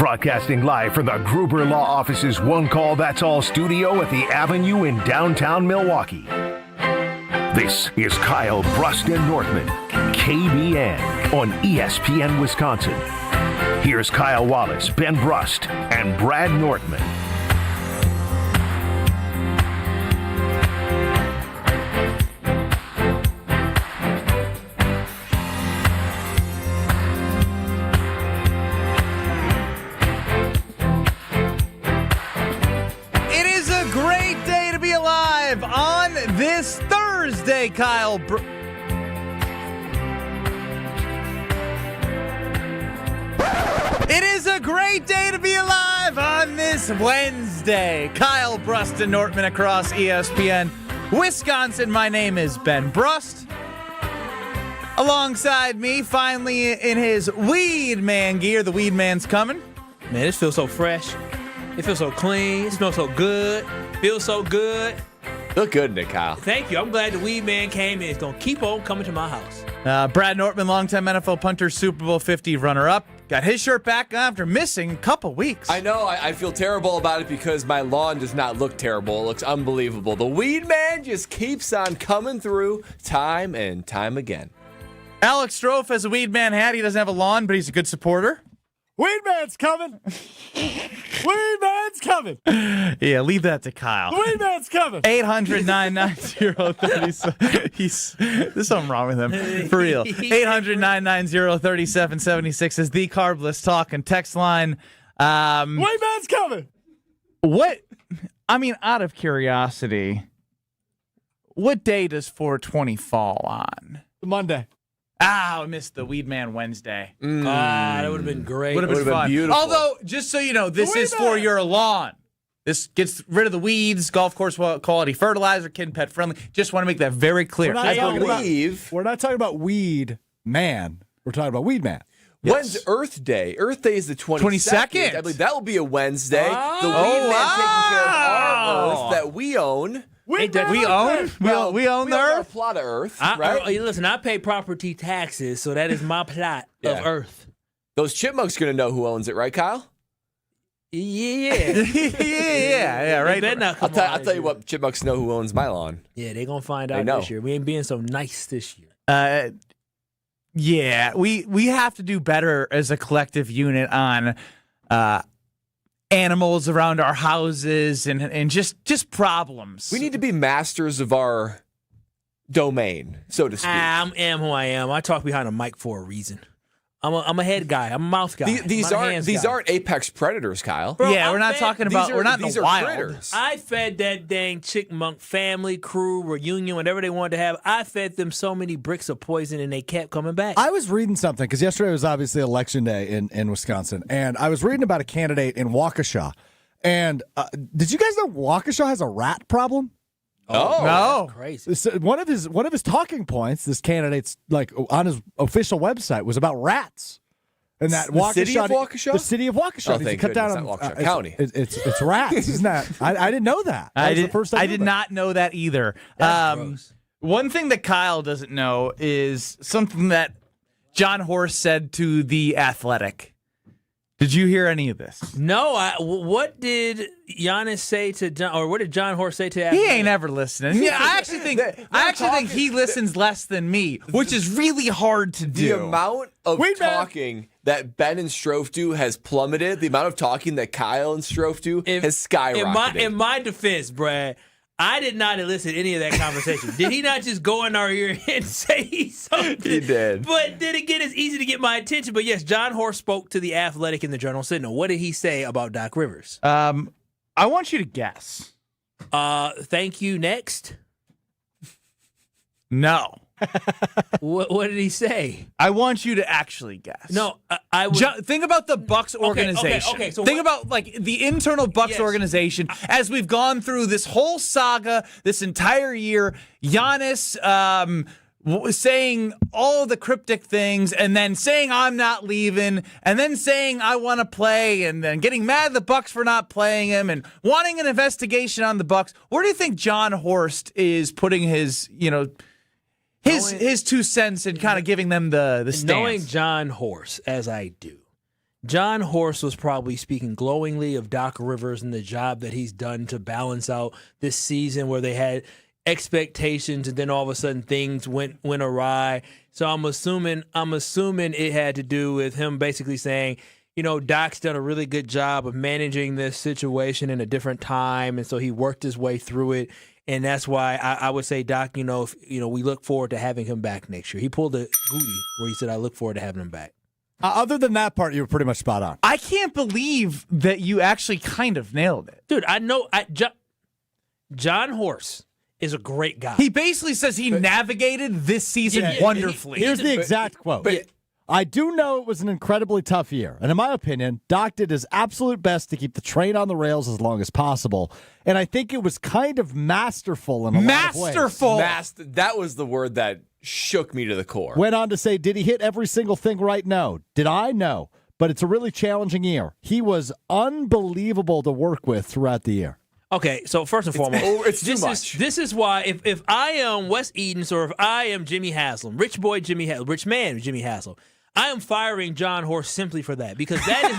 Broadcasting live from the Gruber Law Office's One Call That's All studio at the Avenue in downtown Milwaukee. This is Kyle Brust Nortman, KBN on ESPN Wisconsin. Here's Kyle Wallace, Ben Brust, and Brad Nortman. On this Thursday, Kyle. It is a great day to be alive on this Wednesday. Kyle Brust Nortman across ESPN Wisconsin. My name is Ben Brust. Alongside me, finally in his Weed Man gear. The Weed Man's coming. Man, this feels so fresh. It feels so clean. It smells so good. Feels so good. Look good in it, Kyle. Thank you. I'm glad the Weed Man came in. It's going to keep on coming to my house. Brad Nortman, longtime NFL punter, Super Bowl 50 runner-up. Got his shirt back after missing a couple weeks. I know. I feel terrible about it because my lawn does not look terrible. It looks unbelievable. The Weed Man just keeps on coming through time and time again. Alex Strofe has a Weed Man hat. He doesn't have a lawn, but he's a good supporter. Weed Man's coming. Weed Man's coming. Yeah, leave that to Kyle. Weed Man's coming. 800-990-3776. There's something wrong with him. For real. 800-990-3776 is the Carbless talking text line. Weed Man's coming. What? I mean, out of curiosity, what day does 420 fall on? Monday. I missed the Weed Man Wednesday. That would have been great. Would have been fun. Beautiful. Although, just so you know, this is for your lawn. This gets rid of the weeds, golf course quality fertilizer, kid and pet friendly. Just want to make that very clear. We're not talking about Weed Man. We're talking about Weed Man. Yes. When's Earth Day? Earth Day is the 22nd. I believe that will be a Wednesday. The Weed Man taking care of our Earth that we own. We own the Earth. A plot of Earth, right? Listen, I pay property taxes, so that is my plot of Earth. Those chipmunks going to know who owns it, right, Kyle? Yeah. yeah, right. I'll tell you what, chipmunks know who owns my lawn. Yeah, they're going to find out this year. We ain't being so nice this year. Yeah, we have to do better as a collective unit on animals around our houses and just problems. We need to be masters of our domain, so to speak. I am who I am. I talk behind a mic for a reason. I'm a head guy. I'm a mouth guy. These aren't apex predators, Kyle. Bro, yeah, we're not talking about. We're not in the wild. Critters. I fed that dang Chickmunk family, crew, reunion, whatever they wanted to have. I fed them so many bricks of poison, and they kept coming back. I was reading something because yesterday was obviously election day in Wisconsin, and I was reading about a candidate in Waukesha. And did you guys know Waukesha has a rat problem? Oh, no! Crazy. One of his talking points, this candidate's like on his official website, was about rats. And that the city of Waukesha? The city of Waukesha. Oh, thank goodness, not Waukesha County. It's rats, isn't that? I didn't know that. I did not know that either. One thing that Kyle doesn't know is something that John Horst said to The Athletic. Did you hear any of this? No. What did Giannis say to John, or what did John Horst say to Athletic? He ain't ever listening. Yeah, I actually think he listens less than me, which is really hard to do. The amount of talking that Ben and Strofe do has plummeted. The amount of talking that Kyle and Strofe do has skyrocketed. In my defense, Brad, I did not elicit any of that conversation. Did he not just go in our ear and say something? He did. But then again, it's easy to get my attention. But yes, John Horst spoke to The Athletic in the Journal-Sentinel. What did he say about Doc Rivers? I want you to guess. Thank you. Next. No. What did he say? I want you to actually guess. No, I would... Think about the Bucks organization. Okay, so think about like the internal Bucks organization as we've gone through this whole saga, this entire year. Giannis saying all the cryptic things, and then saying I'm not leaving, and then saying I want to play, and then getting mad at the Bucks for not playing him, and wanting an investigation on the Bucks. Where do you think John Horst is putting his, his 2 cents and kind of giving them the stance? Knowing John Horst as I do, John Horst was probably speaking glowingly of Doc Rivers and the job that he's done to balance out this season where they had expectations and then all of a sudden things went awry. So I'm assuming it had to do with him basically saying, Doc's done a really good job of managing this situation in a different time, and so he worked his way through it. And that's why I would say, Doc, we look forward to having him back next year. He pulled a Goody where he said, I look forward to having him back. Other than that part, you were pretty much spot on. I can't believe that you actually kind of nailed it. Dude, I know John Horst is a great guy. He basically says he navigated this season wonderfully. Here's the exact quote. I do know it was an incredibly tough year. And in my opinion, Doc did his absolute best to keep the train on the rails as long as possible. And I think it was kind of masterful in a lot of ways. Masterful. That was the word that shook me to the core. Went on to say, did he hit every single thing right? No. Did I? No. But it's a really challenging year. He was unbelievable to work with throughout the year. Okay, so first and foremost, it's too much. This is why if I am Wes Edens or if I am Jimmy Haslam, rich man Jimmy Haslam, I am firing John Horst simply for that because that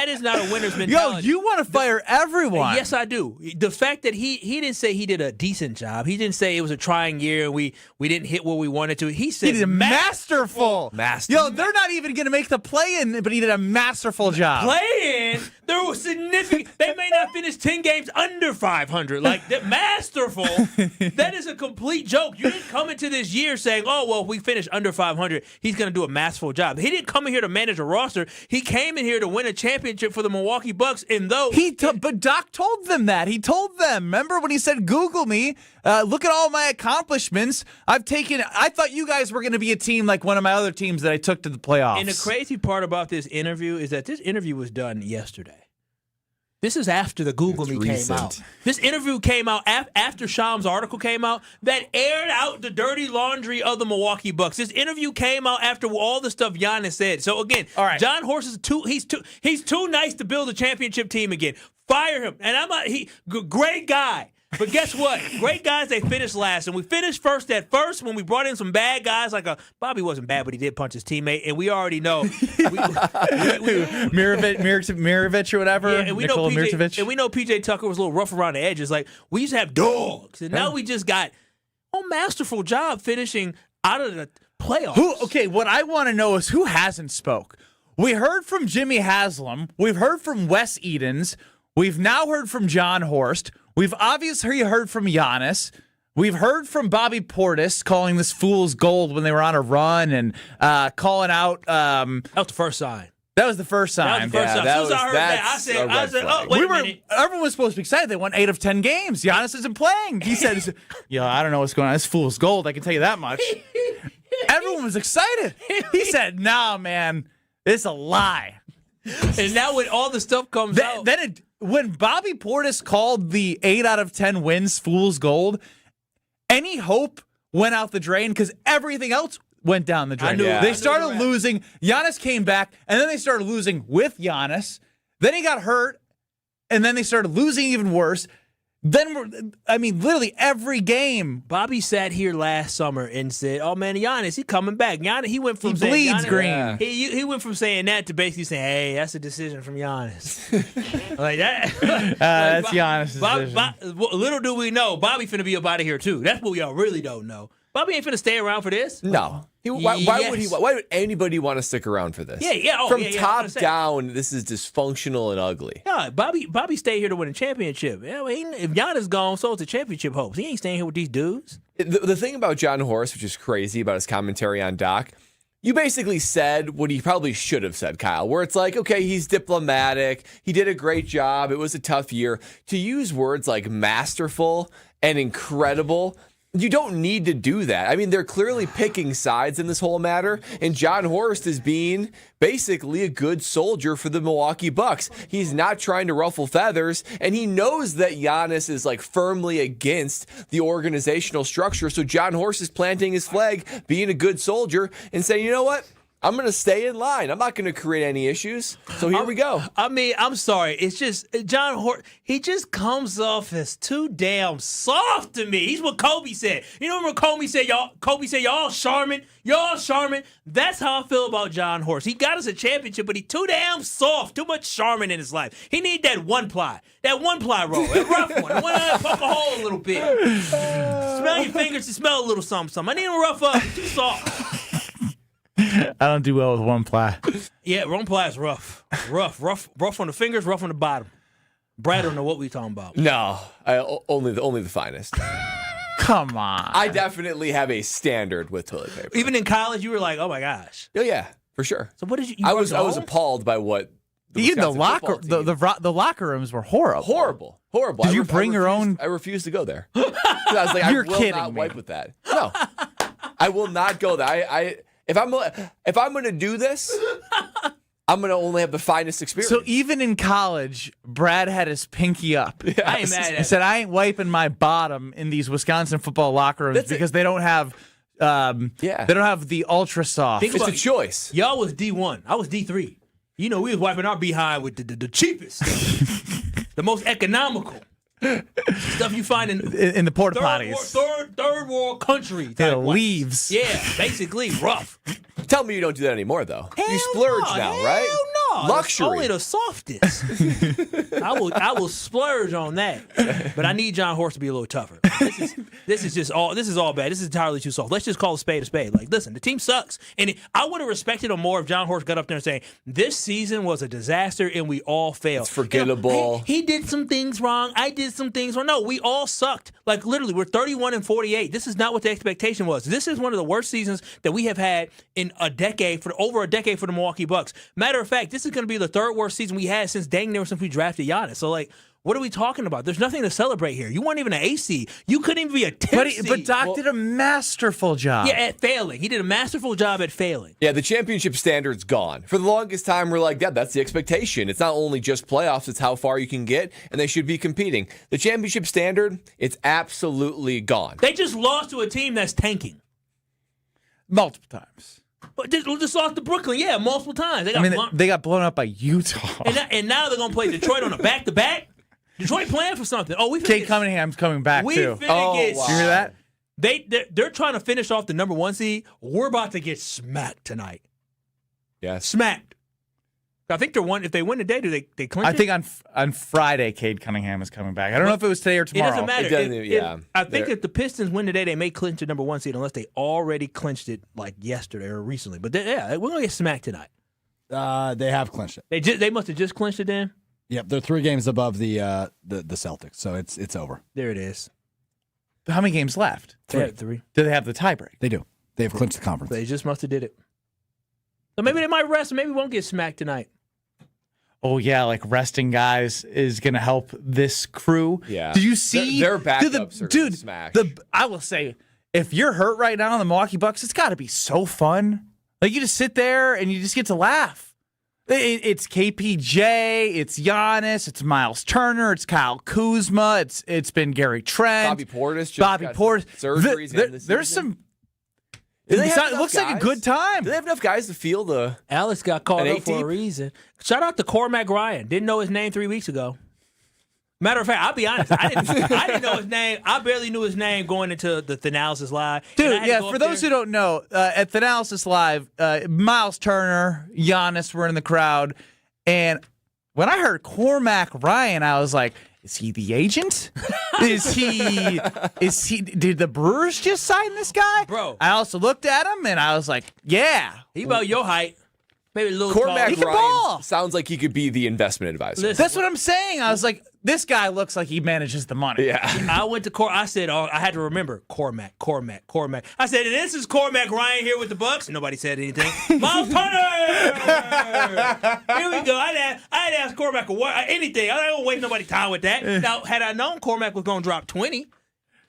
is not a winner's mentality. Yo, you want to fire everyone. Yes, I do. The fact that he didn't say he did a decent job. He didn't say it was a trying year and we didn't hit what we wanted to. He said He did a masterful. Yo, they're not even going to make the play-in, but he did a masterful job. Play-in? There was significant. They may not finish 10 games under 500. Like, that masterful. That is a complete joke. You didn't come into this year saying, oh, well, if we finish under 500, he's going to do a masterful job. He didn't come in here to manage a roster. He came in here to win a championship for the Milwaukee Bucks. And though but Doc told them that. He told them. Remember when he said, Google me, look at all my accomplishments. I thought you guys were going to be a team like one of my other teams that I took to the playoffs. And the crazy part about this interview is that this interview was done yesterday. This is after the Google Me came out. This interview came out after Sham's article came out that aired out the dirty laundry of the Milwaukee Bucks. This interview came out after all the stuff Giannis said. So again, all right. John Horst is he's too nice to build a championship team again. Fire him. And great guy. But guess what? Great guys, they finished last. And we finished first at first when we brought in some bad guys. Like Bobby wasn't bad, but he did punch his teammate. And we already know. Mirovic or whatever. Yeah, and we know PJ Tucker was a little rough around the edges. Like, we used to have dogs. And now we just got a masterful job finishing out of the playoffs. What I want to know is who hasn't spoke. We heard from Jimmy Haslam. We've heard from Wes Edens. We've now heard from John Horst. We've obviously heard from Giannis. We've heard from Bobby Portis calling this fool's gold when they were on a run and calling out. That was the first sign. That was the first sign. I said, oh, wait a minute. Everyone was supposed to be excited. They won 8 of 10 games. Giannis isn't playing. He said, I don't know what's going on. This fool's gold. I can tell you that much. Everyone was excited. He said, nah, man, it's a lie. And now when all the stuff comes out. When Bobby Portis called the 8 out of 10 wins fool's gold, any hope went out the drain because everything else went down the drain. They started losing. Giannis came back, and then they started losing with Giannis. Then he got hurt, and then they started losing even worse. Then, literally every game. Bobby sat here last summer and said, oh, man, Giannis, he coming back. Giannis, he went from saying bleeds Giannis, green. Yeah. He went from saying that to basically saying, hey, that's a decision from Giannis. Like that. That's Giannis' decision. Little do we know, Bobby finna be up out of here, too. That's what we all really don't know. Bobby ain't finna stay around for this. No. Why would anybody want to stick around for this? From top down, this is dysfunctional and ugly. Yeah, Bobby stayed here to win a championship. Yeah, well, if Giannis gone, so it's a championship hopes. He ain't staying here with these dudes. The thing about John Horst, which is crazy about his commentary on Doc, you basically said what he probably should have said, Kyle, where it's like, okay, he's diplomatic. He did a great job. It was a tough year. To use words like masterful and incredible, you don't need to do that. I mean, they're clearly picking sides in this whole matter, and John Horst is being basically a good soldier for the Milwaukee Bucks. He's not trying to ruffle feathers, and he knows that Giannis is like firmly against the organizational structure, so John Horst is planting his flag, being a good soldier, and saying, you know what? I'm going to stay in line. I'm not going to create any issues. So here we go. I mean, I'm sorry. It's just John Horst. He just comes off as too damn soft to me. He's what Kobe said. You know when Kobe said y'all Charmin. Y'all Charmin. That's how I feel about John Horst. He got us a championship, but he too damn soft. Too much Charmin in his life. He need that one ply roll, that rough one. One poke a hole a little bit. Smell your fingers and smell a little something. I need him rough up. Too soft. I don't do well with one ply. Yeah, one ply is rough. Rough on the fingers, rough on the bottom. Brad don't know what we talking about. No, only the finest. Come on. I definitely have a standard with toilet paper. Even in college, you were like, oh my gosh. Oh yeah, for sure. So what did you? I was appalled by what. Even the Wisconsin locker team- the locker rooms were horrible. Horrible. Did you bring your own? I refused to go there. I was like, You're I will kidding not me. wipe with that. No, I will not go there. If I'm going to do this, I'm going to only have the finest experience. So even in college, Brad had his pinky up. Yes. I ain't mad at He said, "I ain't wiping my bottom in these Wisconsin football locker rooms because they don't have, they don't have the ultra soft." Think It's about a choice. Y'all was D1. I was D3. You know, we was wiping our behind with the cheapest, the most economical stuff you find in in the porta potties. third world country. The type wipes. leaves. Yeah, basically rough. Tell me you don't do that anymore, though. you Hell splurge no, now, hell right? No, Luxury. Only the softest. I will splurge on that, but I need John Horst to be a little tougher. This is all bad. This is entirely too soft. Let's just call a spade a spade. Like, listen, the team sucks, and I would have respected him more if John Horst got up there and saying this season was a disaster and we all failed. It's forgettable. He did some things wrong. I did some things wrong. No, we all sucked. Like literally, we're 31-48. This is not what the expectation was. This is one of the worst seasons that we have had in over a decade for the Milwaukee Bucks. Matter of fact, this is going to be the third worst season we had since we drafted Giannis. So like, what are we talking about? There's nothing to celebrate here. You weren't even an AC. You couldn't even be a 10 seed. But Doc did a masterful job. Yeah, at failing. He did a masterful job at failing. Yeah, the championship standard's gone. For the longest time, we're like, yeah, that's the expectation. It's not only just playoffs, it's how far you can get, and they should be competing. The championship standard, it's absolutely gone. They just lost to a team that's tanking. Multiple times. But just lost to Brooklyn, yeah, multiple times. They got blown up by Utah. And now they're going to play Detroit on a back-to-back. Detroit playing for something. Oh, Cade Cunningham's coming back, we too. finna get You hear that? They're trying to finish off the number 1 seed. We're about to get smacked tonight. Yes. Smacked. I think if they win today, do they clinch it? I think on Friday, Cade Cunningham is coming back. I don't know if it was today or tomorrow. It doesn't matter. It doesn't, I think if the Pistons win today, they may clinch the number 1 seed unless they already clinched it like yesterday or recently. But we're going to get smacked tonight. They have clinched it. They must have just clinched it then? Yep, they're 3 games above the Celtics, so it's over. There it is. How many games left? 3. Do they have the tiebreak? They do. They've clinched the conference. They just must have did it. So maybe they might rest. Maybe we won't get smacked tonight. Oh, yeah, like resting guys is going to help this crew. Yeah. Did you see? Their backups are gonna smash. I will say, if you're hurt right now in the Milwaukee Bucks, it's got to be so fun. Like, you just sit there and you just get to laugh. It's KPJ, it's Giannis, it's Miles Turner, it's Kyle Kuzma, it's been Gary Trent. Bobby Portis just Bobby got Portis. surgeries. There's some. Do they have It looks enough like a guys? good time. Do they have enough guys to feel the? Alex got called An up for a 18? reason. Shout out to Cormac Ryan. Didn't know his name 3 weeks ago. Matter of fact, I'll be honest. I didn't know his name. I barely knew his name going into the Thanalysis Live. Dude, yeah, for those who don't know, at Thanalysis Live, Miles Turner, Giannis were in the crowd. And when I heard Cormac Ryan, I was like, is he the agent? Did the Brewers just sign this guy? Bro. I also looked at him and I was like, yeah. He about your height. Maybe a little Cormac taller. He can Ryan ball. sounds like he could be the investment advisor. Listen, That's what I'm saying. I was like, this guy looks like he manages the money. Yeah. I went to I said, I had to remember Cormac. I said, and this is Cormac Ryan here with the Bucks. And nobody said anything. Miles Turner! Here we go. I had asked Cormac anything. I don't waste nobody's time with that. Now, had I known Cormac was going to drop 20,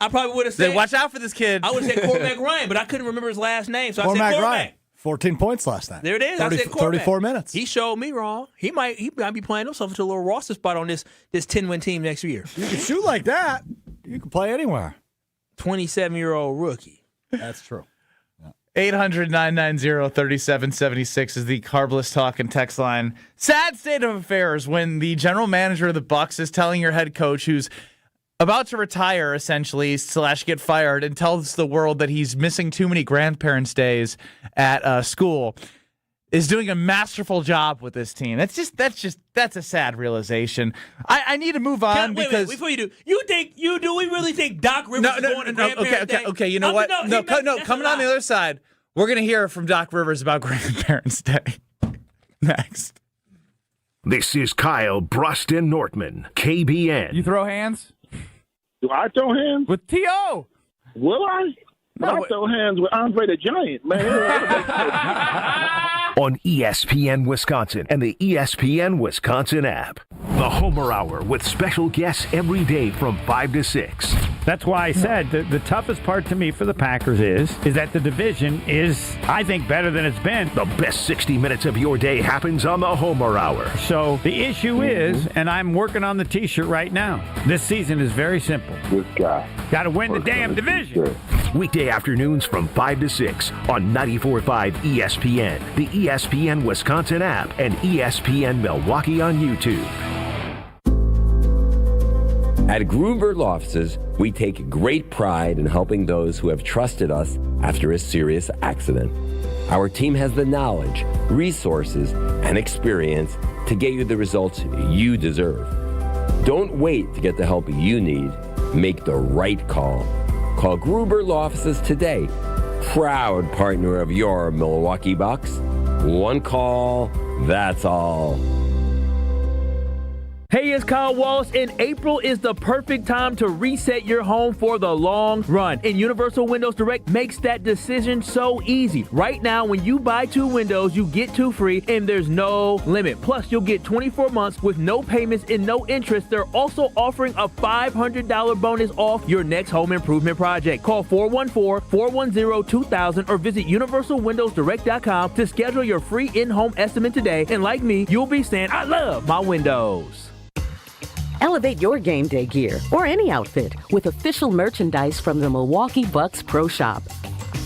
I probably would have said, Watch out for this kid. I would have said Cormac Ryan, but I couldn't remember his last name. So I said Cormac Cormac. Ryan, 14 points last night. There it is. I said Cormac. 34 minutes. He showed me wrong. He might be playing himself into a little roster spot on this 10-win team next year. You can shoot like that. You can play anywhere. 27-year-old rookie. That's true. 800-990-3776 is the Carbless Talk and text line. Sad state of affairs when the general manager of the Bucks is telling your head coach, who's about to retire essentially / get fired, and tells the world that he's missing too many grandparents' days at school, is doing a masterful job with this team. That's a sad realization. I need to move on wait, before you do, we really think Doc Rivers is going to grandparents' day? Okay, you know what? No, coming on the other side, we're going to hear from Doc Rivers about Grandparents' Day. Next. This is Kyle Brust Nortman, KBN. You throw hands? Do I throw hands? With T.O. Will I? I throw hands with Andre the Giant, man. On ESPN Wisconsin and the ESPN Wisconsin app. The Homer Hour with special guests every day from 5 to 6. That's why I said the toughest part to me for the Packers is that the division is, I think, better than it's been. The best 60 minutes of your day happens on the Homer Hour. So the issue is, and I'm working on the T-shirt right now, this season is very simple. This guy. Got to win the damn division. Weekday afternoons from 5 to 6 on 94.5 ESPN, the ESPN Wisconsin app, and ESPN Milwaukee on YouTube. At Gruber Law Offices, we take great pride in helping those who have trusted us after a serious accident. Our team has the knowledge, resources, and experience to get you the results you deserve. Don't wait to get the help you need. Make the right call. Call Gruber Law Offices today. Proud partner of your Milwaukee Bucks. One call, that's all. Hey, it's Kyle Wallace, and April is the perfect time to reset your home for the long run. And Universal Windows Direct makes that decision so easy. Right now, when you buy 2 windows, you get 2 free, and there's no limit. Plus, you'll get 24 months with no payments and no interest. They're also offering a $500 bonus off your next home improvement project. Call 414-410-2000 or visit universalwindowsdirect.com to schedule your free in-home estimate today. And like me, you'll be saying, I love my windows. Elevate your game day gear or any outfit with official merchandise from the Milwaukee Bucks Pro Shop.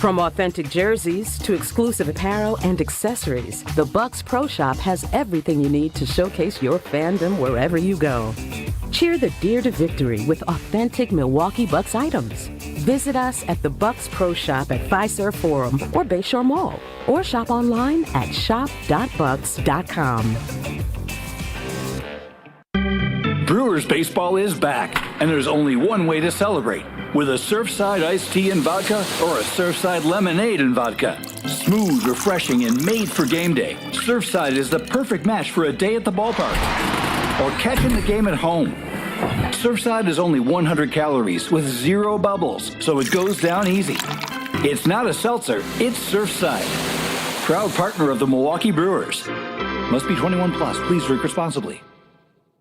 From authentic jerseys to exclusive apparel and accessories, the Bucks Pro Shop has everything you need to showcase your fandom wherever you go. Cheer the deer to victory with authentic Milwaukee Bucks items. Visit us at the Bucks Pro Shop at Fiserv Forum or Bayshore Mall, or shop online at shop.bucks.com. Brewers baseball is back, and there's only one way to celebrate, with a Surfside iced tea and vodka or a Surfside lemonade and vodka. Smooth, refreshing, and made for game day, Surfside is the perfect match for a day at the ballpark or catching the game at home. Surfside is only 100 calories with 0 bubbles, so it goes down easy. It's not a seltzer, it's Surfside. Proud partner of the Milwaukee Brewers. Must be 21 plus. Please drink responsibly.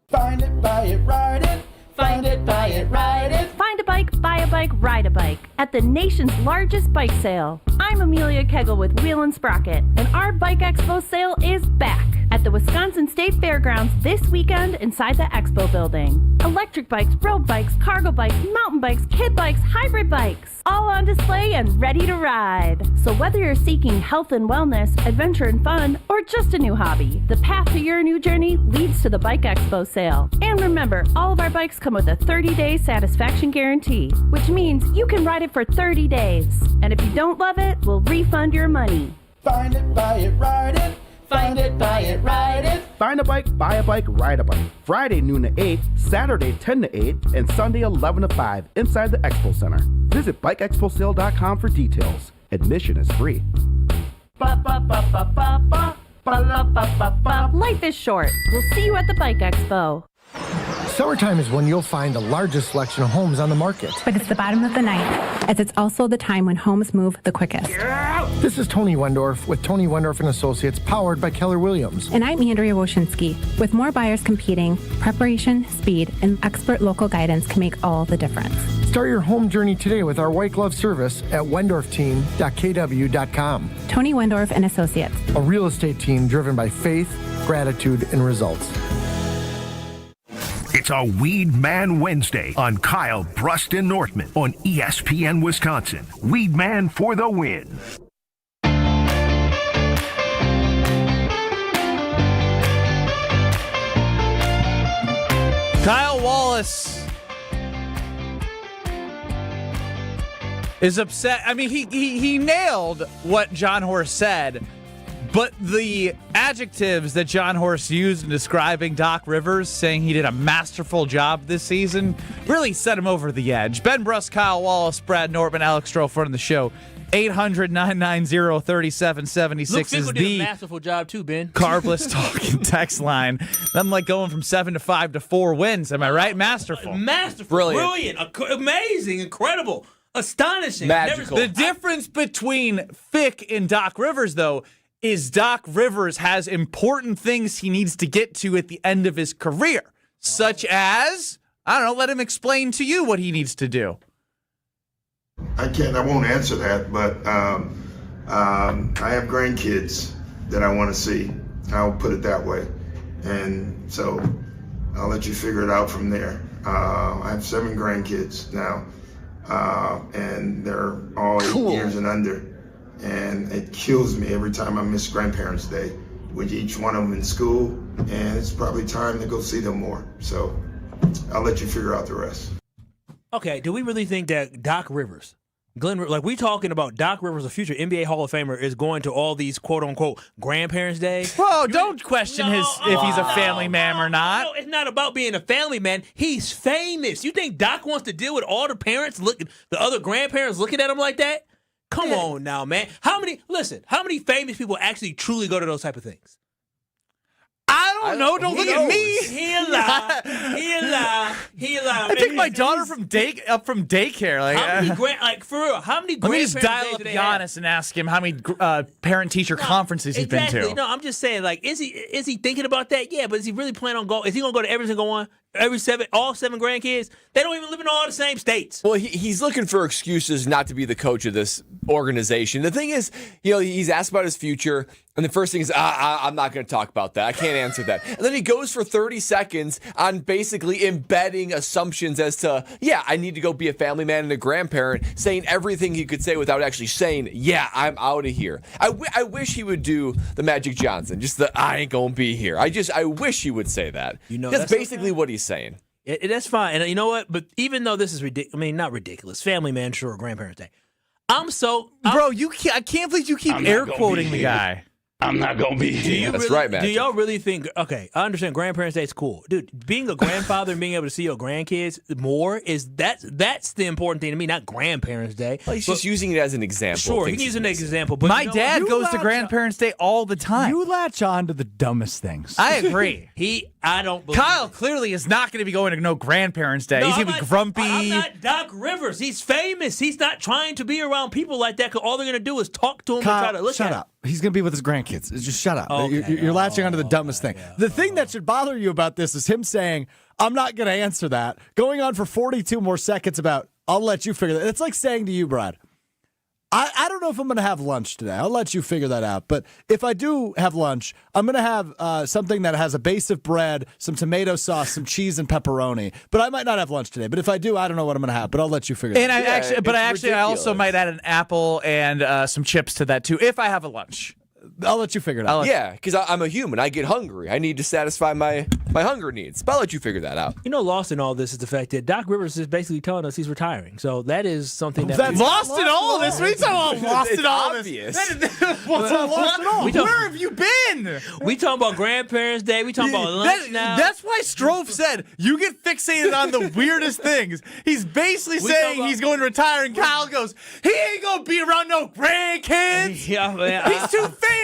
Find it, buy it, ride it. Find it, buy it, ride it. Find a bike, buy a bike, ride a bike at the nation's largest bike sale. I'm Amelia Kegel with Wheel and Sprocket, and our Bike Expo sale is back at the Wisconsin State Fairgrounds this weekend inside the Expo building. Electric bikes, road bikes, cargo bikes, mountain bikes, kid bikes, hybrid bikes, all on display and ready to ride. So whether you're seeking health and wellness, adventure and fun, or just a new hobby, the path to your new journey leads to the Bike Expo sale. And remember, all of our bikes come with a 30-day satisfaction guarantee, which means you can ride it for 30 days. And if you don't love it, we'll refund your money. Find it, buy it, ride it. Find it, buy it, ride it. Find a bike, buy a bike, ride a bike. Friday noon to 8, Saturday 10 to 8, and Sunday 11 to 5 inside the Expo Center. Visit bikeexposale.com for details. Admission is free. Life is short. We'll see you at the Bike Expo. Summertime is when you'll find the largest selection of homes on the market. But it's the bottom of the ninth, as it's also the time when homes move the quickest. This is Tony Wendorf with Tony Wendorf & Associates, powered by Keller Williams. And I'm Andrea Woshinski. With more buyers competing, preparation, speed, and expert local guidance can make all the difference. Start your home journey today with our white glove service at wendorfteam.kw.com. Tony Wendorf & Associates. A real estate team driven by faith, gratitude, and results. It's a Weed Man Wednesday on Kyle Brust Nortman on ESPN Wisconsin. Weed Man for the win. Kyle Wallace is upset. I mean, he nailed what John Horst said, but the adjectives that John Horst used in describing Doc Rivers, saying he did a masterful job this season, really set him over the edge. Ben Brust, Kyle Wallace, Brad Nortman, Alex Stroh, front of the show. 800-990-3776 is did a the masterful job too, Ben. Carbless talking text line. Nothing like going from 7 to 5 to 4 wins. Am I right? Masterful. Brilliant, amazing, incredible, astonishing, magical. The difference between Fick and Doc Rivers, though, is Doc Rivers has important things he needs to get to at the end of his career, such as, I don't know, let him explain to you what he needs to do. I won't answer that, but I have grandkids that I want to see. I'll put it that way. And so I'll let you figure it out from there. I have 7 grandkids now, and they're all 8 years and under. And it kills me every time I miss Grandparents' Day with each one of them in school, and it's probably time to go see them more. So I'll let you figure out the rest. Okay, do we really think that Doc Rivers, like we talking about Doc Rivers, a future NBA Hall of Famer, is going to all these quote-unquote Grandparents' Day? Whoa, don't question if he's a family man or not. No, it's not about being a family man. He's famous. You think Doc wants to deal with all the parents, the other grandparents looking at him like that? Come on now, man. How many famous people actually truly go to those type of things? I don't know. Don't look at me. He'll lie. I take my daughter up from daycare. Like, for real, how many let me just dial up do they Giannis and ask him how many parent-teacher conferences he's been to. No, I'm just saying, like, is he thinking about that? Yeah, but is he really planning on going? Is he going to go to every single one? All 7 grandkids? They don't even live in all the same states. Well, he's looking for excuses not to be the coach of this organization. The thing is, he's asked about his future, and the first thing is, I'm not going to talk about that. I can't answer that. And then he goes for 30 seconds on basically embedding assumptions as to, I need to go be a family man and a grandparent, saying everything he could say without actually saying, I'm out of here. I wish he would do the Magic Johnson, just the I ain't going to be here. I wish he would say that. That's basically what he's saying. That's fine. And you know what? But even though this is ridiculous, I mean, not ridiculous, family man, sure, Grandparents' Day. I can't believe you keep air quoting the guy. I'm not going to be here. That's right, man. Do y'all really think, okay, I understand Grandparents' Day is cool. Dude, being a grandfather and being able to see your grandkids more, that's the important thing to me, not Grandparents' Day. Well, he's just using it as an example. Sure, he can use it as an example. But my dad goes to Grandparents' Day all the time. You latch on to the dumbest things. I agree. I don't believe Kyle clearly is not going to be going to no Grandparents' Day. He's going to be grumpy. I'm not Doc Rivers. He's famous. He's not trying to be around people like that because all they're going to do is talk to him Kyle, and try to look at him. Shut up. He's going to be with his grandkids. Just shut up. Okay. You're latching onto the dumbest thing. The thing that should bother you about this is him saying, I'm not going to answer that. Going on for 42 more seconds about, I'll let you figure that. It's like saying to you, Brad, I don't know if I'm going to have lunch today. I'll let you figure that out. But if I do have lunch, I'm going to have something that has a base of bread, some tomato sauce, some cheese, and pepperoni. But I might not have lunch today. But if I do, I don't know what I'm going to have. But I'll let you figure it out. I also might add an apple and some chips to that, too, if I have a lunch. I'll let you figure it out. Yeah, because I'm a human. I get hungry. I need to satisfy my hunger needs. But I'll let you figure that out. Lost in all this is the fact that Doc Rivers is basically telling us he's retiring. So that is something that's lost in all this. What are you talking about? Lost in all this? What's lost in all? Where have you been? We talking about Grandparents' Day. We talking about lunch now. That's why Strofe said you get fixated on the weirdest things. He's basically saying he's going to retire, and Kyle goes, he ain't going to be around no grandkids. Yeah, man. He's too famous.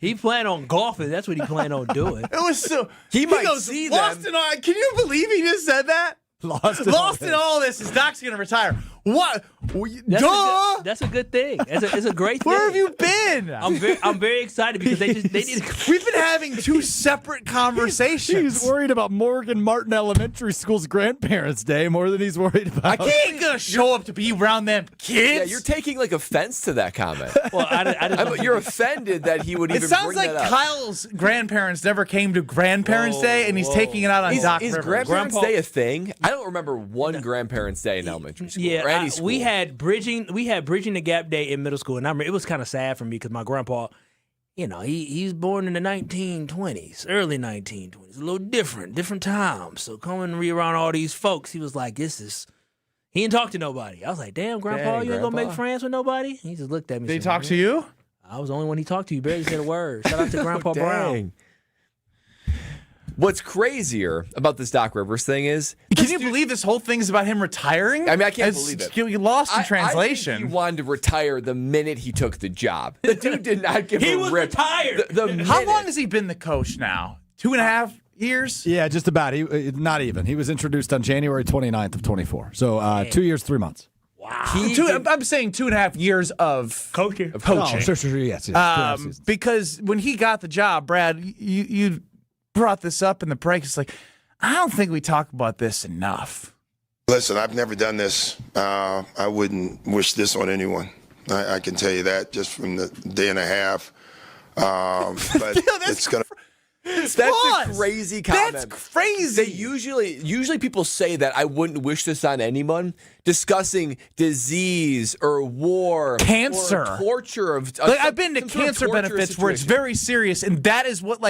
He planned on golfing. That's what he planned on doing. It was so. He might goes, see lost them. in all. Can you believe he just said that? Lost in all this is Doc's going to retire. What? Duh! That's a good thing. It's a great thing. Where have you been? I'm very excited because they need. We've been having 2 separate conversations. He's worried about Morgan Martin Elementary School's Grandparents' Day more than he's worried about. I ain't gonna show up to be around them kids. Yeah, you're taking offense to that comment. Well, you're offended that he would even. It sounds bring like that up. Kyle's grandparents never came to Grandparents' Day, and he's taking it out on Doc Rivers. Is Grandparents' Day a thing? I don't remember one Grandparents' Day in elementary school or any school. We had bridging the gap day in middle school, and it was kind of sad for me because my grandpa, he's born in the 1920s, early 1920s, a little different times. So coming and be around all these folks, he was like, he didn't talk to nobody. I was like, damn, Grandpa, you ain't going to make friends with nobody? He just looked at me. Did he talk to you? I was the only one he talked to. He barely said a word. Shout out to Grandpa Brown. What's crazier about this Doc Rivers thing is... Can you believe this whole thing's about him retiring? I mean, I can't believe it. He lost in translation. I think he wanted to retire the minute he took the job. The dude did not give a rip. He was retired. How long has he been the coach now? 2.5 years? Yeah, just about. Not even. He was introduced on January 29th of 24. So 2 years, 3 months. Wow. I'm saying 2.5 years of coaching. Oh, sure, yes. Because when he got the job, Brad, you brought this up in the break. It's like, I don't think we talk about this enough. Listen, I've never done this. I wouldn't wish this on anyone. I can tell you that just from the day and a half. But it's going to... That's a crazy comment. That's crazy. They usually people say that I wouldn't wish this on anyone, discussing disease or war, cancer, or torture of. I've been to cancer benefits where it's very serious, and that is what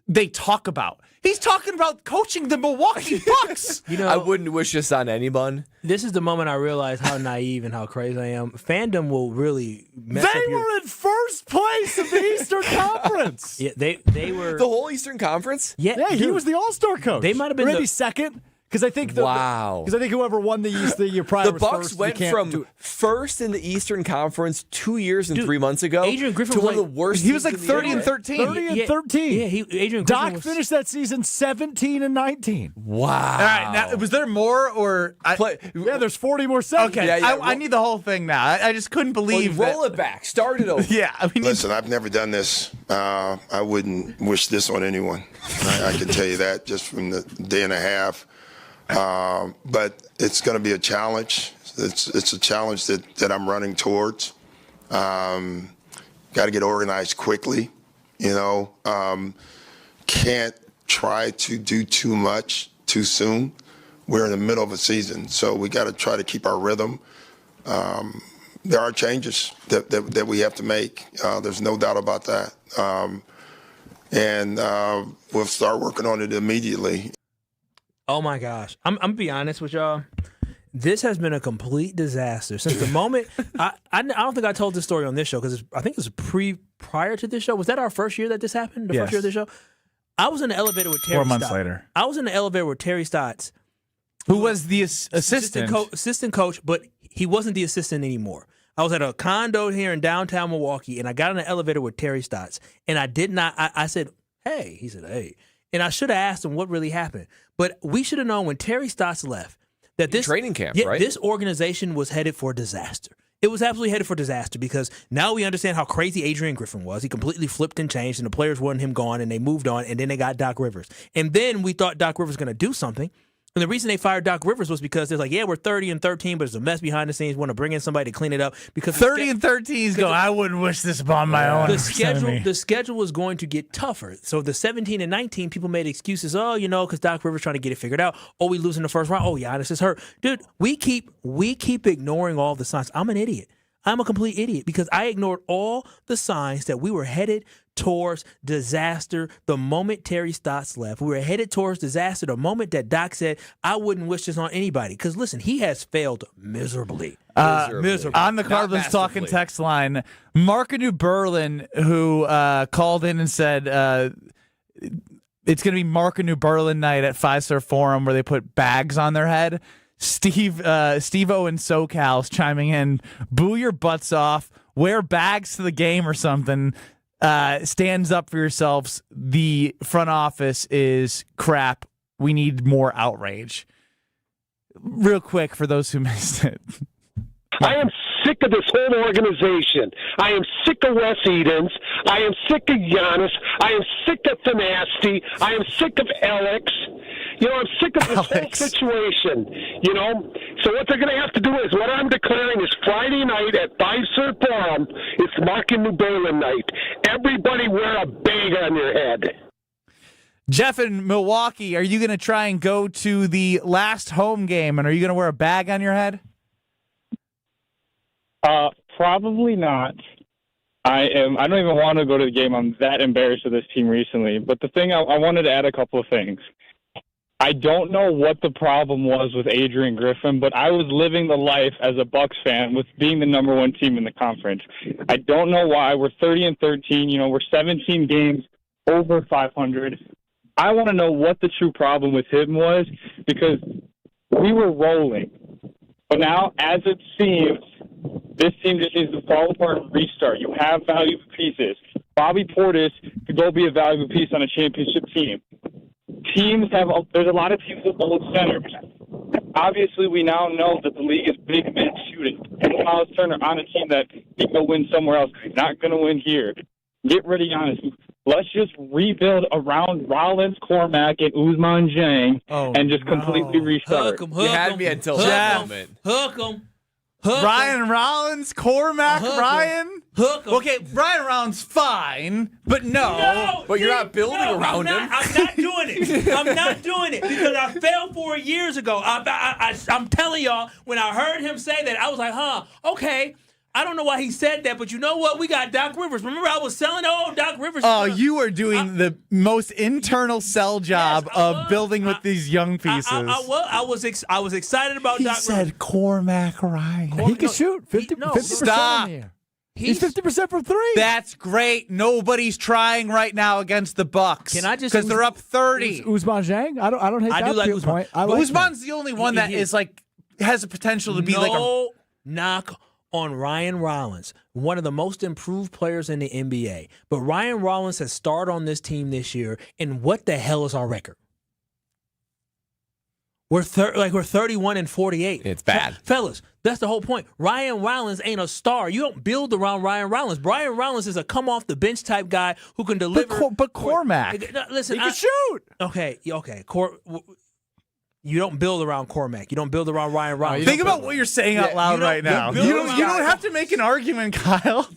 they talk about. He's talking about coaching the Milwaukee Bucks. I wouldn't wish this on anyone. This is the moment I realized how naive and how crazy I am. Fandom will really mess up They were in first place of the Eastern Conference. Yeah, they were the whole Eastern Conference. Yeah, he was the All-Star coach. They might have been maybe second. Because I think because I think whoever won the East the year prior, the Bucks went from first in the Eastern Conference 2 years and 3 months ago. Adrian Griffin to was one of the worst. He was like 30 and 13. 30 and 13. Yeah, Adrian Griffin Doc finished that season 17 and 19. Wow. All right, now was there more or? Yeah, there's 40 more seconds. Okay, I need the whole thing now. I just couldn't believe. Roll it back. Start it over. Yeah. Listen, I've never done this. I wouldn't wish this on anyone. I can tell you that just from the day and a half. But it's going to be a challenge. It's a challenge that I'm running towards. Got to get organized quickly. Can't try to do too much too soon. We're in the middle of a season, so we got to try to keep our rhythm. There are changes that we have to make. There's no doubt about that. And we'll start working on it immediately. Oh my gosh. I'm gonna be honest with y'all. This has been a complete disaster since the moment. I don't think I told this story on this show because I think it was prior to this show. Was that our first year that this happened? The first year of this show? I was in the elevator with Terry 4 months later. I was in the elevator with Terry Stotts, who was the assistant coach, but he wasn't the assistant anymore. I was at a condo here in downtown Milwaukee, and I got in the elevator with Terry Stotts, and I did not. I said, "Hey," he said, "Hey." And I should have asked him what really happened. But we should have known when Terry Stotts left that this training camp, right? This organization was headed for disaster. It was absolutely headed for disaster because now we understand how crazy Adrian Griffin was. He completely flipped and changed, and the players wanted him gone, and they moved on, and then they got Doc Rivers. And then we thought Doc Rivers was going to do something. And the reason they fired Doc Rivers was because they're like, yeah, we're 30 and 13, but there's a mess behind the scenes. We want to bring in somebody to clean it up. Because 30 and 13 is going, I wouldn't wish this upon my own. The schedule was going to get tougher. So the 17 and 19, people made excuses. Oh, because Doc Rivers trying to get it figured out. Oh, we lose in the first round. Oh, Giannis is hurt. Dude, we keep ignoring all the signs. I'm an idiot. I'm a complete idiot because I ignored all the signs that we were headed towards disaster the moment Terry Stotts left. We were headed towards disaster the moment that Doc said, I wouldn't wish this on anybody. Because, listen, he has failed miserably. Miserably. On the Cardinals Talking text line, Mark-Anu Berlin, who called in and said it's going to be Mark-Anu Berlin night at 5-Star Forum where they put bags on their head. Steve-O and SoCal's chiming in, boo your butts off, wear bags to the game or something, stands up for yourselves. The front office is crap. We need more outrage. Real quick for those who missed it. I am sick of this whole organization. I am sick of Wes Edens. I am sick of Giannis. I am sick of Thanasti. I am sick of Alex. I'm sick of this whole situation, So what they're going to have to do is, what I'm declaring is Friday night at 5-Star Forum, it's Mark-Anu Berlin night. Everybody wear a bag on your head. Jeff in Milwaukee, are you going to try and go to the last home game, and are you going to wear a bag on your head? Probably not. I don't even want to go to the game. I'm that embarrassed with this team recently. But the thing, I wanted to add a couple of things. I don't know what the problem was with Adrian Griffin, but I was living the life as a Bucks fan with being the number one team in the conference. I don't know why. We're 30-13. We're 17 games over 500. I want to know what the true problem with him was, because we were rolling. But now, as it seems, this team just needs to fall apart and restart. You have valuable pieces. Bobby Portis could go be a valuable piece on a championship team. There's a lot of teams with old centers. Obviously, we now know that the league is big men shooting. And Miles Turner on a team that he can go win somewhere else. He's not going to win here. Get rid of Giannis. Let's just rebuild around Rollins, Cormac, and Ousmane Dieng and just completely restart. You had me until that moment. Hook 'em. Ryan Rollins, Cormac, Ryan. Okay, Ryan Rollins fine, but no. But you're not building around him. I'm not doing it. I'm not doing it because I fell for it years ago. I'm telling y'all, when I heard him say that, I was like, okay. I don't know why he said that, but you know what? We got Doc Rivers. Remember I was selling? Doc Rivers. Oh, you are doing the most internal sell job of building with these young pieces. I was excited about he Doc said Rivers. Cormac Ryan. He can shoot 50%. Stop. He's 50% from three. That's great. Nobody's trying right now against the Bucks. Can I just because they're up 30. Ousmane Dieng? I don't hate that. I do like point. Ousmane's the only one that is has the potential to be like a knock on Ryan Rollins, one of the most improved players in the NBA. But Ryan Rollins has started on this team this year, and what the hell is our record? We're 31-48. It's bad. Fellas, that's the whole point. Ryan Rollins ain't a star. You don't build around Ryan Rollins. Ryan Rollins is a come-off-the-bench type guy who can deliver. But Cormac, listen, he can shoot. Okay. You don't build around Cormac. You don't build around Ryan Rollins. Think about what you're saying out loud right now. You don't have to make an argument, Kyle.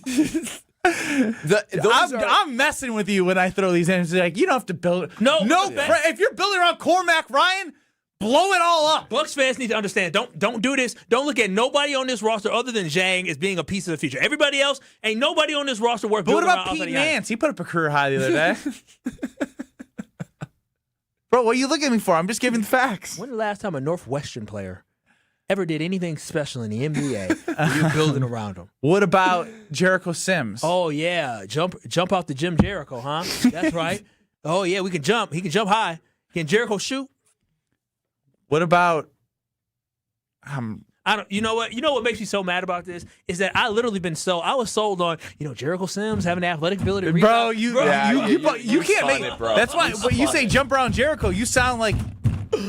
I'm messing with you when I throw these in. It's like, you don't have to build. No. If you're building around Cormac Ryan, blow it all up. Bucks fans need to understand. Don't do this. Don't look at nobody on this roster other than Dieng as being a piece of the future. Everybody else, ain't nobody on this roster worth building around. But what about Pete Nance? He put up a career high the other day. Bro, what are you looking at me for? I'm just giving facts. When the last time a Northwestern player ever did anything special in the NBA? You're building around him. What about Jericho Sims? Oh yeah, jump out the gym, Jericho, huh? That's right. Oh yeah, we can jump. He can jump high. Can Jericho shoot? What about? You know what makes me so mad about this is that I literally I was sold on Jericho Sims having the athletic ability to bro, rebound. you can't make it, bro. That's why when you say jump around Jericho, you sound like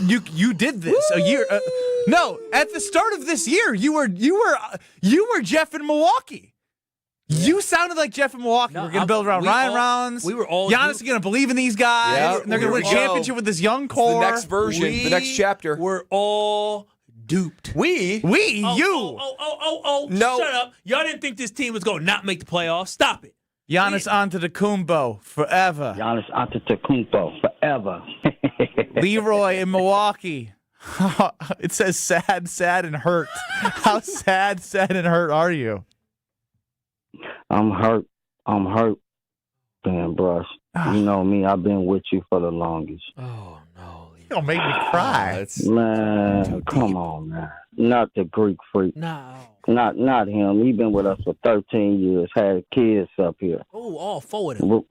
you did this a year. No, at the start of this year, you were Jeff in Milwaukee. Yeah. You sounded like Jeff in Milwaukee. We're going to build around Ryan Rollins. We were all Giannis is going to believe in these guys. And they're going to win a championship with this young core. The next version, the next chapter. We're all duped. You. No. Shut up. Y'all didn't think this team was going to not make the playoffs. Stop it. Giannis Antetokounmpo forever. Giannis Antetokounmpo forever. Leroy in Milwaukee. It says sad, and hurt. How sad, and hurt are you? I'm hurt. Dan Brust. You know me. I've been with you for the longest. Oh, no. You don't make me cry. Man, come on, man. Not the Greek freak. No. Not him. He's been with us for 13 years. Had kids up here. Oh, all four of them. Moved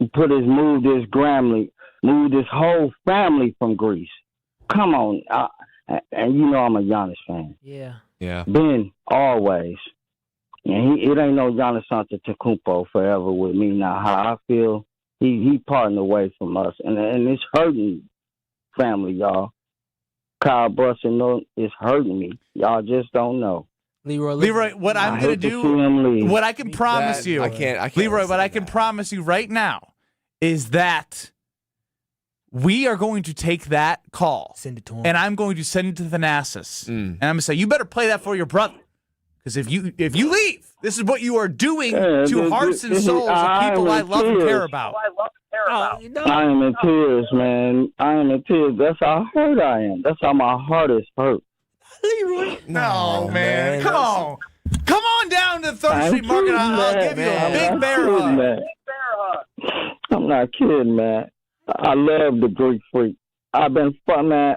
this whole family from Greece. Come on. And you know I'm a Giannis fan. Yeah. Been always. And it ain't no Giannis Antetokounmpo forever with me now. How I feel, he parting away from us. And it's hurting family, y'all. Kyle Brust is hurting me. Y'all just don't know. Leroy, what I'm going to do, what I can promise you, I can't Leroy, what I can promise you right now is that we are going to take that call. Send it to him. And I'm going to send it to Thanasis. And I'm going to say, you better play that for your brother. Because if you leave, this is what you are doing to hearts and souls of people I love and care about. I am in tears, man. I am in tears. That's how hurt I am. That's how my heart is hurt. Leroy. No, man. Come on. Come on, on down to 3rd Street Market. I'll give you a big bear hug. I'm not kidding, man. I love the Greek Freak. I've been fun, man.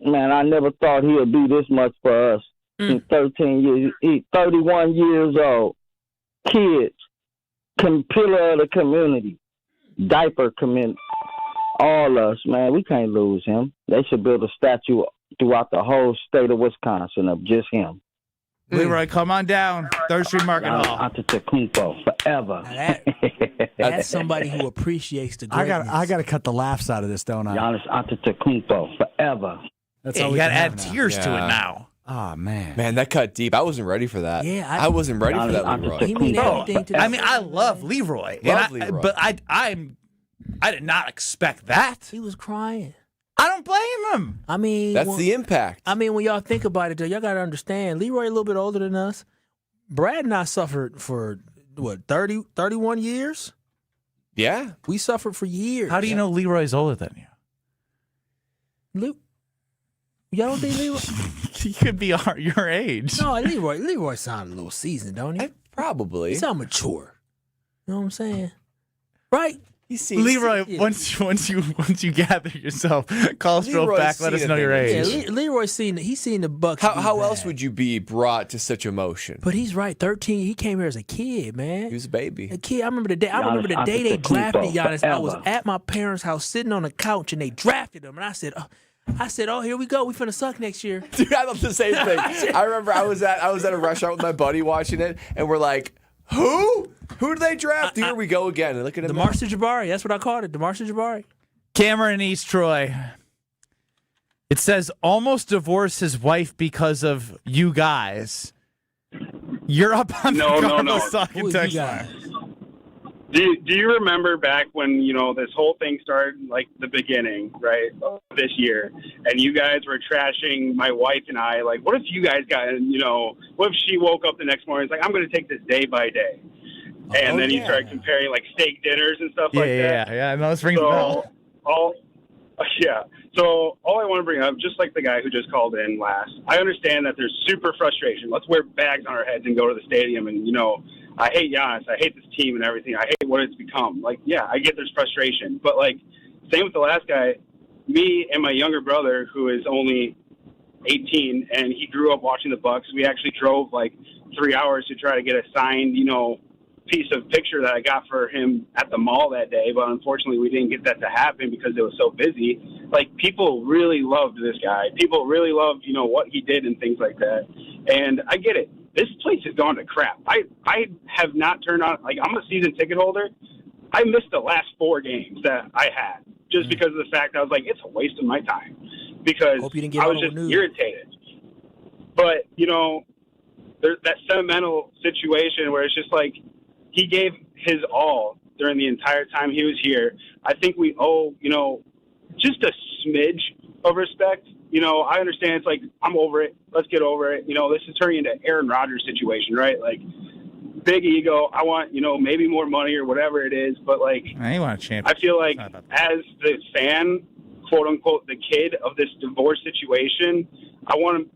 Man, I never thought he would do this much for us. In 13 years, he's 31 years old. Kids, pillar of the community, diaper community. All us, man. We can't lose him. They should build a statue throughout the whole state of Wisconsin of just him. Leroy, come on down. 3rd Street Market Hall. Antetokounmpo, forever. That's somebody who appreciates the greatness. I got to cut the laughs out of this, don't I? Giannis Antetokounmpo, forever. That's Yeah, all you we got can to have add now. tears to it now. Oh, man. Man, that cut deep. I wasn't ready for that. Yeah, I wasn't ready for that, Leroy. He mean everything to I mean, I love Leroy. Leroy. But I did not expect that. He was crying. I don't blame him. I mean, That's the impact. I mean, when y'all think about it, though, y'all got to understand, Leroy a little bit older than us. Brad and I suffered for, 31 years? Yeah. We suffered for years. How do you know Leroy's older than you? Y'all don't think Leroy? He could be your age. No, Leroy sounded a little seasoned, don't he? Probably. He sound mature. You know what I'm saying? Right? Leroy, once you gather yourself, call us real back. Let us know your age. Yeah, Leroy's seen the Bucks. How else would you be brought to such emotion? But he's right. 13. He came here as a kid, man. He was a baby. A kid. I remember the day they drafted Giannis. I was at my parents' house sitting on the couch, and they drafted him. And I said, "Oh, here we go. We finna suck next year." Dude, I thought the same thing. I remember I was at a restaurant with my buddy watching it, and we're like, "Who? Who did they draft?" Here we go again. And look at him. DeMarcus Jabari. That's what I called it. DeMarcus Jabari. Cameron East Troy. It says almost divorced his wife because of you guys. You're up on the Carlos talking text line. Do you remember back when, this whole thing started, like the beginning, right, this year, and you guys were trashing my wife and I, like, what if you guys got, what if she woke up the next morning, it's like, I'm going to take this day by day. And then you started comparing, like, steak dinners and stuff like that. Yeah, no, this rings a bell. So all I want to bring up, just like the guy who just called in last, I understand that there's super frustration. Let's wear bags on our heads and go to the stadium and, I hate Giannis. I hate this team and everything. I hate what it's become. Like, yeah, I get there's frustration. But, like, same with the last guy. Me and my younger brother, who is only 18, and he grew up watching the Bucks, we actually drove, like, 3 hours to try to get a signed, piece of picture that I got for him at the mall that day. But unfortunately, we didn't get that to happen because it was so busy. Like, people really loved this guy. People really loved, what he did and things like that. And I get it. This place has gone to crap. I have not turned on, like, I'm a season ticket holder. I missed the last 4 games that I had just because of the fact I was like, it's a waste of my time because I was just irritated. But, there's that sentimental situation where it's just like he gave his all during the entire time he was here. I think we owe, just a smidge of respect. I understand it's like, I'm over it. Let's get over it. This is turning into Aaron Rodgers situation, right? Like, big ego. I want, maybe more money or whatever it is. But, like, I want a champion. I feel like as the fan, quote unquote, the kid of this divorce situation, I want to,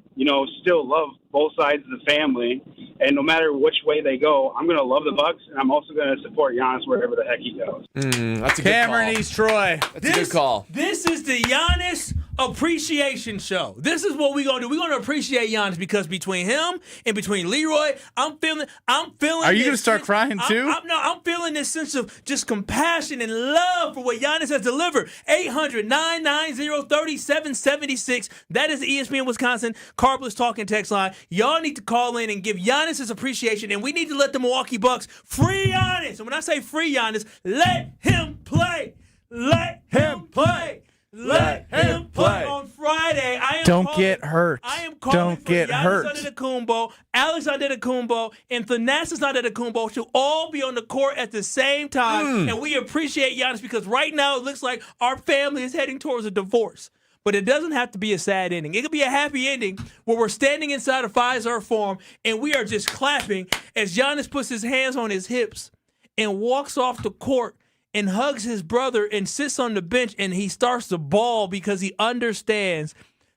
still love both sides of the family. And no matter which way they go, I'm going to love the Bucks, and I'm also going to support Giannis wherever the heck he goes. That's a good Cameron call. East Troy. That's a good call. This is the Giannis appreciation show. This is what we're going to do. We're going to appreciate Giannis because between him and between Leroy, I'm feeling. Are you going to start crying too? I'm feeling this sense of just compassion and love for what Giannis has delivered. 800-990-3776. That is the ESPN Wisconsin Carbless talking text line. Y'all need to call in and give Giannis his appreciation, and we need to let the Milwaukee Bucks free Giannis. And when I say free Giannis, let him play. Let him play. Let him play. On Friday, Don't get hurt. I am calling for Giannis Antetokounmpo, Alex Antetokounmpo, and Thanasis Antetokounmpo to all be on the court at the same time. And we appreciate Giannis because right now it looks like our family is heading towards a divorce. But it doesn't have to be a sad ending. It could be a happy ending where we're standing inside a Pfizer Forum and we are just clapping as Giannis puts his hands on his hips and walks off the court and hugs his brother and sits on the bench and he starts to bawl because he understands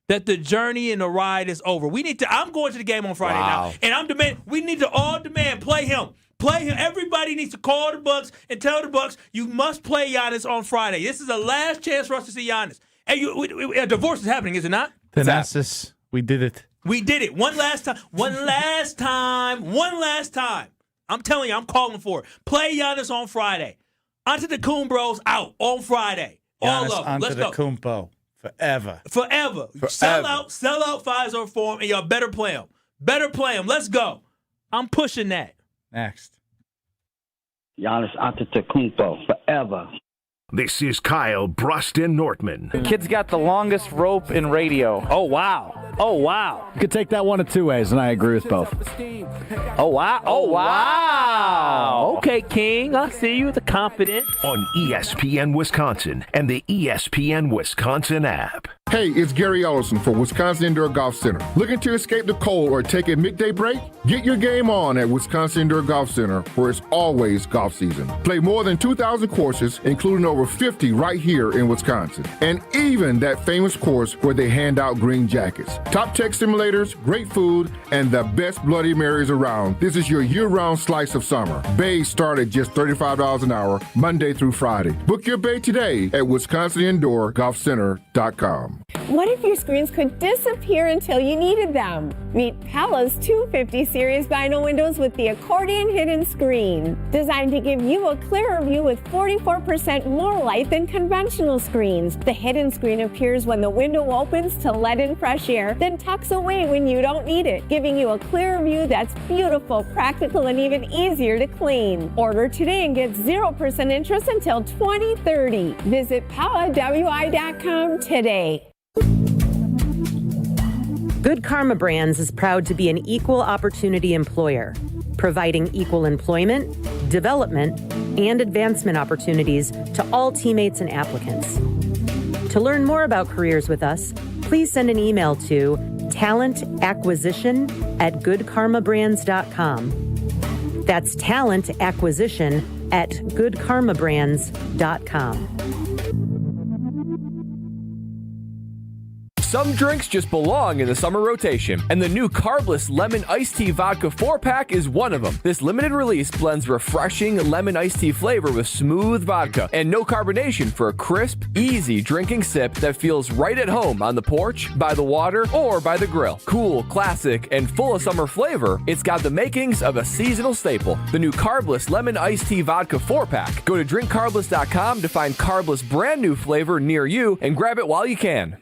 that the journey and the ride is over. I'm going to the game on Friday now, and we need to all demand play him. Play him. Everybody needs to call the Bucks and tell the Bucks you must play Giannis on Friday. This is the last chance for us to see Giannis. And a divorce is happening, is it not? Thanasis, we did it. We did it. One last time. I'm telling you, I'm calling for it. Play Giannis on Friday. Antetokounmpo's out on Friday. All of them. Let's go. Antetokounmpo forever. Sell out Pfizer for him, and y'all better play him. Let's go. I'm pushing that. Next. Giannis Antetokounmpo forever. This is Kyle Brust Nortman. The kid's got the longest rope in radio. Oh, wow. You could take that one of two ways, and I agree with both. Oh, wow. Okay, King. I see you, the confident. On ESPN Wisconsin and the ESPN Wisconsin app. Hey, it's Gary Ellison for Wisconsin Indoor Golf Center. Looking to escape the cold or take a midday break? Get your game on at Wisconsin Indoor Golf Center, where it's always golf season. Play more than 2,000 courses, including over 50 right here in Wisconsin. And even that famous course where they hand out green jackets. Top tech simulators, great food, and the best Bloody Marys around. This is your year-round slice of summer. Bays start at just $35 an hour, Monday through Friday. Book your bay today at WisconsinIndoorGolfCenter.com. What if your screens could disappear until you needed them? Meet Palla's 250 series vinyl windows with the accordion hidden screen. Designed to give you a clearer view with 44% more light than conventional screens. The hidden screen appears when the window opens to let in fresh air, then tucks away when you don't need it, giving you a clearer view that's beautiful, practical, and even easier to clean. Order today and get 0% interest until 2030. Visit PallaWI.com today. Good Karma Brands is proud to be an equal opportunity employer, providing equal employment, development, and advancement opportunities to all teammates and applicants. To learn more about careers with us, please send an email to talentacquisition@goodkarmabrands.com. That's talentacquisition@goodkarmabrands.com. Some drinks just belong in the summer rotation, and the new carbless lemon iced tea vodka 4-pack is one of them. This limited release blends refreshing lemon iced tea flavor with smooth vodka and no carbonation for a crisp, easy drinking sip that feels right at home on the porch, by the water, or by the grill. Cool, classic, and full of summer flavor, it's got the makings of a seasonal staple. The new carbless lemon iced tea vodka 4-pack. Go to drinkcarbless.com to find carbless brand new flavor near you and grab it while you can.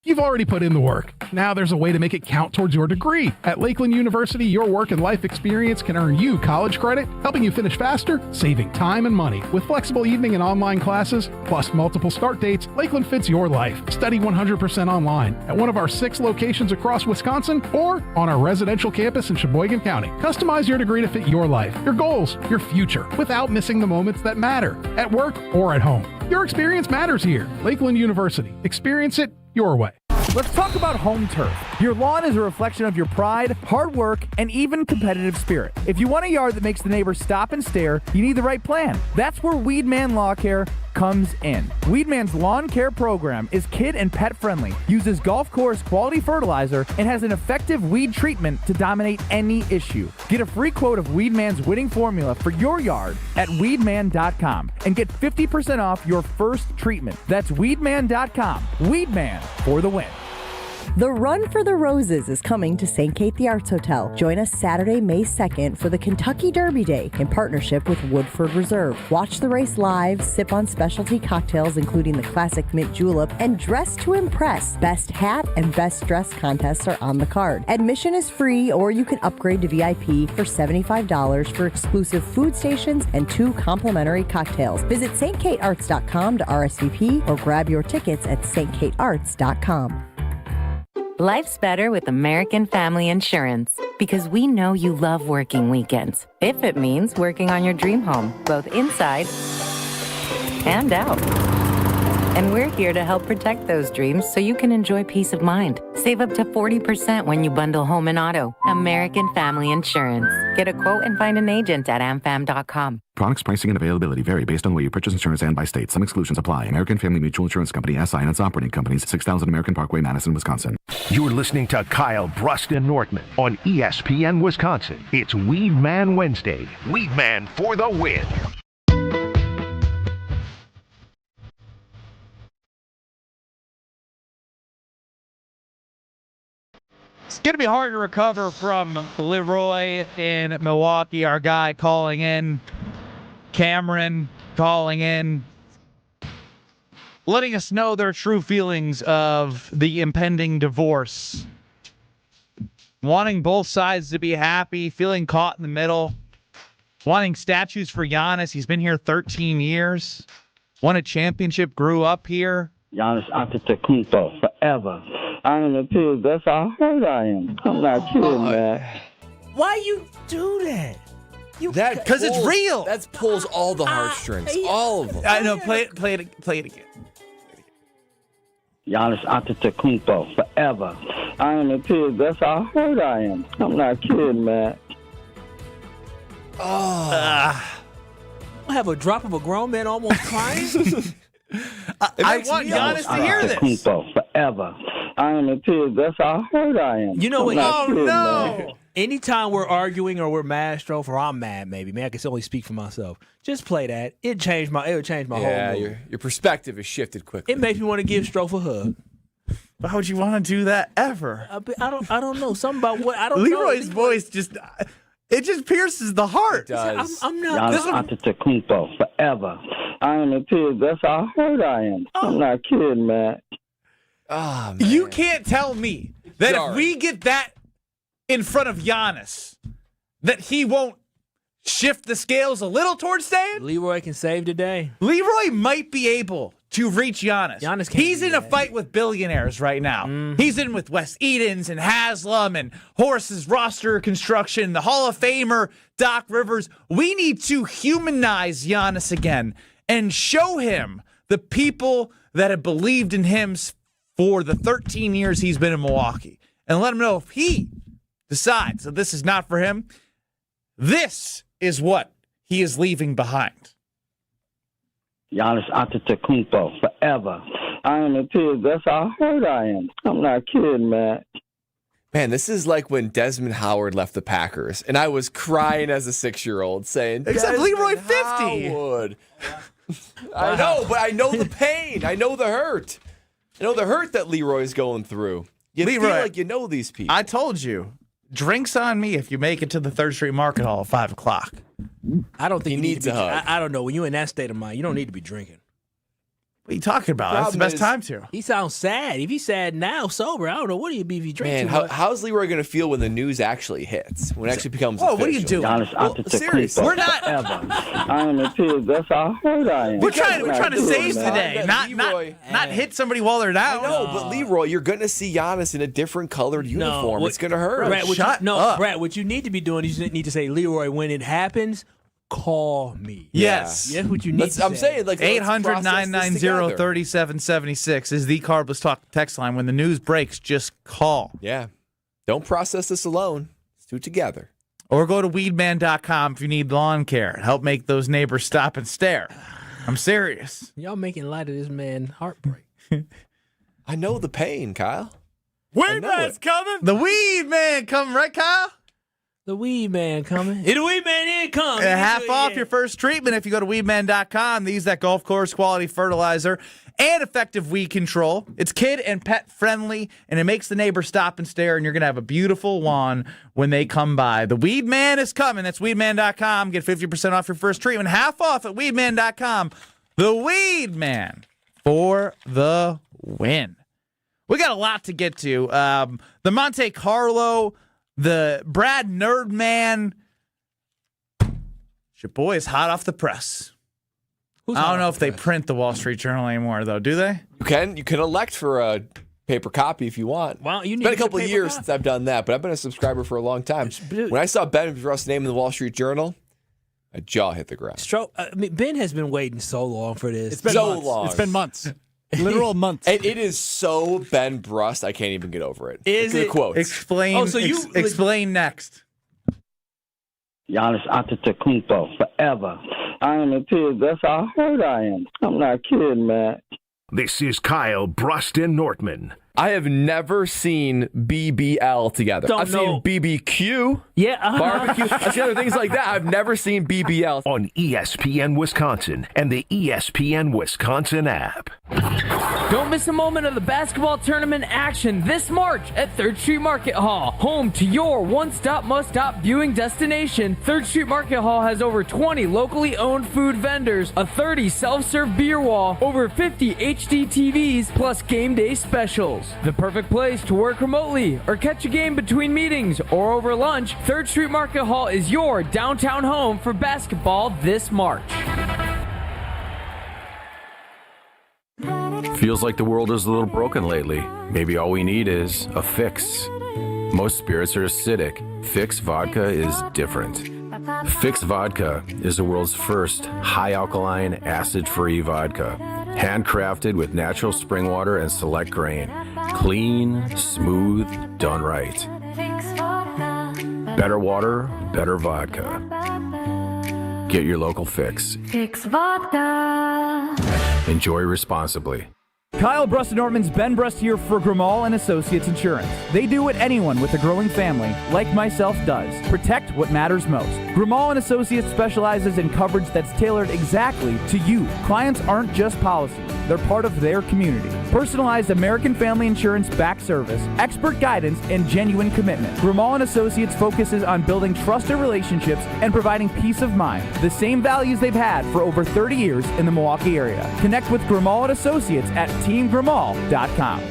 You've already put in the work. Now there's a way to make it count towards your degree. At Lakeland University, your work and life experience can earn you college credit, helping you finish faster, saving time and money. With flexible evening and online classes, plus multiple start dates, Lakeland fits your life. Study 100% online at one of our 6 locations across Wisconsin or on our residential campus in Sheboygan County. Customize your degree to fit your life, your goals, your future, without missing the moments that matter, at work or at home. Your experience matters here. Lakeland University. Experience it your way. Let's talk about home turf. Your lawn is a reflection of your pride, hard work, and even competitive spirit. If you want a yard that makes the neighbors stop and stare, you need the right plan. That's where Weedman Lawn Care comes in. Weedman's lawn care program is kid and pet friendly, uses golf course quality fertilizer, and has an effective weed treatment to dominate any issue. Get a free quote of Weedman's winning formula for your yard at weedman.com and get 50% off your first treatment. That's weedman.com. Weedman for the win. The Run for the Roses is coming to St. Kate the Arts Hotel. Join us Saturday, May 2nd for the Kentucky Derby Day in partnership with Woodford Reserve. Watch the race live, sip on specialty cocktails including the classic mint julep, and dress to impress. Best hat and best dress contests are on the card. Admission is free, or you can upgrade to VIP for $75 for exclusive food stations and 2 complimentary cocktails. Visit stkatearts.com to RSVP or grab your tickets at stkatearts.com. Life's better with American Family Insurance because we know you love working weekends. If it means working on your dream home, both inside and out. And we're here to help protect those dreams so you can enjoy peace of mind. Save up to 40% when you bundle home and auto. American Family Insurance. Get a quote and find an agent at amfam.com. Products, pricing, and availability vary based on where you purchase insurance and by state. Some exclusions apply. American Family Mutual Insurance Company, SI, and its operating companies, 6000 American Parkway, Madison, Wisconsin. You're listening to Kyle Brust and Nortman on ESPN Wisconsin. It's Weed Man Wednesday. Weed Man for the win. It's going to be hard to recover from Leroy in Milwaukee, our guy calling in, Cameron calling in, letting us know their true feelings of the impending divorce. Wanting both sides to be happy, feeling caught in the middle, wanting statues for Giannis. He's been here 13 years, won a championship, grew up here. Giannis Antetokounmpo forever. I am a pig. That's how hurt I am. I'm not kidding, man. Why you do that? Because it's real. That pulls all the heartstrings, all of them. I know. Play it again. Giannis Antetokounmpo forever. I am a pig. That's how hurt I am. I'm not kidding, man. I have a drop of a grown man almost crying. I want Giannis to hear this. Antetokounmpo forever. I am a pig. That's how hurt I am. You know what? Oh, no. Anytime we're arguing or we're mad, Strofe, or I'm mad, maybe. Man, I can only speak for myself. Just play that. It would change my whole mood. Your perspective has shifted quickly. It makes me want to give Strofe a hug. Why would you want to do that ever? I don't know. Something about what I don't Leroy's know. voice just pierces the heart. It does. I'm not. Giannis Antetokounmpo forever. I am a pig. That's how hurt I am. I'm not kidding, man. Oh, man. You can't tell me that if we get that in front of Giannis, that he won't shift the scales a little towards staying? Leroy can save today. Leroy might be able to reach Giannis. He's in a fight with billionaires right now. Mm-hmm. He's in with Wes Edens and Haslam and Horace's roster construction, the Hall of Famer Doc Rivers. We need to humanize Giannis again and show him the people that have believed in him for the 13 years he's been in Milwaukee, and let him know if he decides that this is not for him, this is what he is leaving behind. Giannis Antetokounmpo forever. I am a pig. That's how hurt I am. I'm not kidding, man. Man, this is like when Desmond Howard left the Packers, and I was crying as a 6-year-old saying, except Leroy 50. Howard. I know, but I know the pain. I know the hurt. I know the hurt that Leroy's going through. You feel like you know these people. I told you, drinks on me if you make it to the 3rd Street Market Hall at 5 o'clock. I don't think he needs a hug. I don't know. When you're in that state of mind, you don't need to be drinking. What are you talking about? That's the best time to. He sounds sad. If he's sad now, sober, I don't know what he'd be if he drinks. Man, how's Leroy going to feel when the news actually hits? When it actually becomes official? What are you doing? Seriously, we're not. Forever. I am a pig. That's how hurt I am. We're trying to save today, not hit somebody while they're down. I know, but Leroy, you're going to see Giannis in a different colored uniform. It's going to hurt. Brad, what you need to be doing is you need to say, Leroy, when it happens, call me. Yes. That's what you need to say. I'm saying, like, 800-990-3776 is the Carbless Talk text line. When the news breaks, just call. Yeah. Don't process this alone. Let's do it together. Or go to weedman.com if you need lawn care. Help make those neighbors stop and stare. I'm serious. Y'all making light of this man heartbreak. I know the pain, Kyle. Weed Man's coming. The Weed Man coming, right, Kyle? The Weed Man coming. The Weed Man coming. Half off your first treatment if you go to weedman.com. They use that golf course quality fertilizer and effective weed control. It's kid and pet friendly, and it makes the neighbors stop and stare, and you're going to have a beautiful lawn when they come by. The Weed Man is coming. That's weedman.com. Get 50% off your first treatment. Half off at weedman.com. The Weed Man for the win. We got a lot to get to. The Monte Carlo, the Brad Nortman. Your boy is hot off the press. I don't know if they print the Wall Street Journal anymore, though. Do they? You can elect for a paper copy if you want. Well, it's been a couple of years since I've done that, but I've been a subscriber for a long time. When I saw Ben Rust's name in the Wall Street Journal, my jaw hit the ground. Ben has been waiting so long for this. It's been months. Literal months. And it is so Ben Brust, I can't even get over it. Is the it? quotes. Explain. Oh, so explain next. Giannis Antetokounmpo forever. I am in tears. That's how hurt I am. I'm not kidding, man. This is Kyle Brust Nortman. I have never seen BBL together. I've seen BBQ, barbecue. I've seen other things like that. I've never seen BBL. On ESPN Wisconsin and the ESPN Wisconsin app. Don't miss a moment of the basketball tournament action this March at 3rd Street Market Hall. Home to your one-stop, must-stop viewing destination. 3rd Street Market Hall has over 20 locally owned food vendors, a 30 self-serve beer wall, over 50 HD TVs, plus game day specials. The perfect place to work remotely or catch a game between meetings or over lunch. 3rd Street Market Hall is your downtown home for basketball this March. Feels like the world is a little broken lately. Maybe all we need is a fix. Most spirits are acidic. Fix Vodka is different. Fix Vodka is the world's first high-alkaline, acid-free vodka. Handcrafted with natural spring water and select grain. Clean, smooth, done right. Better water, better vodka. Get your local Fix. Fix Vodka. Enjoy responsibly. Kyle Brust Nortman's Ben Brust here for Grimal and Associates Insurance. They do what anyone with a growing family, like myself, does. Protect what matters most. Grimal and Associates specializes in coverage that's tailored exactly to you. Clients aren't just policies. They're part of their community. Personalized American Family Insurance back service, expert guidance, and genuine commitment. Grimal and Associates focuses on building trusted relationships and providing peace of mind. The same values they've had for over 30 years in the Milwaukee area. Connect with Grimal and Associates at teamgrimal.com.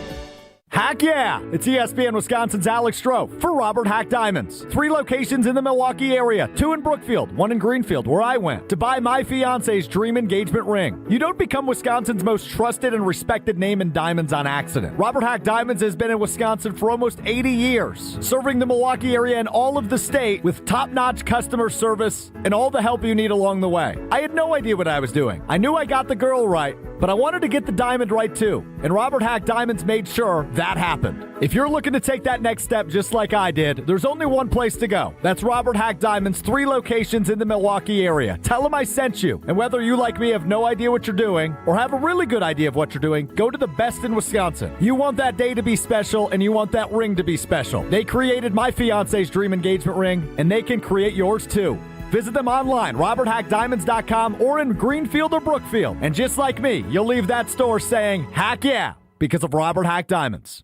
Heck yeah! It's ESPN Wisconsin's Alex Strofe for Robert Hack Diamonds. 3 locations in the Milwaukee area, 2 in Brookfield, 1 in Greenfield, where I went, to buy my fiance's dream engagement ring. You don't become Wisconsin's most trusted and respected name in diamonds on accident. Robert Hack Diamonds has been in Wisconsin for almost 80 years, serving the Milwaukee area and all of the state with top-notch customer service and all the help you need along the way. I had no idea what I was doing. I knew I got the girl right, but I wanted to get the diamond right too, and Robert Hack Diamonds made sure that happened. If you're looking to take that next step just like I did, there's only one place to go. That's Robert Hack Diamonds, 3 locations in the Milwaukee area. Tell them I sent you, and whether you like me have no idea what you're doing or have a really good idea of what you're doing, go to the best in Wisconsin. You want that day to be special, and you want that ring to be special. They created my fiance's dream engagement ring, and they can create yours too. Visit them online, roberthackdiamonds.com, or in Greenfield or Brookfield. And just like me, you'll leave that store saying, heck yeah, because of Robert Hack Diamonds.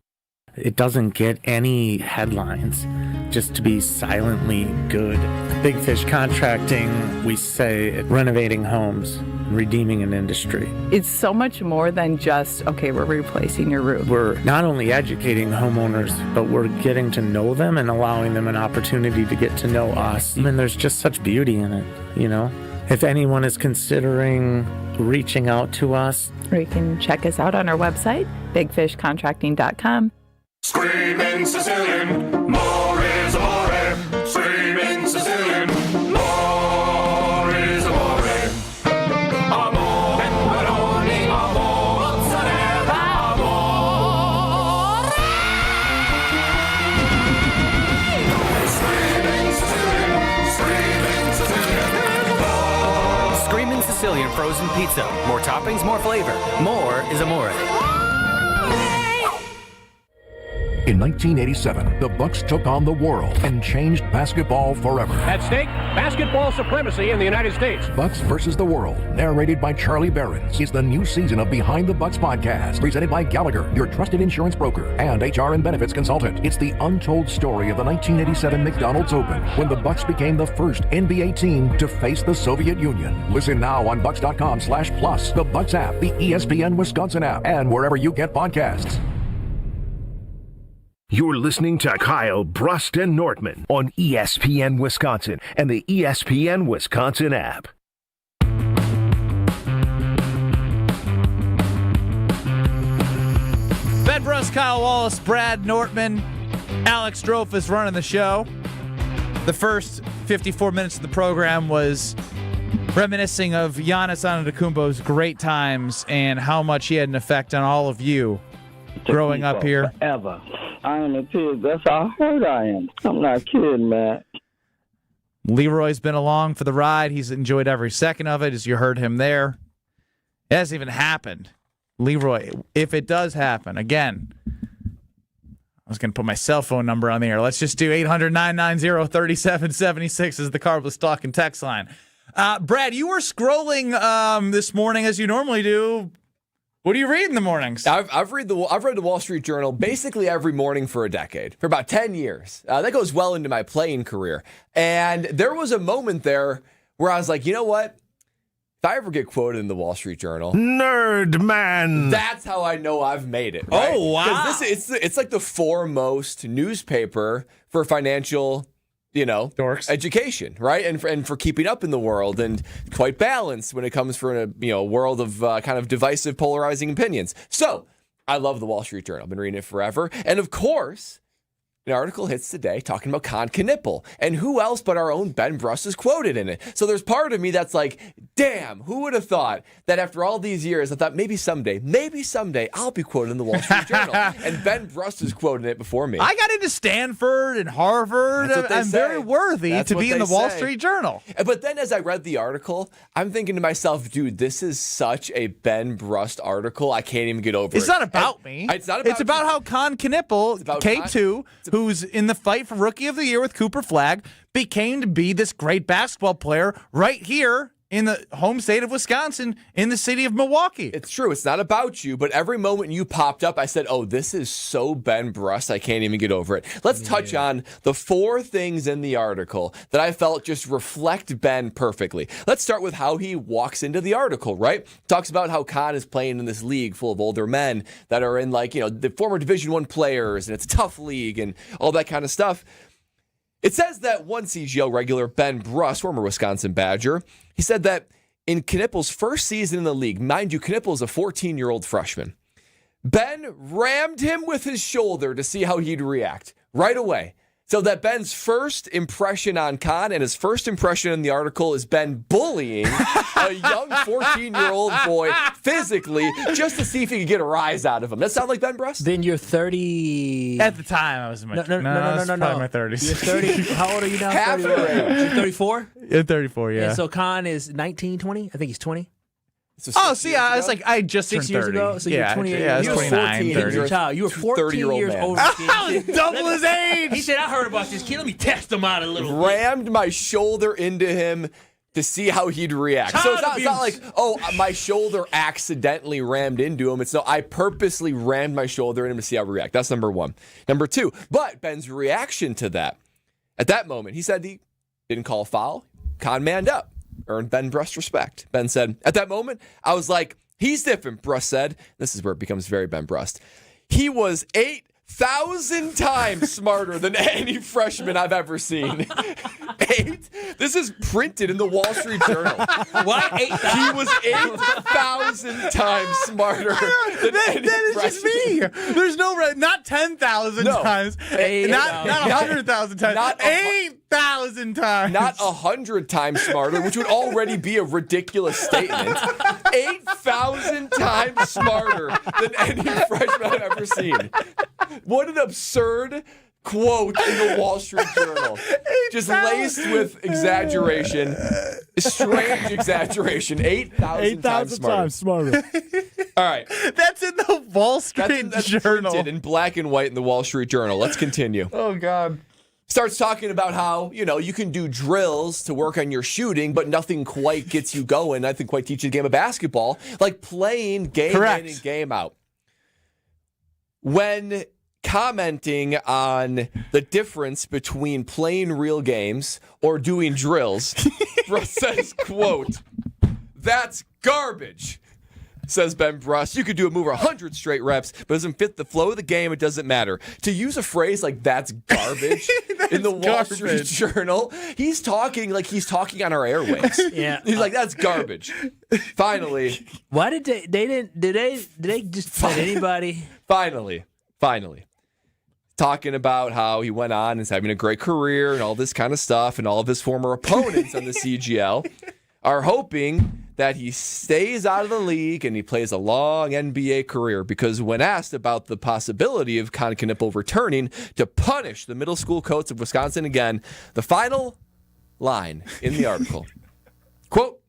It doesn't get any headlines, just to be silently good. Big Fish Contracting, we say renovating homes, redeeming an industry. It's so much more than just, okay, we're replacing your roof. We're not only educating homeowners, but we're getting to know them and allowing them an opportunity to get to know us. And there's just such beauty in it, you know? If anyone is considering reaching out to us, or you can check us out on our website, bigfishcontracting.com. Screaming Sicilian, more is amore. Screaming Sicilian, more is amore. Amore, pepperoni, amore, mozzarella, amore. Screaming Sicilian, Screaming Sicilian frozen pizza. More toppings, more flavor. More is amore. In 1987, the Bucks took on the world and changed basketball forever. At stake, basketball supremacy in the United States. Bucks versus the World, narrated by Charlie Behrens, is the new season of Behind the Bucks podcast, presented by Gallagher, your trusted insurance broker and HR and benefits consultant. It's the untold story of the 1987 McDonald's Open, when the Bucks became the first NBA team to face the Soviet Union. Listen now on bucks.com/plus, the Bucks app, the ESPN Wisconsin app, and wherever you get podcasts. You're listening to Kyle Brust Nortman on ESPN Wisconsin and the ESPN Wisconsin app. Ben Brust, Kyle Wallace, Brad Nortman, Alex Strofe is running the show. The first 54 minutes of the program was reminiscing of Giannis Antetokounmpo's great times and how much he had an effect on all of you growing up here. Forever. I am a kid. That's how hurt I am. I'm not kidding, man. Leroy's been along for the ride. He's enjoyed every second of it, as you heard him there. It hasn't even happened. Leroy, if it does happen, again, I was going to put my cell phone number on the air. Let's just do 800-990-3776 as the Carbless Talk and text line. Brad, you were scrolling this morning as you normally do. What do you read in the mornings? I've read the Wall Street Journal basically every morning for a decade, for about 10 years. That goes well into my playing career. And there was a moment there where I was like, you know what? If I ever get quoted in the Wall Street Journal, nerd man, that's how I know I've made it. Right? Oh, wow. Because it's like the foremost newspaper for financial, dorks education, right? And for keeping up in the world, and quite balanced when it comes for a world of kind of divisive, polarizing opinions. So I love the Wall Street Journal. I've been reading it forever. And of course, an article hits today talking about Con Knipple, and who else but our own Ben Brust is quoted in it. So there's part of me that's like, damn, who would have thought that after all these years, I thought maybe someday I'll be quoted in the Wall Street Journal. And Ben Brust is quoted in it before me. I got into Stanford and Harvard. I'm very worthy to be in the Wall Street Journal. But then as I read the article, I'm thinking to myself, dude, this is such a Ben Brust article. I can't even get over it. It's not about me. It's not about It's about how Con Knipple, K2, who's in the fight for Rookie of the Year with Cooper Flagg, became to be this great basketball player right here in the home state of Wisconsin, in the city of Milwaukee. It's true. It's not about you, but every moment you popped up, I said, oh, this is so Ben Brust, I can't even get over it. Let's touch on the 4 things in the article that I felt just reflect Ben perfectly. Let's start with how he walks into the article, right? Talks about how Con is playing in this league full of older men that are in the former Division I players, and it's a tough league and all that kind of stuff. It says that one CGL regular, Ben Brust, former Wisconsin Badger, he said that in Knipple's first season in the league, mind you, Knippel is a 14-year-old freshman, Ben rammed him with his shoulder to see how he'd react right away. So that Ben's first impression on Con and his first impression in the article is Ben bullying a young 14-year-old boy physically just to see if he could get a rise out of him. That sound like Ben Brust? Then you're 30. At the time, I was in my No. my 30s. You're 30. How old are you now? Half your age. You're 34? Yeah, 34, yeah. And so Con is 19, 20? I think he's 20. Oh, see, I was like, I just 6 turned years 30. ago? So yeah, you're 28. Yeah, I was You were 29, 30. Child, you were 14 years older. Double his age. He said, I heard about this kid. Let me test him out a little bit. Rammed my shoulder into him to see how he'd react. So it's not like, oh, my shoulder accidentally rammed into him. It's no, I purposely rammed my shoulder in him to see how he react. That's number 1. Number 2, but Ben's reaction to that, at that moment, he said he didn't call a foul. Con manned up. Earned Ben Brust respect. Ben said, at that moment, I was like, he's different, Brust said. This is where it becomes very Ben Brust. He was 8,000 times smarter than any freshman I've ever seen. 8? This is printed in the Wall Street Journal. What? 8,000? He was 8,000 times smarter than any That is just me. There's not 10,000 times. Not 100,000 times. Not 8,000 times. Not 100 times smarter, which would already be a ridiculous statement. 8,000 times smarter than any freshman I've ever seen. What an absurd quote in the Wall Street Journal. Just laced with exaggeration. Strange exaggeration. 8,000 times smarter. All right. That's in the Wall Street Journal. Printed in black and white in the Wall Street Journal. Let's continue. Oh, God. Starts talking about how, you can do drills to work on your shooting, but nothing quite gets you going. Nothing quite teaches you the game of basketball, like playing game in and game out. When commenting on the difference between playing real games or doing drills, Brust says, quote, "That's garbage," says Ben Brust. You could do a move 100 straight reps, but it doesn't fit the flow of the game. It doesn't matter. To use a phrase like "that's garbage" in the Wall Street Journal, he's talking like he's talking on our airwaves. Yeah, he's like, "That's garbage." Finally, why did did they just let anybody? Finally, talking about how he went on and is having a great career and all this kind of stuff, and all of his former opponents on the CGL are hoping that he stays out of the league and he plays a long NBA career, because when asked about the possibility of Con Knippel returning to punish the middle school coach of Wisconsin again, the final line in the article, quote,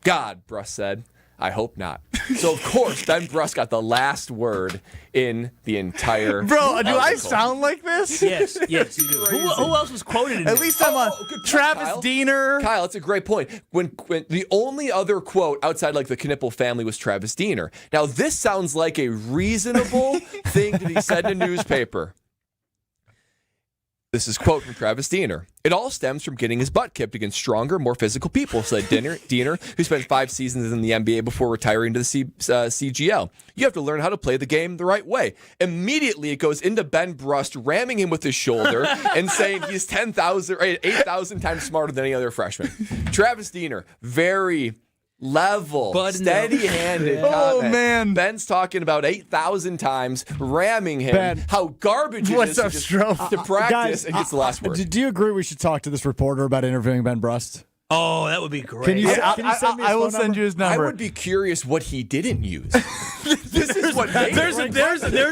"God," Brust said, "I hope not." So, of course, Ben Brust got the last word in the entire Bro, do I article. sound like this? Yes, you do. Who else was quoted in At this? least I'm on Travis Kyle. Diener. Kyle, that's a great point. When the only other quote outside like the Knippel family was Travis Diener. Now, this sounds like a reasonable thing to be said in a newspaper. This is a quote from Travis Diener. "It all stems from getting his butt kicked against stronger, more physical people," said Diener, who spent 5 seasons in the NBA before retiring to the CGL. "You have to learn how to play the game the right way." Immediately, it goes into Ben Brust ramming him with his shoulder and saying he's 10,000 or 8,000 times smarter than any other freshman. Travis Diener, very level, steady-handed comment. Oh, man. Ben's talking about 8,000 times, ramming him, Ben. how garbage it What's is up, Stroh? to practice, Guys, and gets the last word. Do you agree we should talk to this reporter about interviewing Ben Brust? Oh, that would be great. Can you send me his I will phone send number? you his I number. would be curious what he didn't use. This is what made There's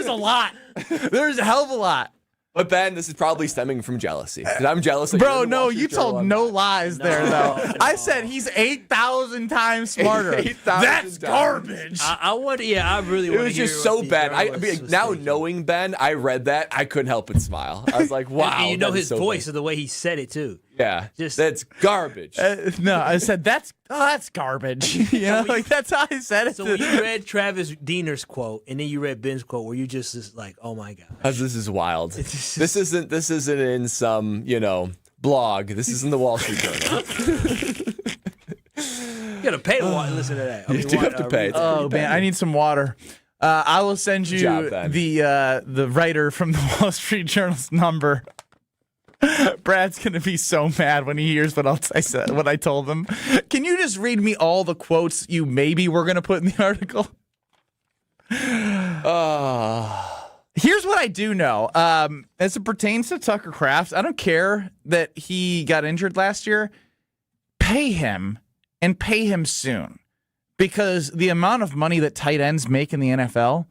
a lot. There's a hell of a lot. But Ben, this is probably stemming from jealousy. 'Cause I'm jealous. That you're Bro, in the no, Wall Street you Journal, told I'm no not. lies there, though. I said he's 8,000 times smarter. 8,000 That's times. garbage. I want. Yeah, I really It want to was hear just what so the bad. I journalist mean, was now thinking. knowing Ben, I read that. I couldn't help but smile. I was like, wow. And you know that is his so voice bad. and the way he said it too. Yeah, Just- that's garbage. No, I said that's garbage. You know, like that's how I said it. So when you read Travis Diener's quote and then you read Ben's quote, were you just like, oh my god? This is wild. This isn't in some, blog. This is in the Wall Street Journal. You gotta pay to listen to that. You do have to pay. It's Oh pretty man, bad. I need some water. I will send you job, Ben. the writer from the Wall Street Journal's number. Brad's gonna be so mad when he hears what else I said. What I told him. Can you just read me all the quotes you maybe were gonna put in the article? Here's what I do know. As it pertains to Tucker Kraft, I don't care that he got injured last year. Pay him and pay him soon, because the amount of money that tight ends make in the NFL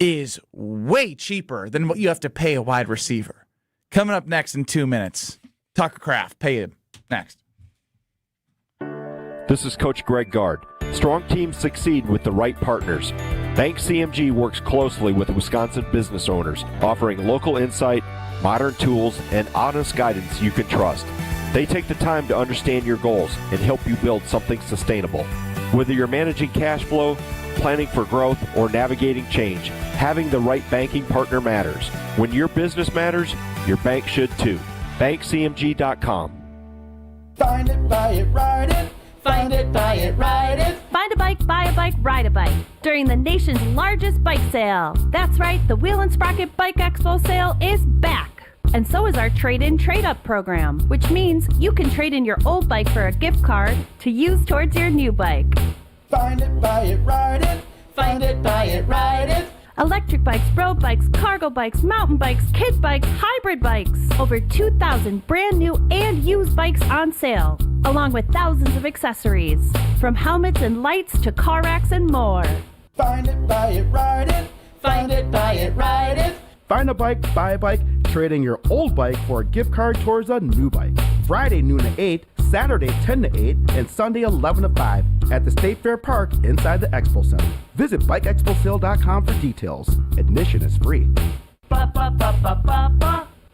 is way cheaper than what you have to pay a wide receiver. Coming up next in 2 minutes, Tucker Kraft, pay him next. This is Coach Greg Gard. Strong teams succeed with the right partners. Bank CMG works closely with Wisconsin business owners, offering local insight, modern tools, and honest guidance you can trust. They take the time to understand your goals and help you build something sustainable. Whether you're managing cash flow, planning for growth, or navigating change, having the right banking partner matters. When your business matters, your bank should too. BankCMG.com. Find it, buy it, ride it. Find it, buy it, ride it. Find a bike, buy a bike, ride a bike during the nation's largest bike sale. That's right, the Wheel and Sprocket Bike Expo sale is back. And so is our trade-in, trade-up program, which means you can trade in your old bike for a gift card to use towards your new bike. Find it, buy it, ride it. Find it, buy it, ride it. Electric bikes, road bikes, cargo bikes, mountain bikes, kid bikes, hybrid bikes. Over 2,000 brand new and used bikes on sale, along with thousands of accessories, from helmets and lights to car racks and more. Find it, buy it, ride it. Find it, buy it, ride it. Find a bike, buy a bike, trade in your old bike for a gift card towards a new bike. Friday noon to 8, Saturday 10 to 8, and Sunday 11 to 5 at the State Fair Park inside the Expo Center. Visit BikeExpoSale.com for details. Admission is free.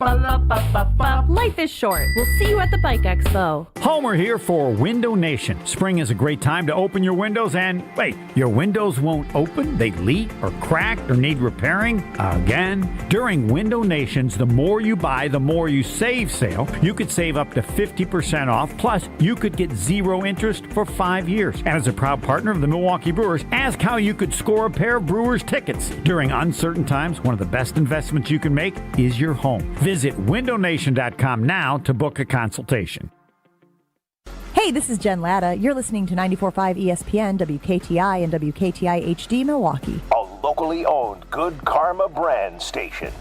Life is short. We'll see you at the Bike Expo. Homer here for Window Nation. Spring is a great time to open your windows, and wait, your windows won't open? They leak or crack or need repairing? Again? During Window Nation's The More You Buy, The More You Save sale, you could save up to 50% off, plus you could get 0 interest for 5 years. And as a proud partner of the Milwaukee Brewers, ask how you could score a pair of Brewers tickets. During uncertain times, one of the best investments you can make is your home. Visit windownation.com now to book a consultation. Hey, this is Jen Latta. You're listening to 94.5 ESPN, WKTI, and WKTI HD Milwaukee. A locally owned Good Karma brand station.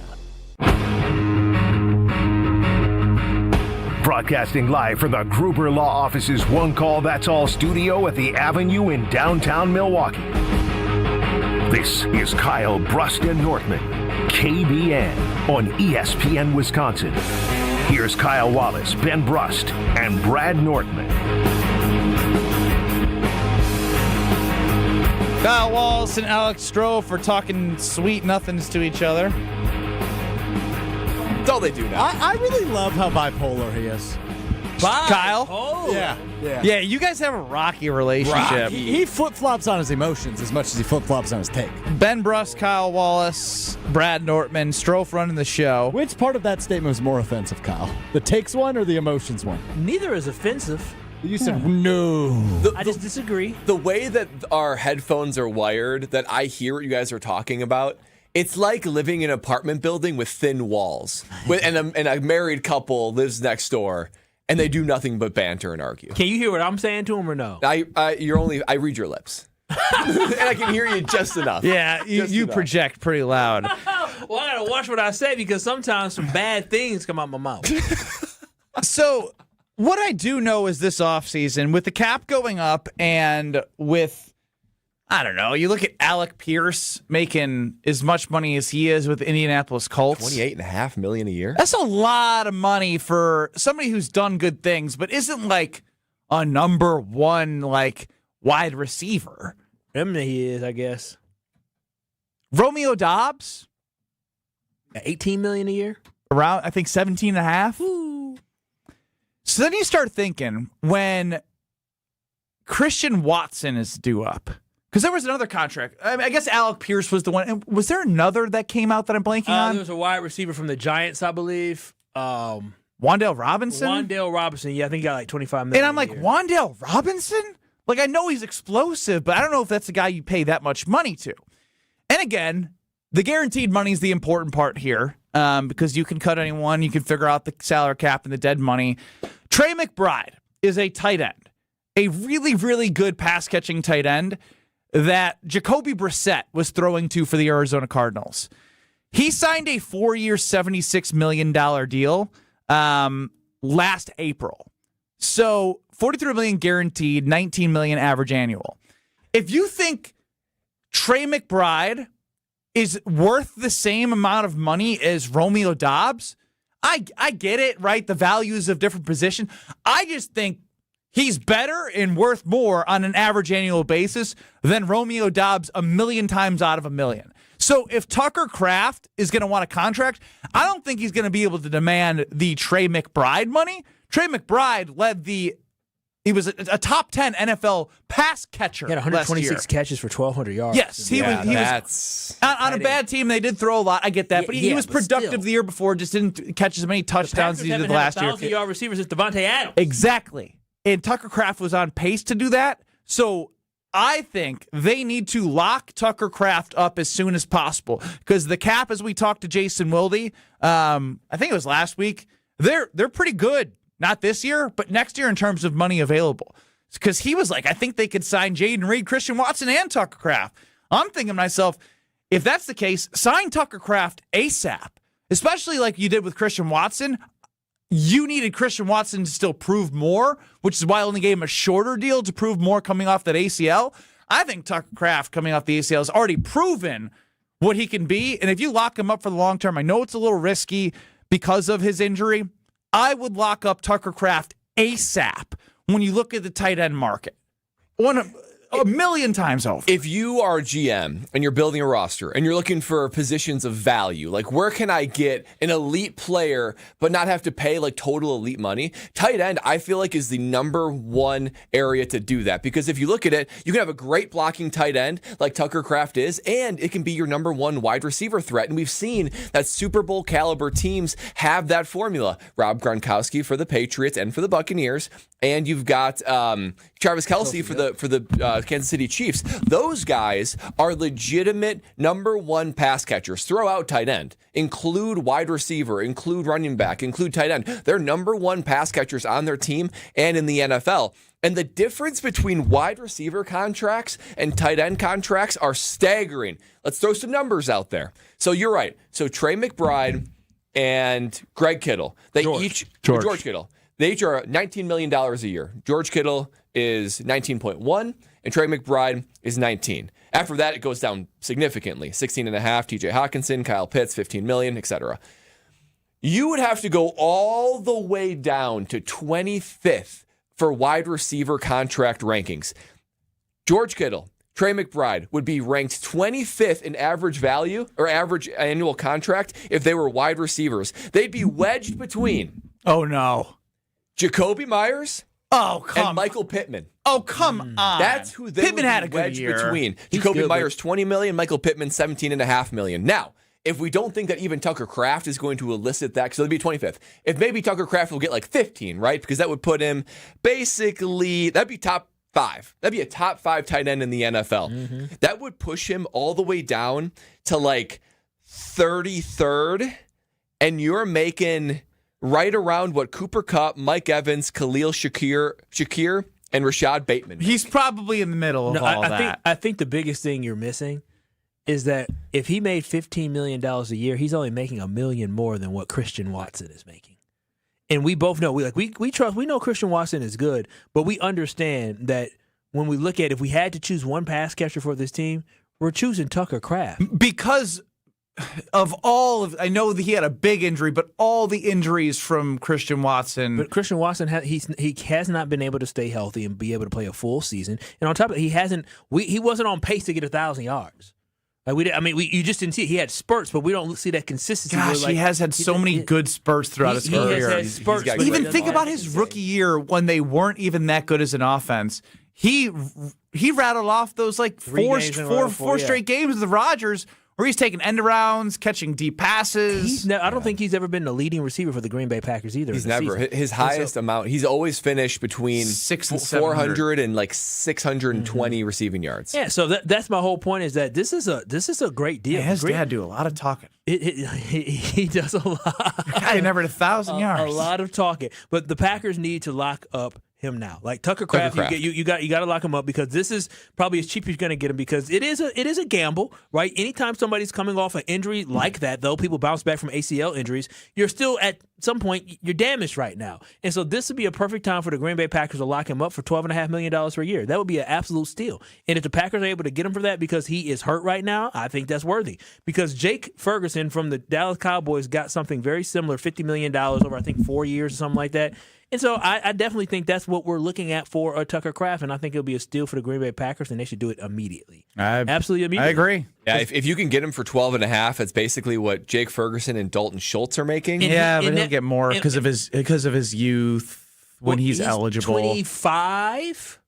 Broadcasting live from the Gruber Law Office's One Call That's All studio at the Avenue in downtown Milwaukee. This is Kyle Brust and Nortman, KBN on ESPN Wisconsin. Here's Kyle Wallace, Ben Brust, and Brad Nortman. Kyle Wallace and Alex Stroh for talking sweet nothings to each other. That's all they do now. I really love how bipolar he is. Kyle? Oh. Yeah, you guys have a rocky relationship. He flip-flops on his emotions as much as he flip-flops on his take. Ben Brust, Kyle Wallace, Brad Nortman, Stroh running the show. Which part of that statement was more offensive, Kyle? The takes one or the emotions one? Neither is offensive. You said no. I just disagree. The way that our headphones are wired, that I hear what you guys are talking about, it's like living in an apartment building with thin walls. And a married couple lives next door, and they do nothing but banter and argue. Can you hear what I'm saying to him or no? I read your lips. And I can hear you just enough. Yeah, you project pretty loud. Well, I gotta watch what I say because sometimes some bad things come out my mouth. So, what I do know is this offseason, with the cap going up and with, I don't know, you look at Alec Pierce making as much money as he is with the Indianapolis Colts. $28.5 million a year? That's a lot of money for somebody who's done good things, but isn't like a number one like wide receiver. He is, I guess. Romeo Dobbs? $18 million a year? Around, I think, 17.5. So then you start thinking, when Christian Watson is due up, because there was another contract. I guess Alec Pierce was the one. And was there another that came out that I'm blanking on? There was a wide receiver from the Giants, I believe. Wan'Dale Robinson? Wan'Dale Robinson, yeah, I think he got like $25 million. And I'm like, Wan'Dale Robinson? Like, I know he's explosive, but I don't know if that's the guy you pay that much money to. And again, the guaranteed money is the important part here, because you can cut anyone, you can figure out the salary cap and the dead money. Trey McBride is a tight end, a really, really good pass-catching tight end that Jacoby Brissett was throwing to for the Arizona Cardinals. He signed a 4-year, $76 million deal last April. So $43 million guaranteed, $19 million average annual. If you think Trey McBride is worth the same amount of money as Romeo Dobbs, I get it, right? The values of different positions. I just think he's better and worth more on an average annual basis than Romeo Dobbs a million times out of a million. So if Tucker Kraft is going to want a contract, I don't think he's going to be able to demand the Trey McBride money. Trey McBride he was a top 10 NFL pass catcher. He had 126 catches for 1,200 yards. Yes, he was on a bad team. They did throw a lot. I get that, but he was productive the year before. Just didn't catch as many touchdowns as he did last year. 1,000-yard receivers is Devontae Adams. Exactly, and Tucker Kraft was on pace to do that. So I think they need to lock Tucker Kraft up as soon as possible because the cap, as we talked to Jason Wilde, I think it was last week, they're pretty good. Not this year, but next year in terms of money available. Because he was like, I think they could sign Jaden Reed, Christian Watson, and Tucker Kraft. I'm thinking to myself, if that's the case, sign Tucker Kraft ASAP. Especially like you did with Christian Watson. You needed Christian Watson to still prove more, which is why I only gave him a shorter deal to prove more coming off that ACL. I think Tucker Kraft coming off the ACL has already proven what he can be. And if you lock him up for the long term, I know it's a little risky because of his injury. I would lock up Tucker Kraft ASAP when you look at the tight end market. A million times over. If you are a GM and you're building a roster and you're looking for positions of value, like where can I get an elite player but not have to pay like total elite money? Tight end, I feel like, is the number one area to do that. Because if you look at it, you can have a great blocking tight end like Tucker Kraft is, and it can be your number one wide receiver threat. And we've seen that Super Bowl caliber teams have that formula. Rob Gronkowski for the Patriots and for the Buccaneers. And you've got Travis Kelce for the Kansas City Chiefs. Those guys are legitimate number one pass catchers. Throw out tight end. Include wide receiver. Include running back. Include tight end. They're number one pass catchers on their team and in the NFL. And the difference between wide receiver contracts and tight end contracts are staggering. Let's throw some numbers out there. So you're right. So Trey McBride and Greg Kittle. George Kittle. They each are $19 million a year. George Kittle is 19.1, and Trey McBride is 19. After that, it goes down significantly. 16.5, TJ Hawkinson, Kyle Pitts, 15 million, etc. You would have to go all the way down to 25th for wide receiver contract rankings. George Kittle, Trey McBride would be ranked 25th in average value or average annual contract if they were wide receivers. They'd be wedged between. Oh, no. Jacoby Myers and Michael Pittman. Oh, come on. That's who they Pittman would had a be good wedged year. between. He's Jacoby good, Myers, 20 million, Michael Pittman, 17.5 million. Now, if we don't think that even Tucker Kraft is going to elicit that, because it'll be 25th. If maybe Tucker Kraft will get like 15, right? Because that would put him basically, that'd be top 5. That'd be a top 5 tight end in the NFL. That would push him all the way down to like 33rd, and you're making right around what Cooper Kupp, Mike Evans, Khalil Shakir, and Rashad Bateman. He's probably in the middle of all that. I think the biggest thing you're missing is that if he made $15 million a year, he's only making $1 million more than what Christian Watson is making. And we both know, we know Christian Watson is good, but we understand that when we look at if we had to choose one pass catcher for this team, we're choosing Tucker Kraft. Because of I know that he had a big injury, but all the injuries from Christian Watson. But Christian Watson, he has not been able to stay healthy and be able to play a full season. And on top of it, he wasn't on pace to get 1,000 yards. You just didn't see it. He had spurts, but we don't see that consistency. Gosh, he has had so many good spurts throughout his career. He has had spurts. Even think about his rookie year when they weren't even that good as an offense. He rattled off those like four straight games with the Rodgers where he's taking end arounds, catching deep passes. I don't think he's ever been the leading receiver for the Green Bay Packers either. He's never. His highest amount, he's always finished between 400 and like 620 receiving yards. Yeah, so that's my whole point is that this is a great deal. Yeah, his dad do a lot of talking. He does a lot. Guy never had 1,000 yards. A lot of talking. But the Packers need to lock up him now. Like Tucker Kraft. You got to lock him up because this is probably as cheap as you're going to get him because it is a gamble, right? Anytime somebody's coming off an injury like that, though people bounce back from ACL injuries, you're still at some point you're damaged right now. And so this would be a perfect time for the Green Bay Packers to lock him up for $12.5 million per year. That would be an absolute steal. And if the Packers are able to get him for that because he is hurt right now, I think that's worthy. Because Jake Ferguson from the Dallas Cowboys got something very similar, $50 million over I think 4 years or something like that. And so I definitely think that's what we're looking at for a Tucker Kraft, and I think it'll be a steal for the Green Bay Packers, and they should do it immediately. Absolutely immediately. I agree. Yeah, if you can get him for 12.5, that's basically what Jake Ferguson and Dalton Schultz are making. But he'll get more because of his youth when he's eligible. 25.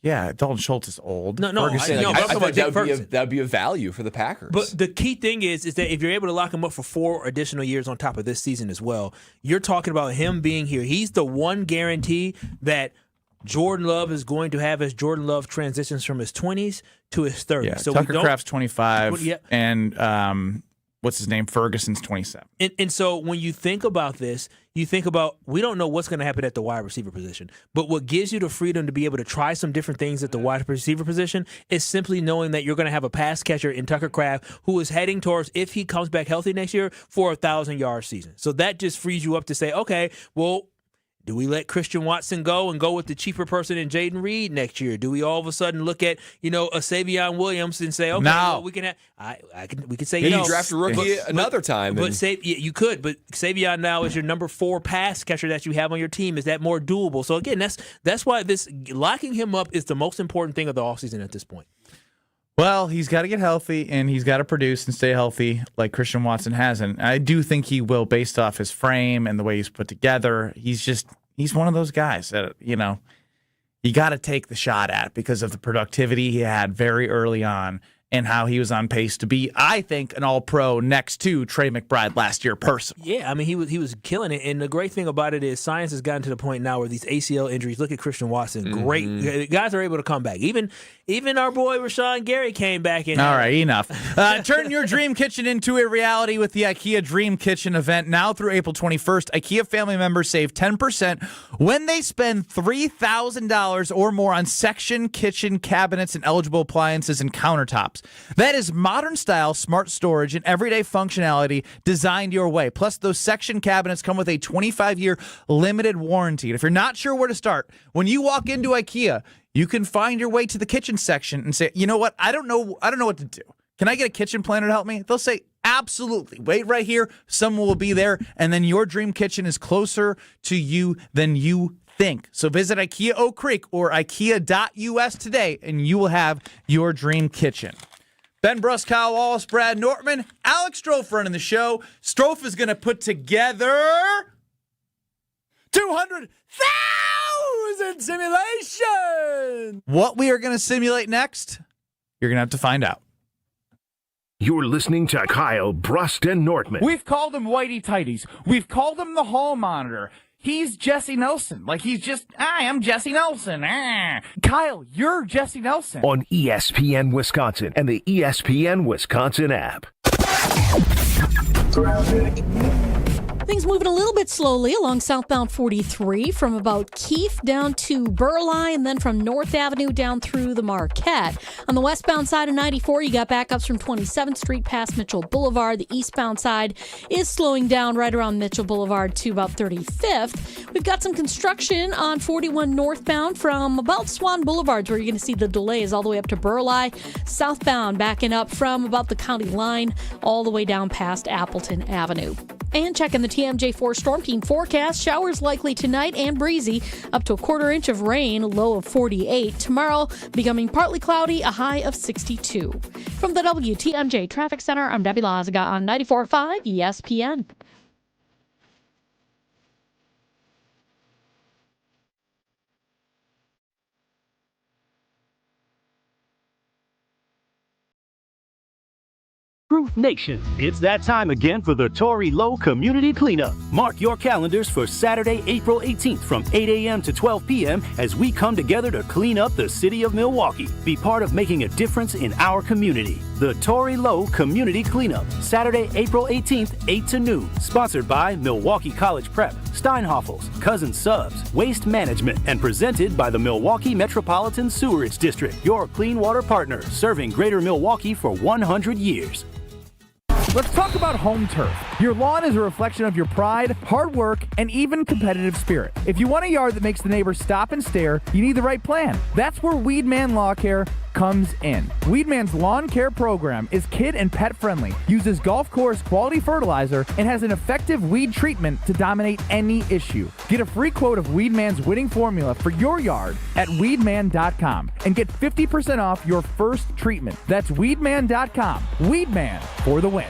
Yeah, Dalton Schultz is old. No, I thought that would be a value for the Packers. But the key thing is that if you're able to lock him up for 4 additional years on top of this season as well, you're talking about him being here. He's the one guarantee that Jordan Love is going to have as Jordan Love transitions from his 20s to his 30s. Yeah, so Tucker Kraft's 25, and what's his name? Ferguson's 27. And so when you think about this, you think about we don't know what's going to happen at the wide receiver position. But what gives you the freedom to be able to try some different things at the wide receiver position is simply knowing that you're going to have a pass catcher in Tucker Kraft who is heading towards, if he comes back healthy next year, for a 1,000-yard season. So that just frees you up to say, okay, well, do we let Christian Watson go and go with the cheaper person in Jaden Reed next year? Do we all of a sudden look at, a Savion Williams and say, okay, well, we can have, we can say, you draft a rookie another time. But you could, but Savion now is your number 4 pass catcher that you have on your team. Is that more doable? So again, that's why this locking him up is the most important thing of the offseason at this point. Well, he's got to get healthy, and he's got to produce and stay healthy like Christian Watson has. And I do think he will based off his frame and the way he's put together. He's one of those guys that, you got to take the shot at because of the productivity he had very early on and how he was on pace to be, I think, an all-pro next to Trey McBride last year personally. Yeah, I mean, he was killing it. And the great thing about it is science has gotten to the point now where these ACL injuries, look at Christian Watson, great. Guys are able to come back. Even our boy Rashawn Gary came back in. All right, enough. Turn your dream kitchen into a reality with the IKEA Dream Kitchen event now through April 21st. IKEA family members save 10% when they spend $3,000 or more on section kitchen cabinets and eligible appliances and countertops. That is modern style, smart storage, and everyday functionality designed your way. Plus, those section cabinets come with a 25-year limited warranty. And if you're not sure where to start, when you walk into IKEA, you can find your way to the kitchen section and say, you know what? I don't know what to do. Can I get a kitchen planner to help me? They'll say, absolutely. Wait right here. Someone will be there. And then your dream kitchen is closer to you than you think. So visit IKEA Oak Creek or IKEA.us today, and you will have your dream kitchen. Ben Brust, Kyle Wallace, Brad Nortman, Alex Strofe running the show. Strofe is going to put together 200,000 simulations. What we are going to simulate next, you're going to have to find out. You're listening to Kyle, Brust, and Nortman. We've called him Whitey Tighties. We've called him the Hall Monitor. He's Jesse Nelson. Like, he's just, I am Jesse Nelson. Kyle, you're Jesse Nelson. On ESPN Wisconsin and the ESPN Wisconsin app. Things moving a little bit slowly along southbound 43 from about Keefe down to Burleigh and then from North Avenue down through the Marquette. On the westbound side of 94, you got backups from 27th Street past Mitchell Boulevard. The eastbound side is slowing down right around Mitchell Boulevard to about 35th. We've got some construction on 41 northbound from about Swan Boulevard, where you're going to see the delays all the way up to Burleigh. Southbound backing up from about the county line all the way down past Appleton Avenue. And checking the TMJ4 Storm Team forecast, showers likely tonight and breezy, up to a quarter inch of rain, low of 48. Tomorrow, becoming partly cloudy, a high of 62. From the WTMJ Traffic Center, I'm Debbie Lazaga on 94.5 ESPN. Truth Nation, it's that time again for the Tory Low Community Cleanup. Mark your calendars for Saturday, April 18th from 8 a.m. to 12 p.m. as we come together to clean up the city of Milwaukee. Be part of making a difference in our community. The Tory Low Community Cleanup, Saturday, April 18th, 8 to noon. Sponsored by Milwaukee College Prep, Steinhoffels, Cousin Subs, Waste Management, and presented by the Milwaukee Metropolitan Sewerage District, your clean water partner, serving Greater Milwaukee for 100 years. Let's talk about home turf. Your lawn is a reflection of your pride, hard work, and even competitive spirit. If you want a yard that makes the neighbors stop and stare, you need the right plan. That's where Weedman Lawn Care comes in. Weedman's lawn care program is kid and pet friendly, uses golf course quality fertilizer, and has an effective weed treatment to dominate any issue. Get a free quote of Weedman's winning formula for your yard at weedman.com and get 50% off your first treatment. That's weedman.com. Weedman for the win.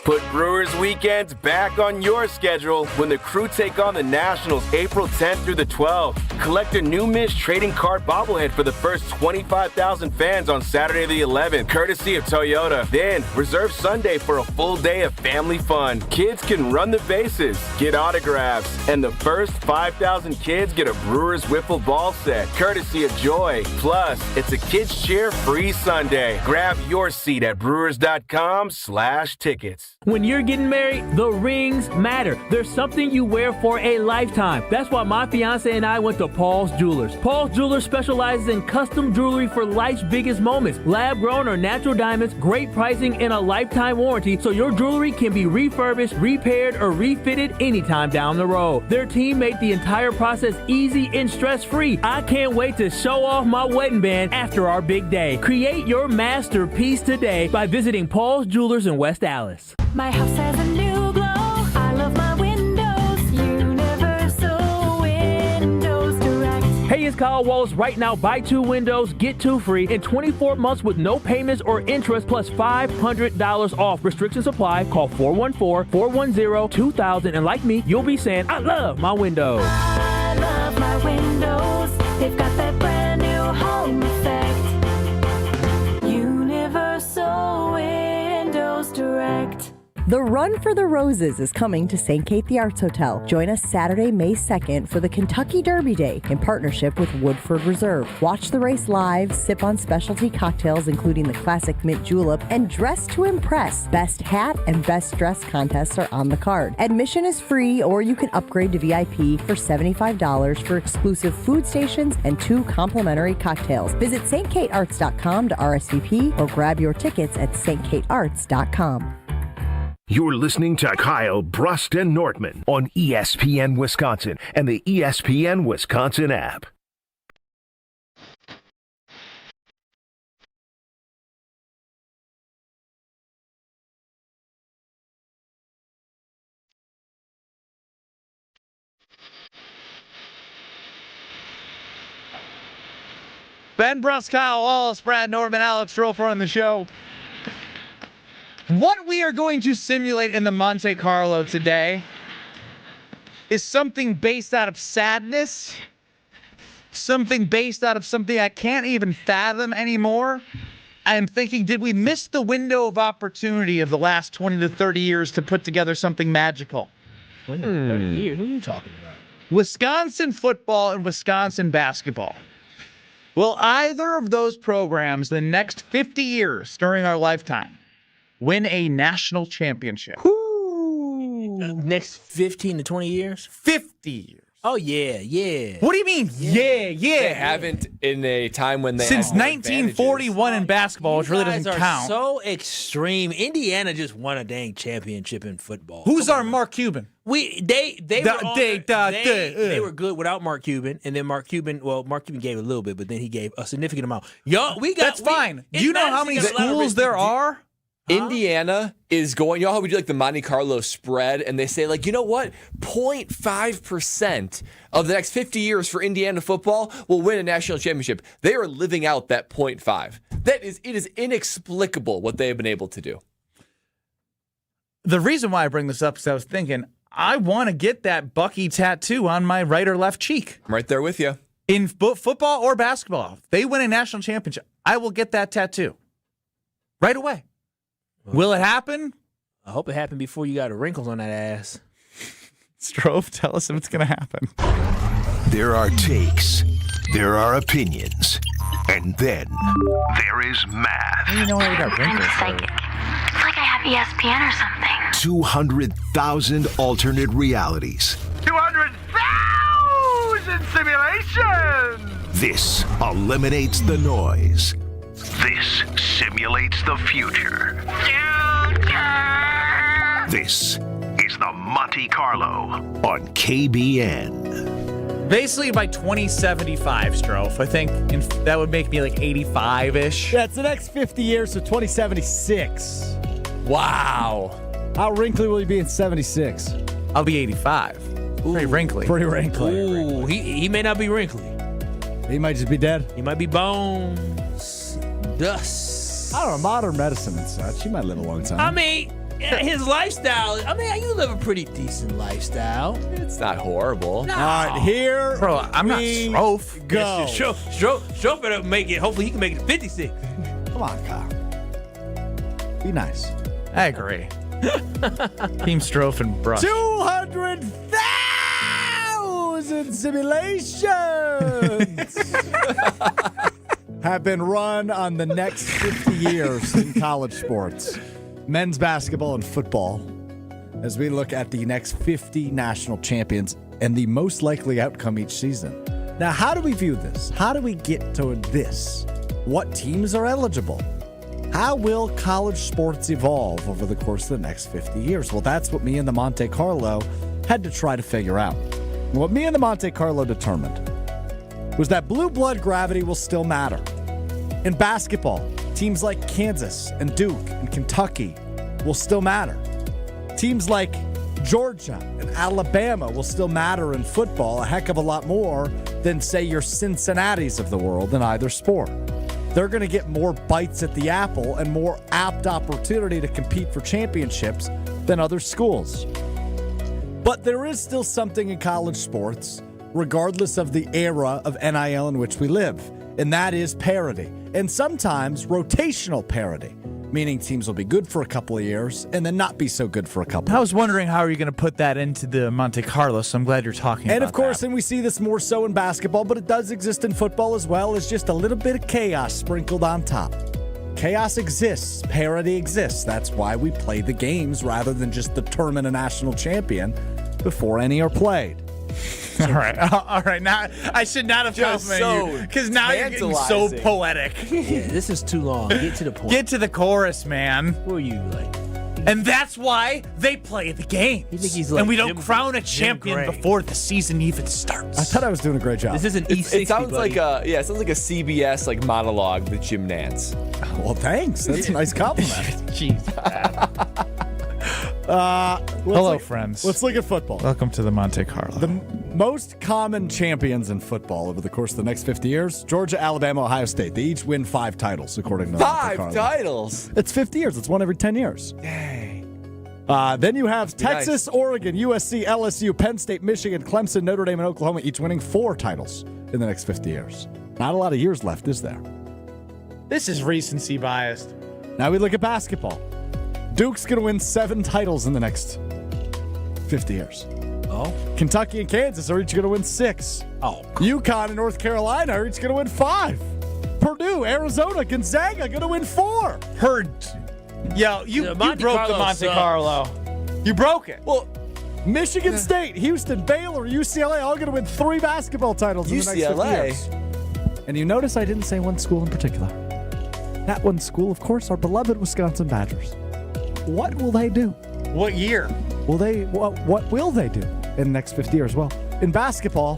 Put Brewers weekends back on your schedule when the Crew take on the Nationals April 10th through the 12th. Collect a new Mish trading card bobblehead for the first 25,000 fans on Saturday the 11th, courtesy of Toyota. Then reserve Sunday for a full day of family fun. Kids can run the bases, get autographs, and the first 5,000 kids get a Brewers wiffle ball set, courtesy of Joy. Plus, it's a kids cheer free Sunday. Grab your seat at brewers.com/tickets. When you're getting married, the rings matter. There's something you wear for a lifetime. That's why my fiance and I went to Paul's Jewelers. Paul's Jewelers specializes in custom jewelry for life's biggest moments. Lab-grown or natural diamonds, great pricing, and a lifetime warranty, so your jewelry can be refurbished, repaired, or refitted anytime down the road. Their team made the entire process easy and stress-free. I can't wait to show off my wedding band after our big day. Create your masterpiece today by visiting Paul's Jewelers in West Allis. My house has a new glow. I love my windows. Universal Windows Direct. Hey, it's Kyle Wallace. Right now, buy 2 windows, get 2 free in 24 months with no payments or interest plus $500 off. Restrictions apply. Call 414-410-2000. And like me, you'll be saying, I love my windows. I love my windows. They've got that brand new home effect. Universal Windows Direct. The Run for the Roses is coming to St. Kate the Arts Hotel. Join us Saturday, May 2nd for the Kentucky Derby Day in partnership with Woodford Reserve. Watch the race live, sip on specialty cocktails including the classic mint julep, and dress to impress. Best hat and best dress contests are on the card. Admission is free, or you can upgrade to VIP for $75 for exclusive food stations and 2 complimentary cocktails. Visit stkatearts.com to RSVP or grab your tickets at stkatearts.com. You're listening to Kyle, Brust, and Nortman on ESPN Wisconsin and the ESPN Wisconsin app. Ben Brust, Kyle Wallace, Brad Nortman, Alex Strofer on the show. What we are going to simulate in the Monte Carlo today is something based out of sadness, something based out of something I can't even fathom anymore. I'm thinking, did we miss the window of opportunity of the last 20 to 30 years to put together something magical? 20 to 30 years? Who are you talking about? Wisconsin football and Wisconsin basketball. Will either of those programs, the next 50 years during our lifetime, win a national championship? Next 15 to 20 years? 50 years. Oh, yeah. What do you mean, yeah? They haven't in a time when they Since had more 1941 in basketball, which really doesn't You guys are count. so extreme. Indiana just won a dang championship in football. Who's our Mark Cuban? They were good without Mark Cuban, and then Mark Cuban gave a little bit, but then he gave a significant amount. That's fine. Do you know how many schools there are? Indiana is going, you know how we do like the Monte Carlo spread, and they say, like, you know what? 0.5% of the next 50 years for Indiana football will win a national championship. They are living out that 0.5. It is inexplicable what they have been able to do. The reason why I bring this up is I was thinking, I want to get that Bucky tattoo on my right or left cheek. I'm right there with you. In football or basketball, if they win a national championship, I will get that tattoo right away. Will it happen? I hope it happened before you got wrinkles on that ass. Strove, tell us if it's going to happen. There are takes, there are opinions, and then there is math. How do you know I got wrinkles? It's like I have ESPN or something. 200,000 alternate realities. 200,000 simulations! This eliminates the noise. This simulates the future. This is the Monte Carlo on KBN. Basically, by 2075, Strofe, I think that would make me like 85-ish. Yeah, it's the next 50 years, so 2076. Wow. How wrinkly will you be in 76? I'll be 85. Pretty wrinkly. Pretty wrinkly. Ooh, he may not be wrinkly. He might just be dead. He might be bones, dust. I don't know, modern medicine and such. He might live a long time. I mean, his lifestyle, you live a pretty decent lifestyle. It's not horrible. No. All right, here Bro, I'm not Strofe. go. Strofe better make it. Hopefully he can make it to 56. Come on, Kyle. Be nice. I agree. Team Strofe and Brust. 200,000 simulations have been run on the next 50 years in college sports. Men's basketball and football, as we look at the next 50 national champions and the most likely outcome each season. Now, how do we view this? How do we get to this? What teams are eligible? How will college sports evolve over the course of the next 50 years? Well, that's what me and the Monte Carlo had to try to figure out. What me and the Monte Carlo determined was that blue blood gravity will still matter. In basketball, teams like Kansas and Duke and Kentucky will still matter. Teams like Georgia and Alabama will still matter in football a heck of a lot more than, say, your Cincinnatis of the world in either sport. They're going to get more bites at the apple and more apt opportunity to compete for championships than other schools. But there is still something in college sports, regardless of the era of NIL in which we live, and that is parity. And sometimes rotational parity, meaning teams will be good for a couple of years and then not be so good for a couple. I was wondering how are you going to put that into the Monte Carlo, so I'm glad you're talking about that. And of course, and we see this more so in basketball, but it does exist in football as well, is just a little bit of chaos sprinkled on top. Chaos exists. Parity exists. That's why we play the games rather than just determine a national champion before any are played. All right. Now I should not have complimented you because now you're getting so poetic. Yeah, this is too long. Get to the point. Get to the chorus, man. Who are you like? And that's why they play the games. You think he's like and we don't Jim- crown a Jim champion Gray. before the season even starts. I thought I was doing a great job. This is an E60. It sounds like a CBS monologue with Jim Nantz. Well, thanks. That's a nice compliment. Jeez. Hello, friends. Let's look at football. Welcome to the Monte Carlo. The most common champions in football over the course of the next 50 years, Georgia, Alabama, Ohio State. They each win 5 titles, according to Monte Carlo. 5 titles? It's 50 years. It's one every 10 years. Dang. Then you have Texas, nice. Oregon, USC, LSU, Penn State, Michigan, Clemson, Notre Dame, and Oklahoma, each winning 4 titles in the next 50 years. Not a lot of years left, is there? This is recency biased. Now we look at basketball. Duke's going to win 7 titles in the next 50 years. Oh. Kentucky and Kansas are each going to win 6. Oh. UConn and North Carolina are each going to win 5. Purdue, Arizona, Gonzaga going to win 4. Yo, you broke the Monte Carlo. You broke it. Well, Michigan State, Houston, Baylor, UCLA, all going to win 3 basketball titles in the next 50 years. And you notice I didn't say one school in particular. That one school, of course, our beloved Wisconsin Badgers. What will they do? What year? What will they do in the next 50 years? Well, in basketball,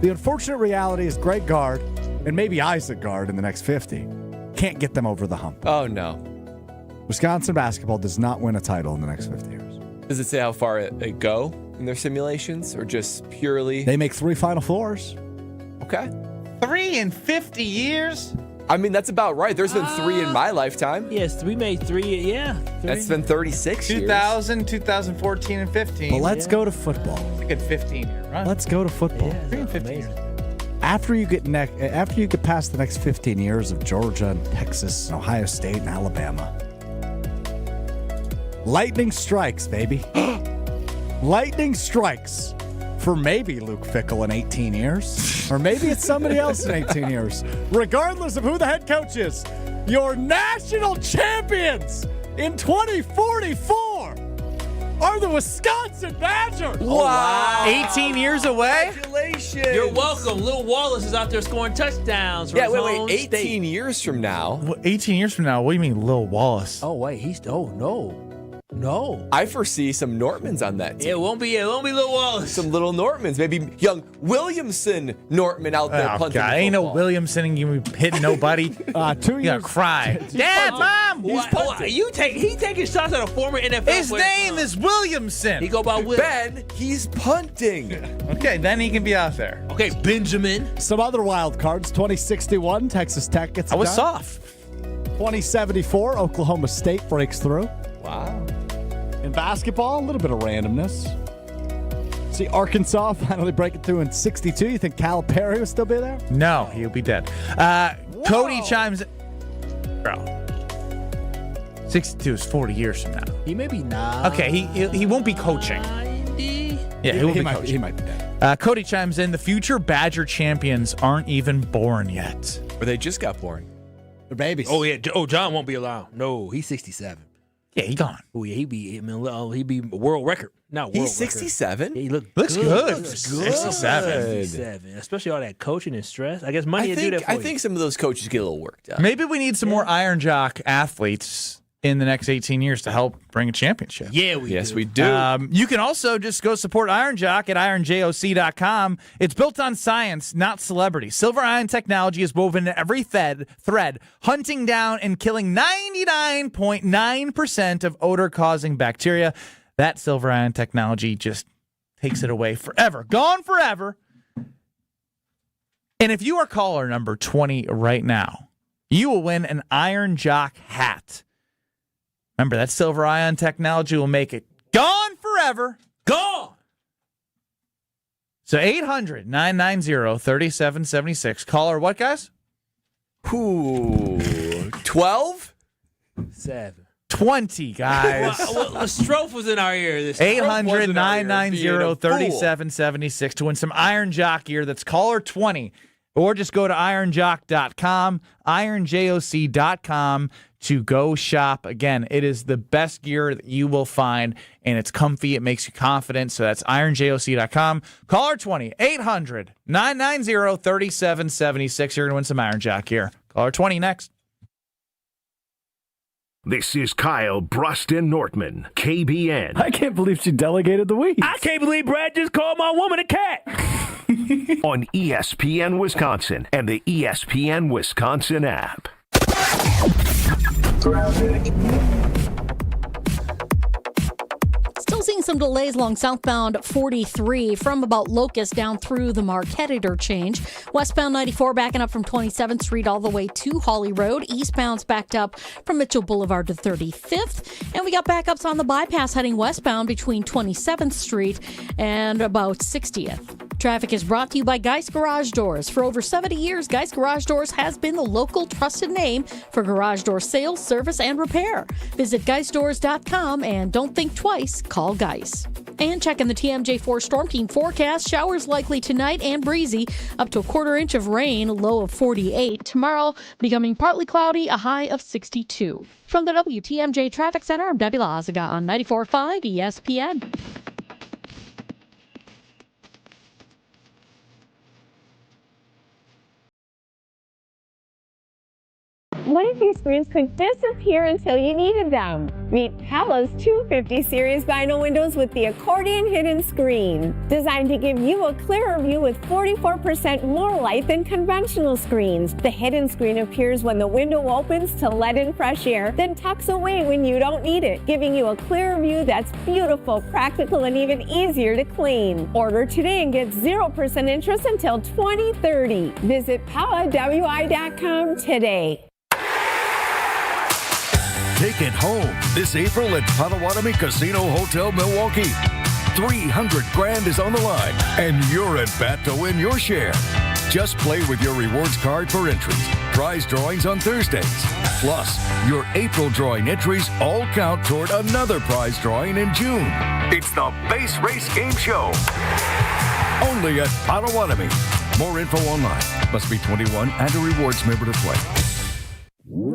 the unfortunate reality is Greg Gard and maybe Isaac Gard in the next 50 can't get them over the hump. Oh, no. Wisconsin basketball does not win a title in the next 50 years. Does it say how far it go in their simulations or just purely? They make 3 Final Fours. Okay. 3 in 50 years? I mean, that's about right. There's been 3 in my lifetime. Yes, we made 3. Yeah. 3. That's been 36 years. 2000, 2014, and 15. But let's go to football. It's a good 15-year run. Let's go to football. Yeah, 3 in 50 years. After you get past the next 15 years of Georgia and Texas and Ohio State and Alabama, lightning strikes, baby. Lightning strikes for maybe Luke Fickell in 18 years, or maybe it's somebody else in 18 years. Regardless of who the head coach is, your national champions in 2044 are the Wisconsin Badgers. Wow. 18 years away? Congratulations. You're welcome. Lil Wallace is out there scoring touchdowns. For Yeah, his home wait. 18 state. years from now. 18 years from now? What do you mean, Lil Wallace? Oh, wait. No. I foresee some Nortmans on that team. It won't be Lil Wallace. Some little Nortmans. Maybe young Williamson Nortman out there Oh, punting God. the Ain't no football. Williamson and you hitting nobody. 2 You years. gotta cry. Dad, Mom! He taking shots at a former NFL His player. name is Williamson. He go by Will. Ben, he's punting. Okay, then he can be out there. Okay, Benjamin. Some other wild cards. 2061, Texas Tech gets it I was done. soft. 2074, Oklahoma State breaks through. Wow. In basketball, a little bit of randomness. See Arkansas finally breaking through in 62. You think Calipari will still be there? No, he'll be dead. Cody chimes in. Bro. 62 is 40 years from now. He may be 9. Okay, he won't be coaching. 90. Yeah, he won't be might, coaching. he might be dead. Cody chimes in. The future Badger champions aren't even born yet. Or they just got born. They're babies. Oh, yeah. Oh, John won't be allowed. No, he's 67. Yeah, he gone. Oh, yeah, he'd be world record. Not world He's record. 67? Yeah, he looks good. Looks 67. 67. Especially all that coaching and stress. I guess money would do that for I you. think some of those coaches get a little worked up. Maybe we need some more Iron Jock athletes in the next 18 years to help bring a championship. Yeah, we do. You can also just go support Iron Jock at ironjoc.com. It's built on science, not celebrity. Silver ion technology is woven into every thread, hunting down and killing 99.9% of odor-causing bacteria. That silver ion technology just takes it away forever. Gone forever. And if you are caller number 20 right now, you will win an Iron Jock hat. Remember, that silver ion technology will make it gone forever. Gone! So 800-990-3776. Caller what, guys? Ooh, 12? 7. 20, guys. Well, Strofe was in our ear this 800-990-3776 to win some Iron Jock gear. That's caller 20. Or just go to ironjock.com, ironjoc.com to go shop. Again, it is the best gear that you will find, and it's comfy. It makes you confident. So that's ironjoc.com. Caller 20, 800-990-3776. You're going to win some Iron Jock gear. Caller 20 next. This is Kyle Brust Nortman, KBN. I can't believe she delegated the weeds. I can't believe Brad just called my woman a cat. On ESPN Wisconsin and the ESPN Wisconsin app. Still seeing some delays along southbound 43 from about Locust down through the Marquette interchange. Westbound 94 backing up from 27th Street all the way to Hawley Road. Eastbound's backed up from Mitchell Boulevard to 35th. And we got backups on the bypass heading westbound between 27th Street and about 60th. Traffic is brought to you by Geist Garage Doors. For over 70 years, Geist Garage Doors has been the local trusted name for garage door sales, service, and repair. Visit GeistDoors.com and don't think twice, call Geist. And checking the TMJ4 Storm Team forecast, showers likely tonight and breezy, up to a quarter inch of rain, low of 48. Tomorrow, becoming partly cloudy, a high of 62. From the WTMJ Traffic Center, I'm Debbie Lazaga on 94.5 ESPN. What if your screens could disappear until you needed them? Meet Palla's 250 series vinyl windows with the accordion hidden screen. Designed to give you a clearer view with 44% more light than conventional screens. The hidden screen appears when the window opens to let in fresh air, then tucks away when you don't need it, giving you a clearer view that's beautiful, practical, and even easier to clean. Order today and get 0% interest until 2030. Visit PallaWI.com today. Take it home this April at Potawatomi Casino Hotel Milwaukee. $300,000 is on the line, and you're at bat to win your share. Just play with your rewards card for entries, prize drawings on Thursdays. Plus, your April drawing entries all count toward another prize drawing in June. It's the Base Race Game Show. Only at Potawatomi. More info online. Must be 21 and a rewards member to play.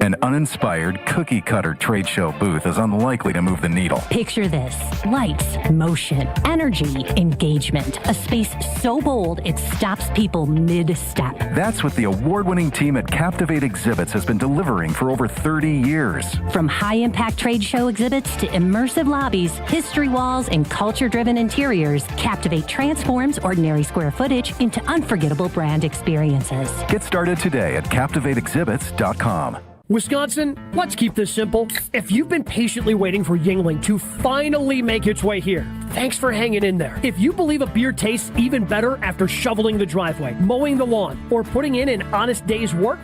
An uninspired, cookie-cutter trade show booth is unlikely to move the needle. Picture this. Lights, motion, energy, engagement. A space so bold it stops people mid-step. That's what the award-winning team at Captivate Exhibits has been delivering for over 30 years. From high-impact trade show exhibits to immersive lobbies, history walls, and culture-driven interiors, Captivate transforms ordinary square footage into unforgettable brand experiences. Get started today at CaptivateExhibits.com. Wisconsin, let's keep this simple. If you've been patiently waiting for Yuengling to finally make its way here, thanks for hanging in there. If you believe a beer tastes even better after shoveling the driveway, mowing the lawn, or putting in an honest day's work,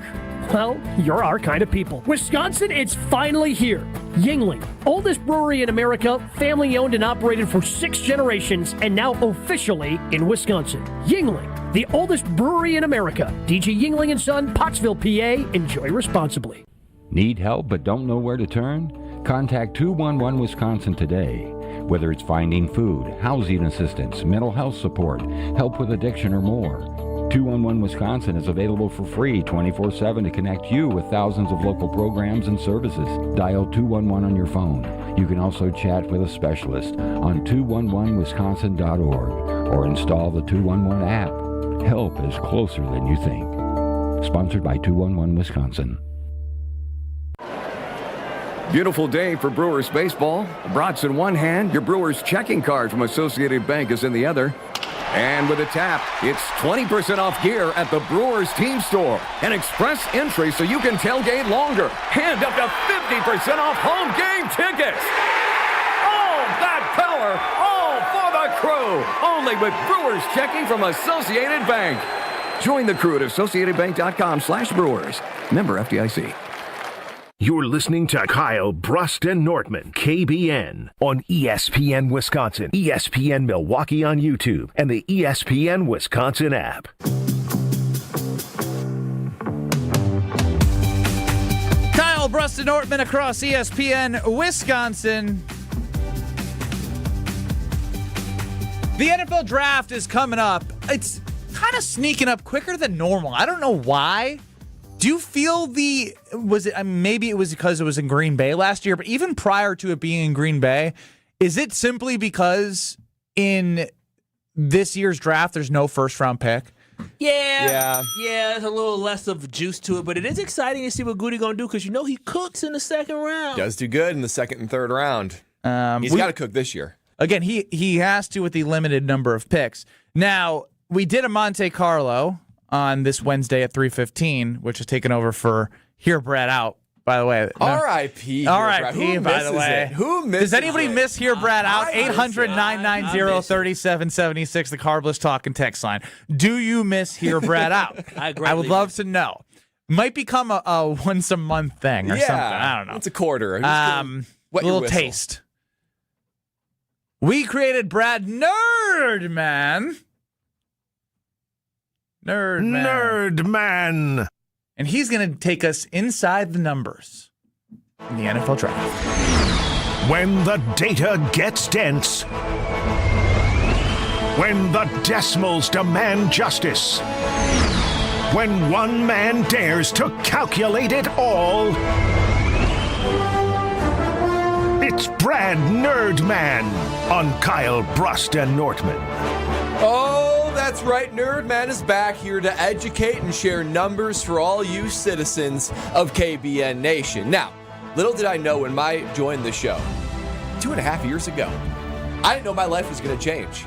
well, you're our kind of people. Wisconsin, it's finally here. Yuengling, oldest brewery in America, family owned and operated for 6 generations, and now officially in Wisconsin. Yuengling, the oldest brewery in America. DG Yuengling & Son, Pottsville, PA. Enjoy responsibly. Need help but don't know where to turn? Contact 211 Wisconsin today. Whether it's finding food, housing assistance, mental health support, help with addiction, or more, 211 Wisconsin is available for free 24/7 to connect you with thousands of local programs and services. Dial 211 on your phone. You can also chat with a specialist on 211wisconsin.org or install the 211 app. Help is closer than you think. Sponsored by 211 Wisconsin. Beautiful day for Brewers baseball. The Brats in one hand, your Brewers checking card from Associated Bank is in the other. And with a tap, it's 20% off gear at the Brewers team store. An express entry so you can tailgate longer. And up to 50% off home game tickets. All that power, all for the crew. Only with Brewers checking from Associated Bank. Join the crew at AssociatedBank.com/Brewers. Member FDIC. You're listening to Kyle Brust Nortman, KBN, on ESPN Wisconsin, ESPN Milwaukee on YouTube, and the ESPN Wisconsin app. Kyle Brust Brust Nortman across ESPN Wisconsin. The NFL draft is coming up. It's kind of sneaking up quicker than normal. I don't know why. Do you feel maybe it was because it was in Green Bay last year, but even prior to it being in Green Bay, is it simply because in this year's draft there's no first round pick? Yeah, there's a little less of juice to it, but it is exciting to see what Goody gonna do because he cooks in the second round. Does do good in the second and third round. He's got to cook this year. Again, he has to with the limited number of picks. Now, we did a Monte Carlo on this Wednesday at 3:15, which is taken over for Hear Brad Out, by the way. R.I.P. R.I.P., by the way. Who misses Does anybody miss Hear Brad Out? 800-990-3776, the Carbless Talk and text line. Do you miss Hear Brad Out? I would love to know. Might become a once-a-month thing or something. I don't know. It's a quarter. A little taste. We created Brad Nerdman. Nerdman. And he's going to take us inside the numbers in the NFL draft. When the data gets dense. When the decimals demand justice. When one man dares to calculate it all. It's Brad Nerdman on Kyle, Brust, and Nortman. Oh, that's right. Nerdman is back here to educate and share numbers for all you citizens of KBN Nation. Now, little did I know when I joined the show 2.5 years ago, I didn't know my life was going to change.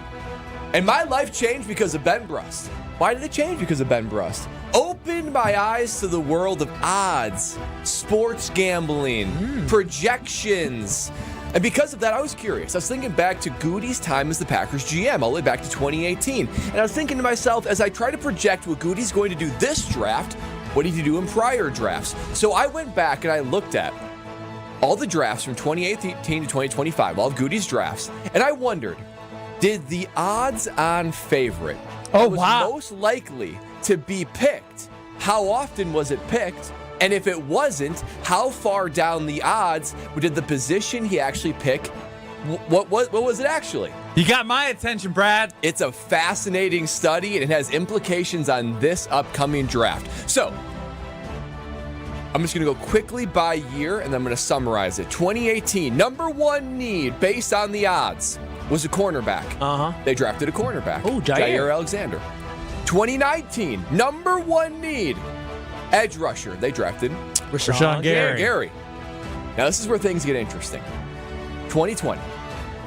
And my life changed because of Ben Brust. Why did it change? Because of Ben Brust. Opened my eyes to the world of odds, sports gambling, projections. And because of that, I was curious. I was thinking back to Goody's time as the Packers GM, all the way back to 2018. And I was thinking to myself, as I try to project what Goody's going to do this draft, what did he do in prior drafts? So I went back and I looked at all the drafts from 2018 to 2025, all of Goody's drafts, and I wondered, did the odds-on favorite that was most likely to be picked, how often was it picked? And if it wasn't, how far down the odds did the position he actually pick? What was it actually? You got my attention, Brad. It's a fascinating study, and it has implications on this upcoming draft. So, I'm just going to go quickly by year, and then I'm going to summarize it. 2018, number one need based on the odds was a cornerback. They drafted a cornerback. Oh, Jair Alexander. 2019, number one need, edge rusher. They drafted Rashawn Gary. Now, this is where things get interesting. 2020,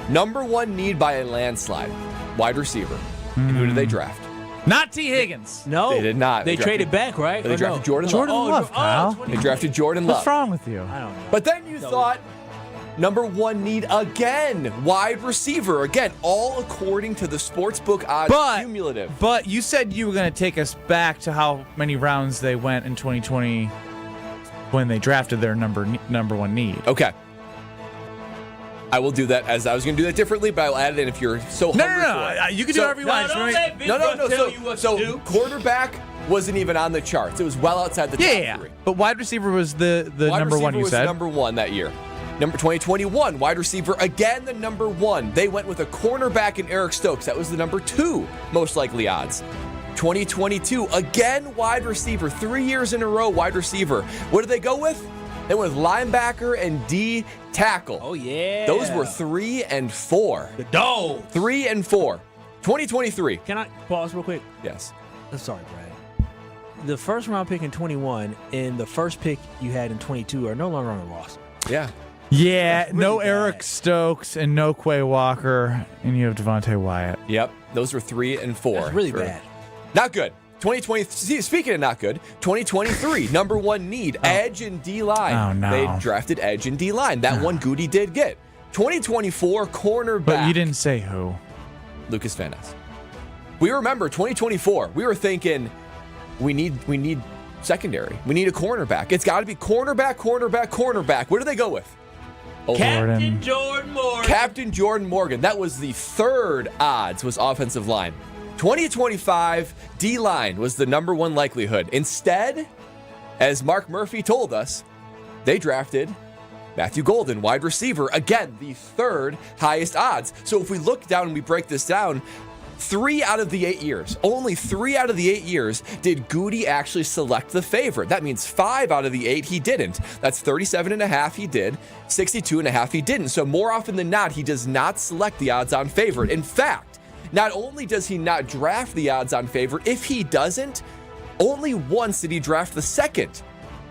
number one need by a landslide, wide receiver. And who did they draft? Not T. Higgins. No. They did not. They traded back, right? They drafted Jordan Love, Kyle. They drafted Jordan Love. What's wrong with you? I don't know. But then you thought, number one need again, wide receiver. Again, all according to the sportsbook odds cumulative. But you said you were going to take us back to how many rounds they went in 2020 when they drafted their number one need. Okay. I will do that as I was going to do that differently, but I'll add it in if you're so hungry for it. You can do whatever you want. So quarterback wasn't even on the charts. It was well outside the top three. But wide receiver was the number one, you said? Was number one that year. Number 2021, wide receiver, again the number one. They went with a cornerback in Eric Stokes. That was the number two most likely odds. 2022, again wide receiver. 3 years in a row, wide receiver. What did they go with? They went with linebacker and D tackle. Oh, yeah. Those were 3 and 4. The dough. 3 and 4. 2023. Can I pause real quick? Yes. I'm sorry, Brad. The first round pick in 21 and the first pick you had in 22 are no longer on the roster. Yeah. Yeah, really no bad. Eric Stokes and no Quay Walker, and you have Devontae Wyatt. Yep. Those were 3 and 4. That's really bad. Not good. 2020. Speaking of not good, 2023, number one need, edge and D-line. Oh, no. They drafted edge and D-line. That one Goody did get. 2024, cornerback. But you didn't say who. Lucas Van Ness. We remember 2024, we were thinking we need secondary. We need a cornerback. It's got to be cornerback. What do they go with? Captain Jordan Morgan. Captain Jordan Morgan. That was the third odds was offensive line. 2025, D-line was the number one likelihood. Instead, as Mark Murphy told us, they drafted Matthew Golden, wide receiver. Again, the third highest odds. So if we look down and we break this down, 3 out of the 8 years, only 3 out of the 8 years did Goody actually select the favorite. That means 5 out of the 8 he didn't. That's 37.5 he did, 62.5 he didn't. So more often than not, he does not select the odds-on favorite. In fact, not only does he not draft the odds-on favorite, if he doesn't, only once did he draft the second.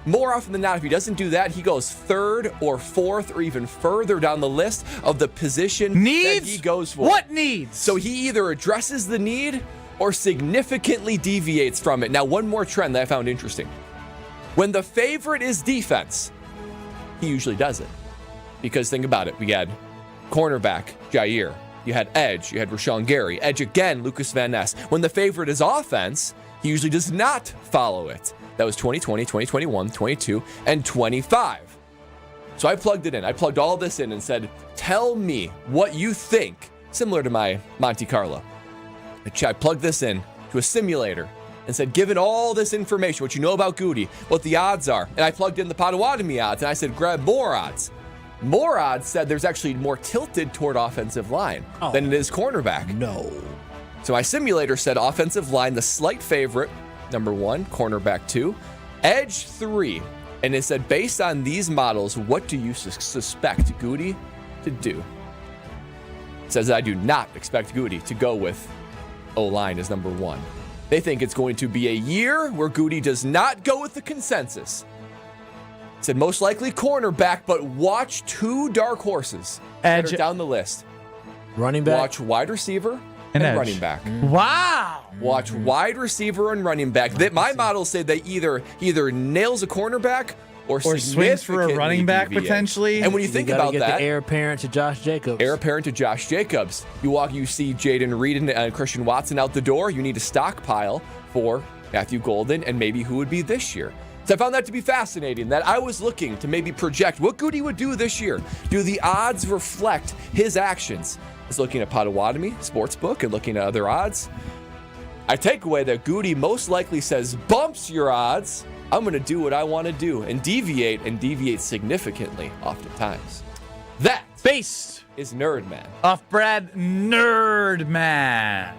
More often than not, if he doesn't do that, he goes third or fourth or even further down the list of the position that he goes for. What needs? So he either addresses the need or significantly deviates from it. Now, one more trend that I found interesting. When the favorite is defense, he usually does it. Because think about it. We had cornerback, Jair. You had edge. You had Rashawn Gary. Edge again, Lucas Van Ness. When the favorite is offense, he usually does not follow it. That was 2020, 2021, 22, and 25. So I plugged it in. I plugged all this in and said, tell me what you think, similar to my Monte Carlo. I plugged this in to a simulator and said, given all this information, what you know about Goody, what the odds are, and I plugged in the Potawatomi odds, and I said, grab more odds. More odds said there's actually more tilted toward offensive line than it is cornerback. No. So my simulator said offensive line, the slight favorite, number 1, cornerback 2, edge 3. And it said, based on these models, what do you suspect Goody to do? It says, I do not expect Goody to go with O-line as number 1. They think it's going to be a year where Goody does not go with the consensus. It said, most likely cornerback, but watch 2 dark horses that are down the list. Running back. Watch wide receiver and edge. running back. Wow. Watch wide receiver and running back. My models say they either nails a cornerback or swings for a running back potentially. And when you think about that, the heir apparent to Josh Jacobs. Heir apparent to Josh Jacobs. You see Jaden Reed and Christian Watson out the door. You need a stockpile for Matthew Golden and maybe who would be this year. So I found that to be fascinating, that I was looking to maybe project what Goody would do this year. Do the odds reflect his actions? I was looking at Potawatomi Sportsbook and looking at other odds. I take away that Goody most likely says, bumps your odds. I'm going to do what I want to do and deviate significantly oftentimes. That based is Nerdman. Off Brad Nordman.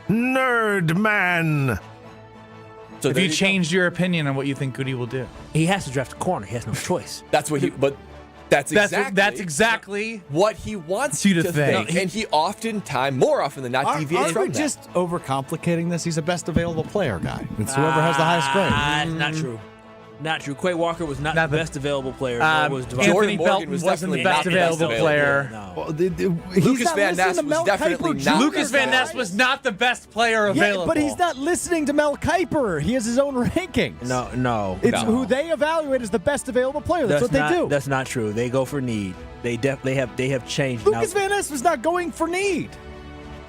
Nerdman. So if you changed your opinion on what you think Goody will do, he has to draft a corner. He has no choice. That's what That's exactly what he wants you to think. And he more often than not, deviates from that. Are we just overcomplicating this? He's a best available player guy. It's whoever has the highest grade. Not true. Not true. Quay Walker was not the best available player. Anthony Belton wasn't the best available player. Lucas Van Ness was definitely not. Lucas Van Ness was not the best player available. But he's not listening to Mel Kiper. He has his own rankings. No. It's who they evaluate as the best available player. That's what they do. That's not true. They go for need. They have changed. Lucas Van Ness was not going for need.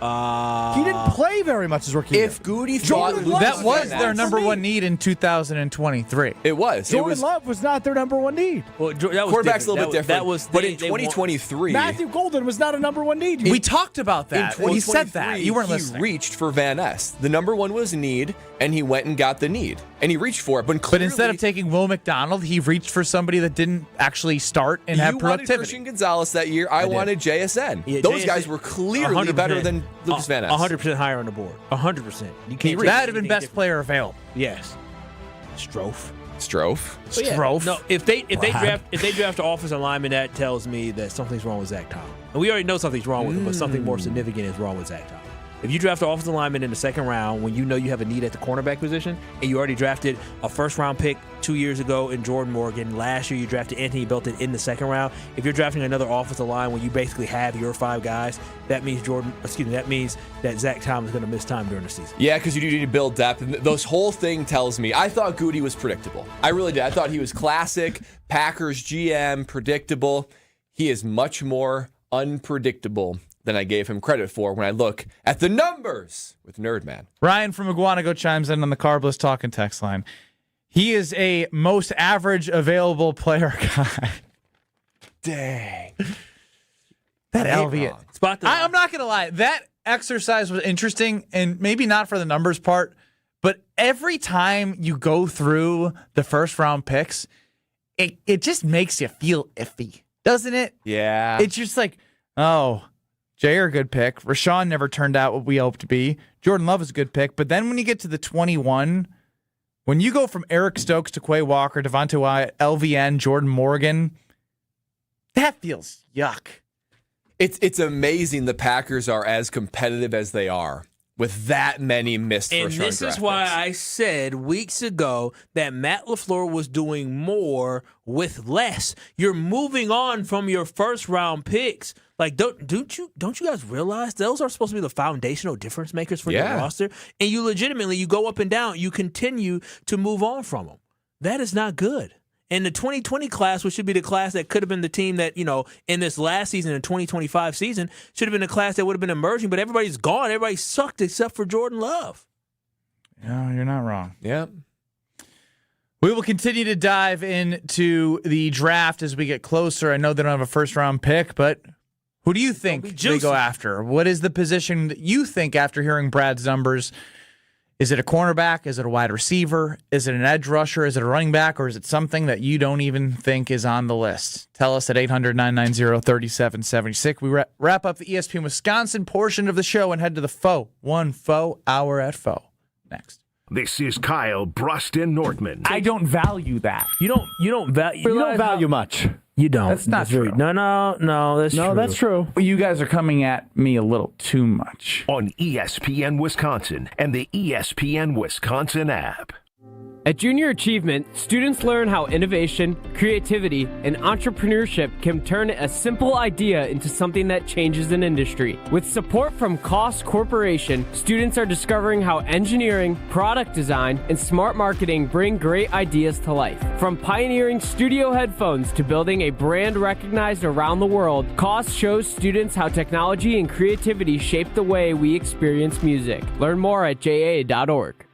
He didn't play very much as rookie. If Goody thought that was their number 1 need in 2023, it was. Jordan Love was not their number 1 need. Well, that was quarterback's a little bit different. But in they 2023, Matthew Golden was not a number 1 need. We talked about that. In He said that. You weren't listening. He reached for Van Ness. The number 1 was need, and he went and got the need, and he reached for it. But instead of taking Will McDonald, he reached for somebody that didn't actually start and have You wanted productivity. Christian Gonzalez that year. I wanted JSN. Yeah, Those JSN guys were clearly better than Lucas Van Ness. 100% higher on the board. 100%. You can't. That would have been best player available. Yes. Strofe. Strofe. No, if they draft an offensive lineman, that tells me that something's wrong with Zach Tom. And we already know something's wrong with him, but something more significant is wrong with Zach Tom. If you draft an offensive lineman in the second round when you know you have a need at the cornerback position, and you already drafted a first-round pick 2 years ago in Jordan Morgan, last year you drafted Anthony Belton in the second round. If you're drafting another offensive line when you basically have your 5 guys, that means that Zach Tom is going to miss time during the season. Yeah, because you do need to build depth. And this whole thing tells me, I thought Goody was predictable. I really did. I thought he was classic, Packers GM, predictable. He is much more unpredictable than I gave him credit for when I look at the numbers with Nerdman. Ryan from Iguanago chimes in on the Carbless Talking text line. He is a most average available player guy. Dang. That Elviot. I'm not going to lie. That exercise was interesting, and maybe not for the numbers part, But every time you go through the first round picks, it just makes you feel iffy, doesn't it? Yeah. It's just like, oh, Jair, good pick. Rashawn never turned out what we hoped to be. Jordan Love is a good pick. But then when you get to the 21, when you go from Eric Stokes to Quay Walker, Devontae Wyatt, LVN, Jordan Morgan, that feels yuck. It's amazing the Packers are as competitive as they are with that many missed first-round And draft this is why picks. I said weeks ago that Matt LaFleur was doing more with less. You're moving on from your first-round picks. Like, don't you guys realize those are supposed to be the foundational difference makers for your roster? And you legitimately, you go up and down, you continue to move on from them. That is not good. And the 2020 class, which should be the class that could have been the team that, in this last season, the 2025 season, should have been a class that would have been emerging, but everybody's gone. Everybody sucked except for Jordan Love. No, you're not wrong. Yeah. We will continue to dive into the draft as we get closer. I know they don't have a first-round pick, but who do you think they go after? What is the position that you think after hearing Brad's numbers? Is it a cornerback? Is it a wide receiver? Is it an edge rusher? Is it a running back? Or is it something that you don't even think is on the list? Tell us at 800-990-3776. We wrap up the ESPN Wisconsin portion of the show and head to the One Faux Hour at Faux. Next. This is Kyle, Brust, and Nortman. I don't value that. You don't value much. You don't. That's not true. No, that's true. No, that's true. You guys are coming at me a little too much. On ESPN Wisconsin and the ESPN Wisconsin app. At Junior Achievement, students learn how innovation, creativity, and entrepreneurship can turn a simple idea into something that changes an industry. With support from Koss Corporation, students are discovering how engineering, product design, and smart marketing bring great ideas to life. From pioneering studio headphones to building a brand recognized around the world, Koss shows students how technology and creativity shape the way we experience music. Learn more at ja.org.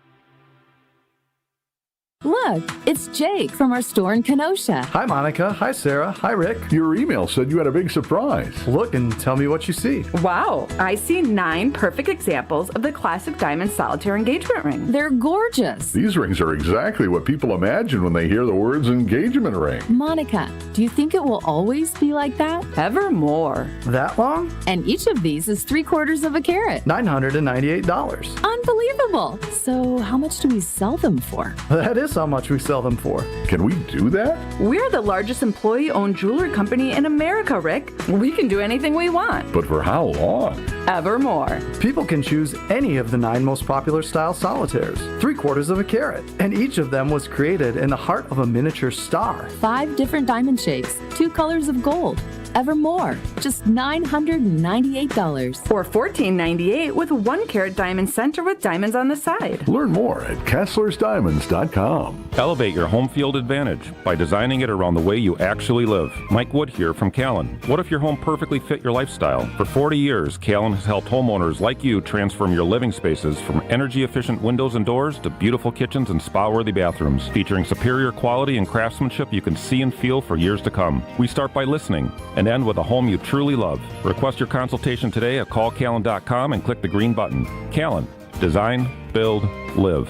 Look, it's Jake from our store in Kenosha. Hi, Monica. Hi, Sarah. Hi, Rick. Your email said you had a big surprise. Look and tell me what you see. Wow, I see 9 perfect examples of the classic diamond solitaire engagement ring. They're gorgeous. These rings are exactly what people imagine when they hear the words engagement ring. Monica, do you think it will always be like that? Evermore. That long? And each of these is 3/4 of a carat. $998. Unbelievable. So how much do we sell them for? That is how much we sell them for. Can we do that? We're the largest employee-owned jewelry company in America, Rick. We can do anything we want. But for how long? Evermore. People can choose any of the 9 most popular style solitaires, 3/4 of a carat, and each of them was created in the heart of a miniature star. 5 different diamond shapes, 2 colors of gold. Evermore, just $998. Or $14.98 with a 1-carat diamond center with diamonds on the side. Learn more at KesslersDiamonds.com. Elevate your home field advantage by designing it around the way you actually live. Mike Wood here from Callan. What if your home perfectly fit your lifestyle? For 40 years, Callan has helped homeowners like you transform your living spaces from energy-efficient windows and doors to beautiful kitchens and spa-worthy bathrooms, featuring superior quality and craftsmanship you can see and feel for years to come. We start by listening and end with a home you truly love. Request your consultation today at callcallan.com and click the green button. Callan. Design, build, live.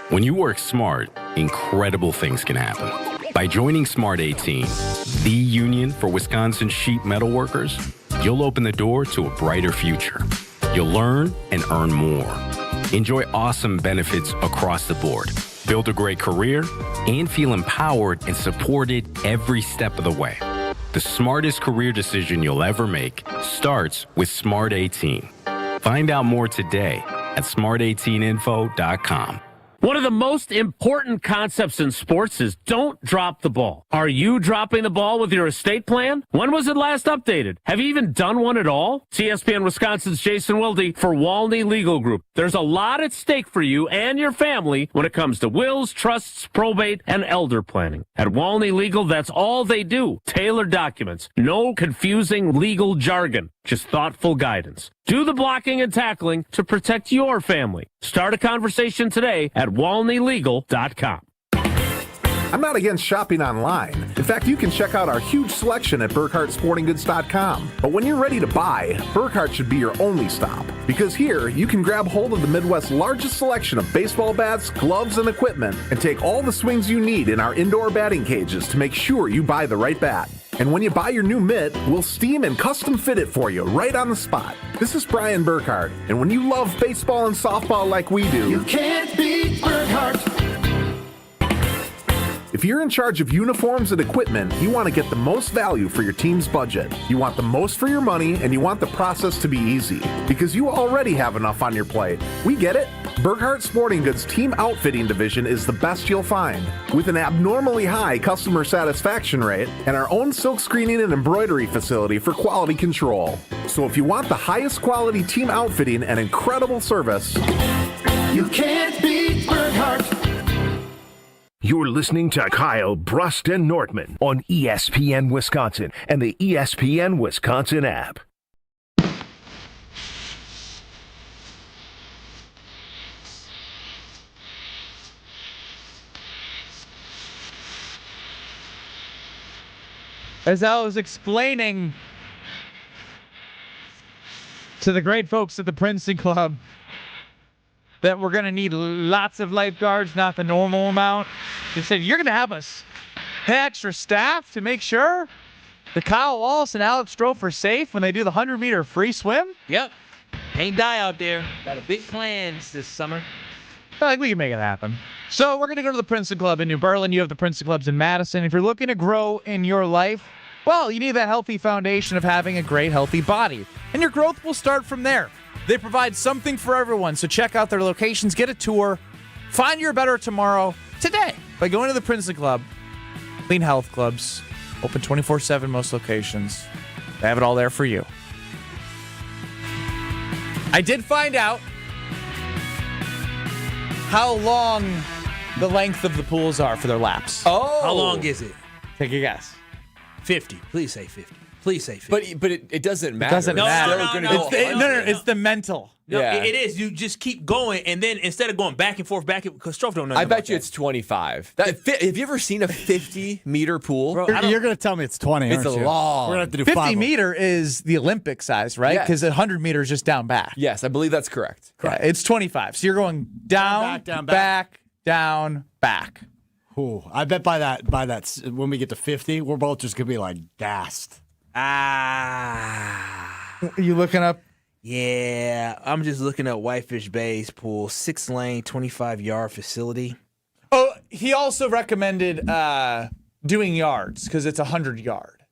When you work smart, incredible things can happen. By joining Smart 18, the union for Wisconsin sheet metal workers, you'll open the door to a brighter future. You'll learn and earn more. Enjoy awesome benefits across the board. Build a great career and feel empowered and supported every step of the way. The smartest career decision you'll ever make starts with Smart 18. Find out more today at smart18info.com. One of the most important concepts in sports is don't drop the ball. Are you dropping the ball with your estate plan? When was it last updated? Have you even done one at all? It's ESPN Wisconsin's Jason Wilde for Walney Legal Group. There's a lot at stake for you and your family when it comes to wills, trusts, probate, and elder planning. At Walney Legal, that's all they do. Tailored documents. No confusing legal jargon. Just thoughtful guidance. Do the blocking and tackling to protect your family. Start a conversation today at walneylegal.com. I'm not against shopping online. In fact, you can check out our huge selection at BurkhartSportingGoods.com. But when you're ready to buy, Burkhart should be your only stop. Because here, you can grab hold of the Midwest's largest selection of baseball bats, gloves, and equipment, and take all the swings you need in our indoor batting cages to make sure you buy the right bat. And when you buy your new mitt, we'll steam and custom fit it for you right on the spot. This is Brian Burkhart, and when you love baseball and softball like we do, you can't beat Burkhart. If you're in charge of uniforms and equipment, you want to get the most value for your team's budget. You want the most for your money, and you want the process to be easy. Because you already have enough on your plate. We get it. Burkhart Sporting Goods Team Outfitting Division is the best you'll find. With an abnormally high customer satisfaction rate and our own silk screening and embroidery facility for quality control. So if you want the highest quality team outfitting and incredible service, you can't beat Burkhart. You're listening to Kyle, Brust, and Nortman on ESPN Wisconsin and the ESPN Wisconsin app. As I was explaining to the great folks at the Princeton Club that we're going to need lots of lifeguards, not the normal amount. They said, you're going to have us extra staff to make sure that Kyle Wallace and Alex Strofe are safe when they do the 100-meter free swim? Yep. Ain't die out there. Got a big plans this summer. I think we can make it happen. So we're going to go to the Princeton Club in New Berlin. You have the Princeton Clubs in Madison. If you're looking to grow in your life, well, you need that healthy foundation of having a great, healthy body. And your growth will start from there. They provide something for everyone, so check out their locations, get a tour, find your better tomorrow today by going to the Princeton Club. Clean Health Clubs, open 24/7 most locations. They have it all there for you. I did find out how long the length of the pools are for their laps. Oh. How long is it? Take a guess. 50. Please say 50. Please say 50. But it doesn't matter. It doesn't matter. No, It's the mental. No, Yeah. it is. You just keep going, and then instead of going back and forth, because Strofe don't know. I bet you it's 25. Have you ever seen a 50-meter pool? Bro, you're going to tell me it's 20, It's aren't you? long. We're going to have to do 50 5 meter is the Olympic size, right? Yes. Because 100 meter is just down back. Yes, I believe that's correct. Yeah, it's 25. So you're going down, back, down, back. Ooh, I bet by that when we get to 50, we're both just going to be like gassed. Are you looking up? Yeah, I'm just looking at Whitefish Bay's pool, 6-lane, 25-yard facility. Oh, he also recommended doing yards because it's 100-yard.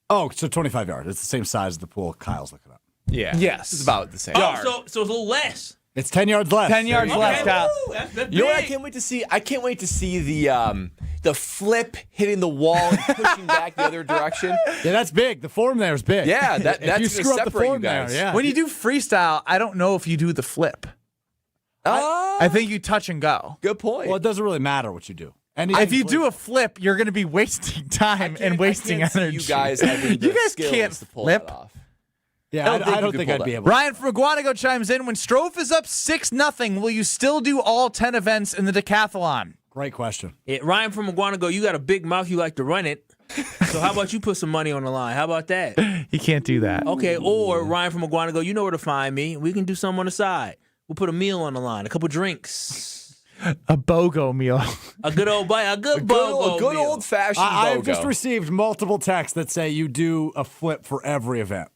Oh, so 25 yards. It's the same size as the pool Kyle's looking up. Yeah. Yes. It's about the same. Oh, so it's a little less. It's 10 yards less. 10 yards less, Kyle. Woo, that's You know what I big. can't wait to see? I can't wait to see the flip hitting the wall and pushing back the other direction. Yeah, that's big. The form there is big. Yeah, that's if you screw up the separate you form there, guys. yeah. When you do freestyle, I don't know if you do the flip. I think you touch and go. Good point. Well, it doesn't really matter what you do. If you do a flip, you're going to be wasting time and wasting energy. You guys having the You guys skills can't to pull flip. that off. Yeah, I don't think I'd be able to. Ryan from Aguanago chimes in. When Strofe is up 6-0, will you still do all 10 events in the decathlon? Great question. Yeah, Ryan from Aguanago, you got a big mouth. You like to run it. So how about you put some money on the line? How about that? He can't do that. Okay, or Ryan from Aguanago, you know where to find me. We can do something on the side. We'll put a meal on the line, a couple drinks. A BOGO meal. A good old bite, a good BOGO good meal. old-fashioned I've BOGO. just received multiple texts that say you do a flip for every event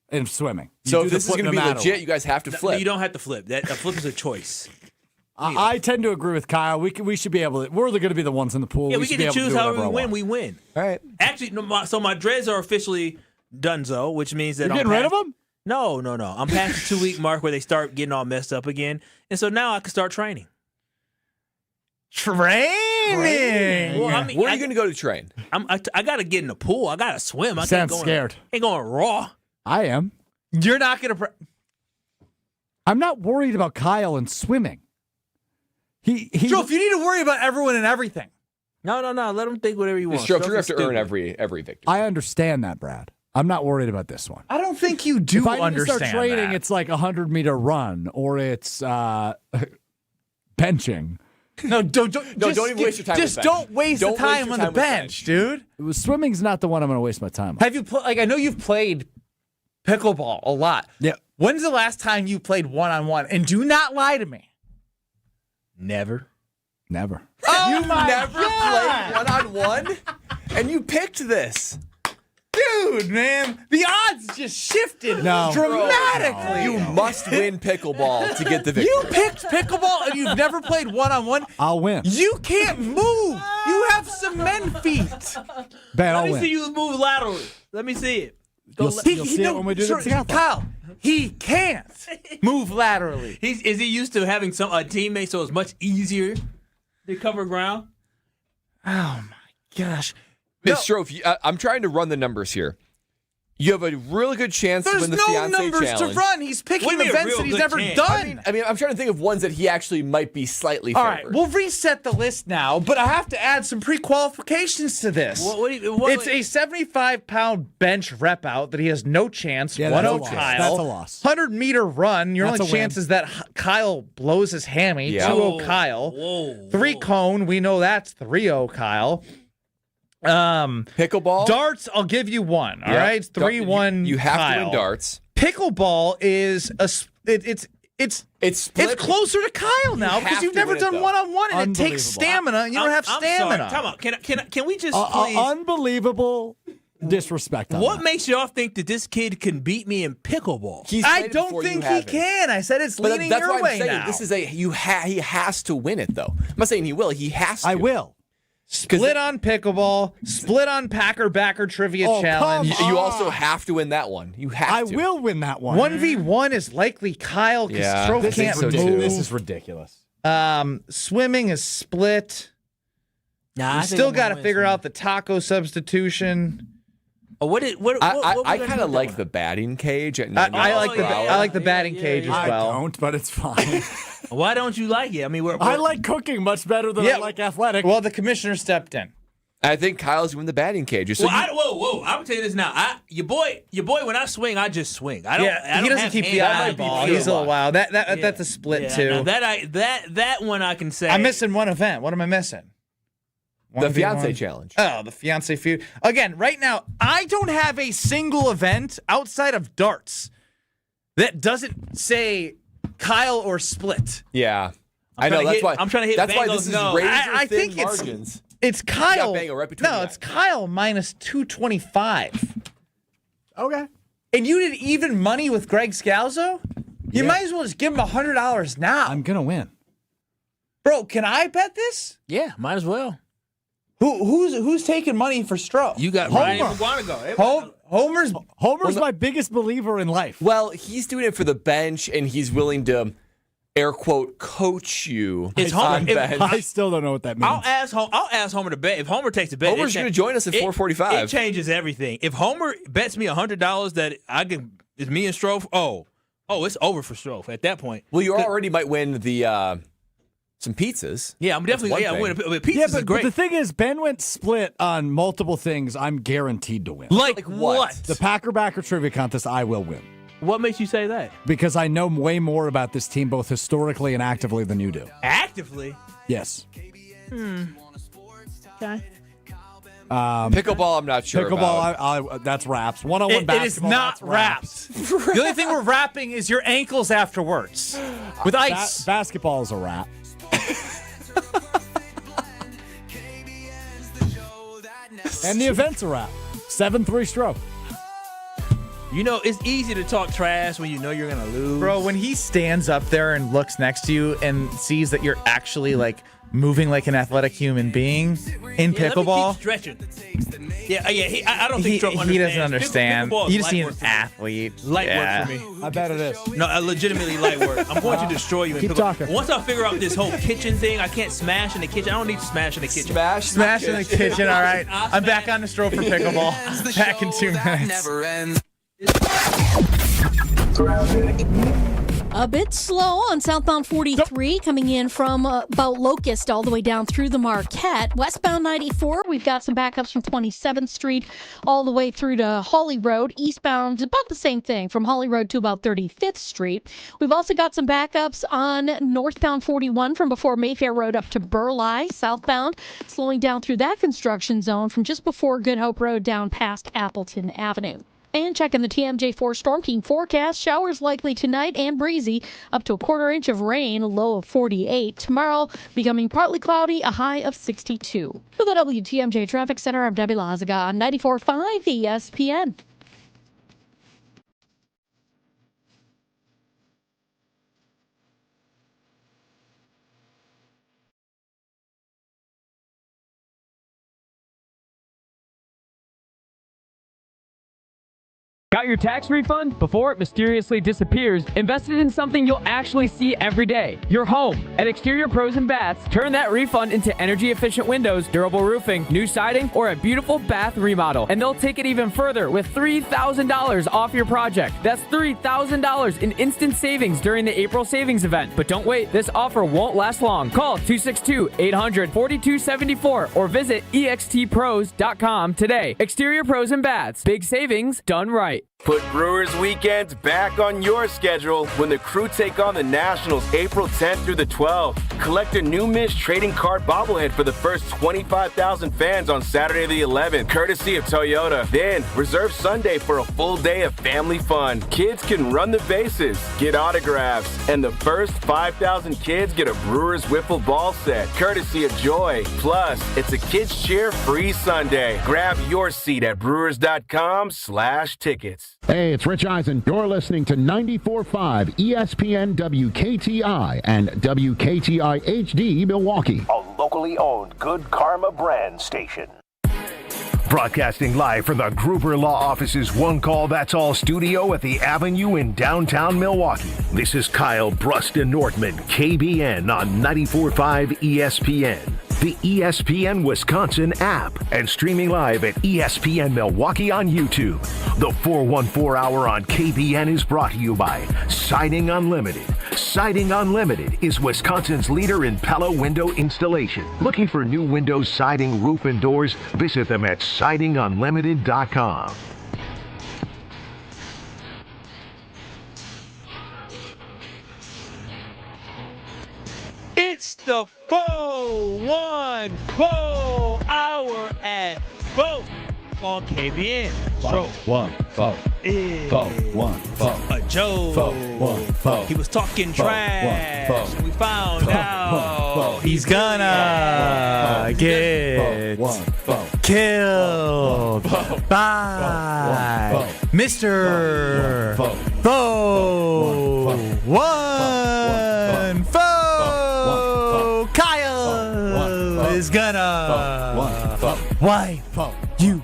in swimming. So You if do the this is flip going to no be matter legit, what. you guys have to No, flip. you don't have to flip. A flip is a choice. I tend to agree with Kyle. We should be able to. We're going to be the ones in the pool. Yeah, we should get be to able choose do however we whatever I win. want. We win. All right. Actually, so my dreads are officially donezo, which means that You're I'm getting rid of past- them? No. I'm past the 2-week mark where they start getting all messed up again, and so now I can start training. Training. Well, I mean, Where are you going to go to train? I got to get in the pool. I got to swim. I Sounds can't go scared. Ain't going raw. I am. You're not going to. I'm not worried about Kyle and swimming. Strofe, you need to worry about everyone and everything. No. Let him think whatever you want. Stroke, you're going Stroke to have is to earn stupid. every victory. I understand that, Brad. I'm not worried about this one. I don't think you do if I need understand to start training, that. it's like a 100-meter run or it's benching. No, don't even waste your time Just with bench. don't waste Don't the time waste your on time the with bench, dude. Swimming's not the one I'm going to waste my time on. Have you I know you've played pickleball a lot. Yeah. When's the last time you played one-on-one? And do not lie to me. Never. Never. Oh, You've never played one-on-one? And you picked this. Dude, man, the odds just shifted dramatically. You must win pickleball to get the victory. You picked pickleball and you've never played one-on-one? I'll win. You can't move. You have cement feet. Ben, I'll Let me win. see you move laterally. Let me see it. You'll see it when we do the triathlon. Kyle, he can't move laterally. Is he used to having a teammate so it's much easier to cover ground? Oh, my gosh. Ms. Strofe, I'm trying to run the numbers here. You have a really good chance to win the Fiancé There's no numbers Challenge. to run. He's picking events that he's never done. I mean, I'm trying to think of ones that he actually might be slightly All favored. right, we'll reset the list now, but I have to add some pre-qualifications to this. It's a 75-pound bench rep out that he has no chance. Yeah, 1-0 that's a loss. Kyle. That's a loss. 100-meter run. Your That's only a win. chance is that Kyle blows his hammy. Yeah. 2-0 Kyle. 3 cone. We know that's 3-0 Kyle. Pickleball? Darts, I'll give you 1. All right, it's 3-1 You have Kyle. to win darts. Pickleball is it's closer to Kyle now because have you've to never win it, done though. one-on-one and it takes Unbelievable. stamina and you don't have I'm stamina. Sorry. Time out. Can we just please? Unbelievable disrespect. On What that. makes y'all think that this kid can beat me in pickleball? I don't think he can. I said it's leaning that's your why way I'm saying now. this is he has to win it though. I'm not saying he will. He has to. I will. Split on pickleball, split on Packer Backer Trivia Challenge. You also have to win that one. You have I to. will win that one. 1v1 is likely Kyle because Stroke This can't is move. ridiculous. This is ridiculous. Swimming is split. Nah, You still got to figure out the taco substitution. I kind of like the batting cage. At I like the batting cage as well. I don't, but it's fine. Why don't you like it? I mean, I like cooking much better than I like athletic. Well, the commissioner stepped in. I think Kyle's win the batting cage. So whoa! I'm gonna tell you this now. Your boy. When I swing, I just swing. I don't. Yeah, I he don't doesn't have keep the hands. eye on the ball. He's a little wild. That's a split too. Now that one I can say. I'm missing one event. What am I missing? The Fiancé Challenge. Oh, the Fiancé feud. Again, right now, I don't have a single event outside of darts that doesn't say Kyle or split. Yeah. I know. That's why. I'm trying to hit. That's why Bengals, this is no. razor I thin think margins. it's Kyle. You got Bengal right between the it's Kyle minus 225. Okay. And you did even money with Greg Scalzo? You might as well just give him $100 now. I'm going to win. Bro, can I bet this? Yeah, might as well. Who's taking money for Stroh? You got Homer. Ryan McGuanago. Homer's my biggest believer in life. Well, he's doing it for the bench, and he's willing to, air quote, coach you. It's on Homer. bench. I still don't know what that means. I'll ask Homer to bet. If Homer takes a bet, Homer's going to join us at 4:45. It changes everything. If Homer bets me $100 that I can, it's me and Strofe. Oh, it's over for Strofe at that point. Well, you already might win the some pizzas. Yeah, I'm definitely winning. Pizzas is great. But the thing is, Ben went split on multiple things I'm guaranteed to win. Like what? The Packer Backer Trivia Contest, I will win. What makes you say that? Because I know way more about this team, both historically and actively, than you do. Actively? Yes. Okay. Pickleball, I'm not sure about. Pickleball, that's wraps. 101 It is basketball, not that's wraps. wrapped. The only thing we're wrapping is your ankles afterwards with ice. Basketball is a wrap. And the event's a wrap. 7-3 stroke. You know, it's easy to talk trash when you know you're going to lose. Bro, when he stands up there and looks next to you and sees that you're actually like moving like an athletic human being in pickleball. Let me keep stretching. I don't think Stroke understands. He doesn't understand. Pickleball is You just light need work an for me. athlete. Light Yeah. work for me. I bet it is. No, legitimately light work. I'm going to destroy you in Keep pickleball. talking. Once I figure out this whole kitchen thing, I can't smash in the kitchen. I don't need to smash in the kitchen. Smash in the kitchen, all right. I'm back on the stroke for pickleball. Back in 2 minutes. A bit slow on southbound 43 coming in from about Locust all the way down through the Marquette. Westbound 94, we've got some backups from 27th Street all the way through to Holly Road. Eastbound, about the same thing from Holly Road to about 35th Street. We've also got some backups on northbound 41 from before Mayfair Road up to Burleigh. Southbound, slowing down through that construction zone from just before Good Hope Road down past Appleton Avenue. And checking the TMJ4 Storm Team forecast, showers likely tonight and breezy, up to a quarter inch of rain, a low of 48. Tomorrow, becoming partly cloudy, a high of 62. For the WTMJ Traffic Center, I'm Debbie Lazaga on 94.5 ESPN. Got your tax refund? Before it mysteriously disappears, invest it in something you'll actually see every day. Your home. At Exterior Pros and Baths, turn that refund into energy-efficient windows, durable roofing, new siding, or a beautiful bath remodel. And they'll take it even further with $3,000 off your project. That's $3,000 in instant savings during the April savings event. But don't wait, this offer won't last long. Call 262-800-4274 or visit extpros.com today. Exterior Pros and Baths. Big savings done right. Put Brewers weekends back on your schedule when the Crew take on the Nationals April 10th through the 12th. Collect a new Mish trading card bobblehead for the first 25,000 fans on Saturday the 11th, courtesy of Toyota. Then reserve Sunday for a full day of family fun. Kids can run the bases, get autographs, and the first 5,000 kids get a Brewers wiffle ball set, courtesy of Joy. Plus, it's a kids cheer free Sunday. Grab your seat at brewers.com/tickets. Hey, it's Rich Eisen. You're listening to 94.5 ESPN WKTI and WKTI HD Milwaukee. A locally owned Good Karma brand station. Broadcasting live from the Gruber Law Office's One Call That's All studio at the Avenue in downtown Milwaukee. This is Kyle Brust Nortman, KBN on 94.5 ESPN. The ESPN Wisconsin app, and streaming live at ESPN Milwaukee on YouTube. The 414 Hour on KBN is brought to you by Siding Unlimited. Siding Unlimited is Wisconsin's leader in Pella window installation. Looking for new windows, siding, roof, and doors? Visit them at sidingunlimited.com. It's the 414 Hour at Vote on KBN. So, 414 a Joe. He was talking trash. We found out He's gonna get killed by Mr. Foe. One foe. Kyle is gonna wipe you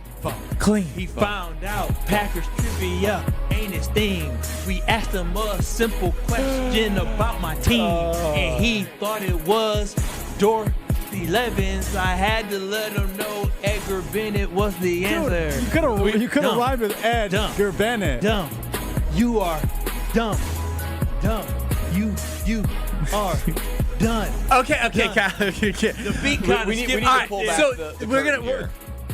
clean. He found out Packers trivia ain't his thing. We asked him a simple question about my team, and he thought it was Dorothy Levens. I had to let him know Edgar Bennett was the answer. You could have rhymed with Edgar Bennett. Dumb. You are dumb. Dumb. You are done. Okay, Kyle. The beat kind of skipped. All right, so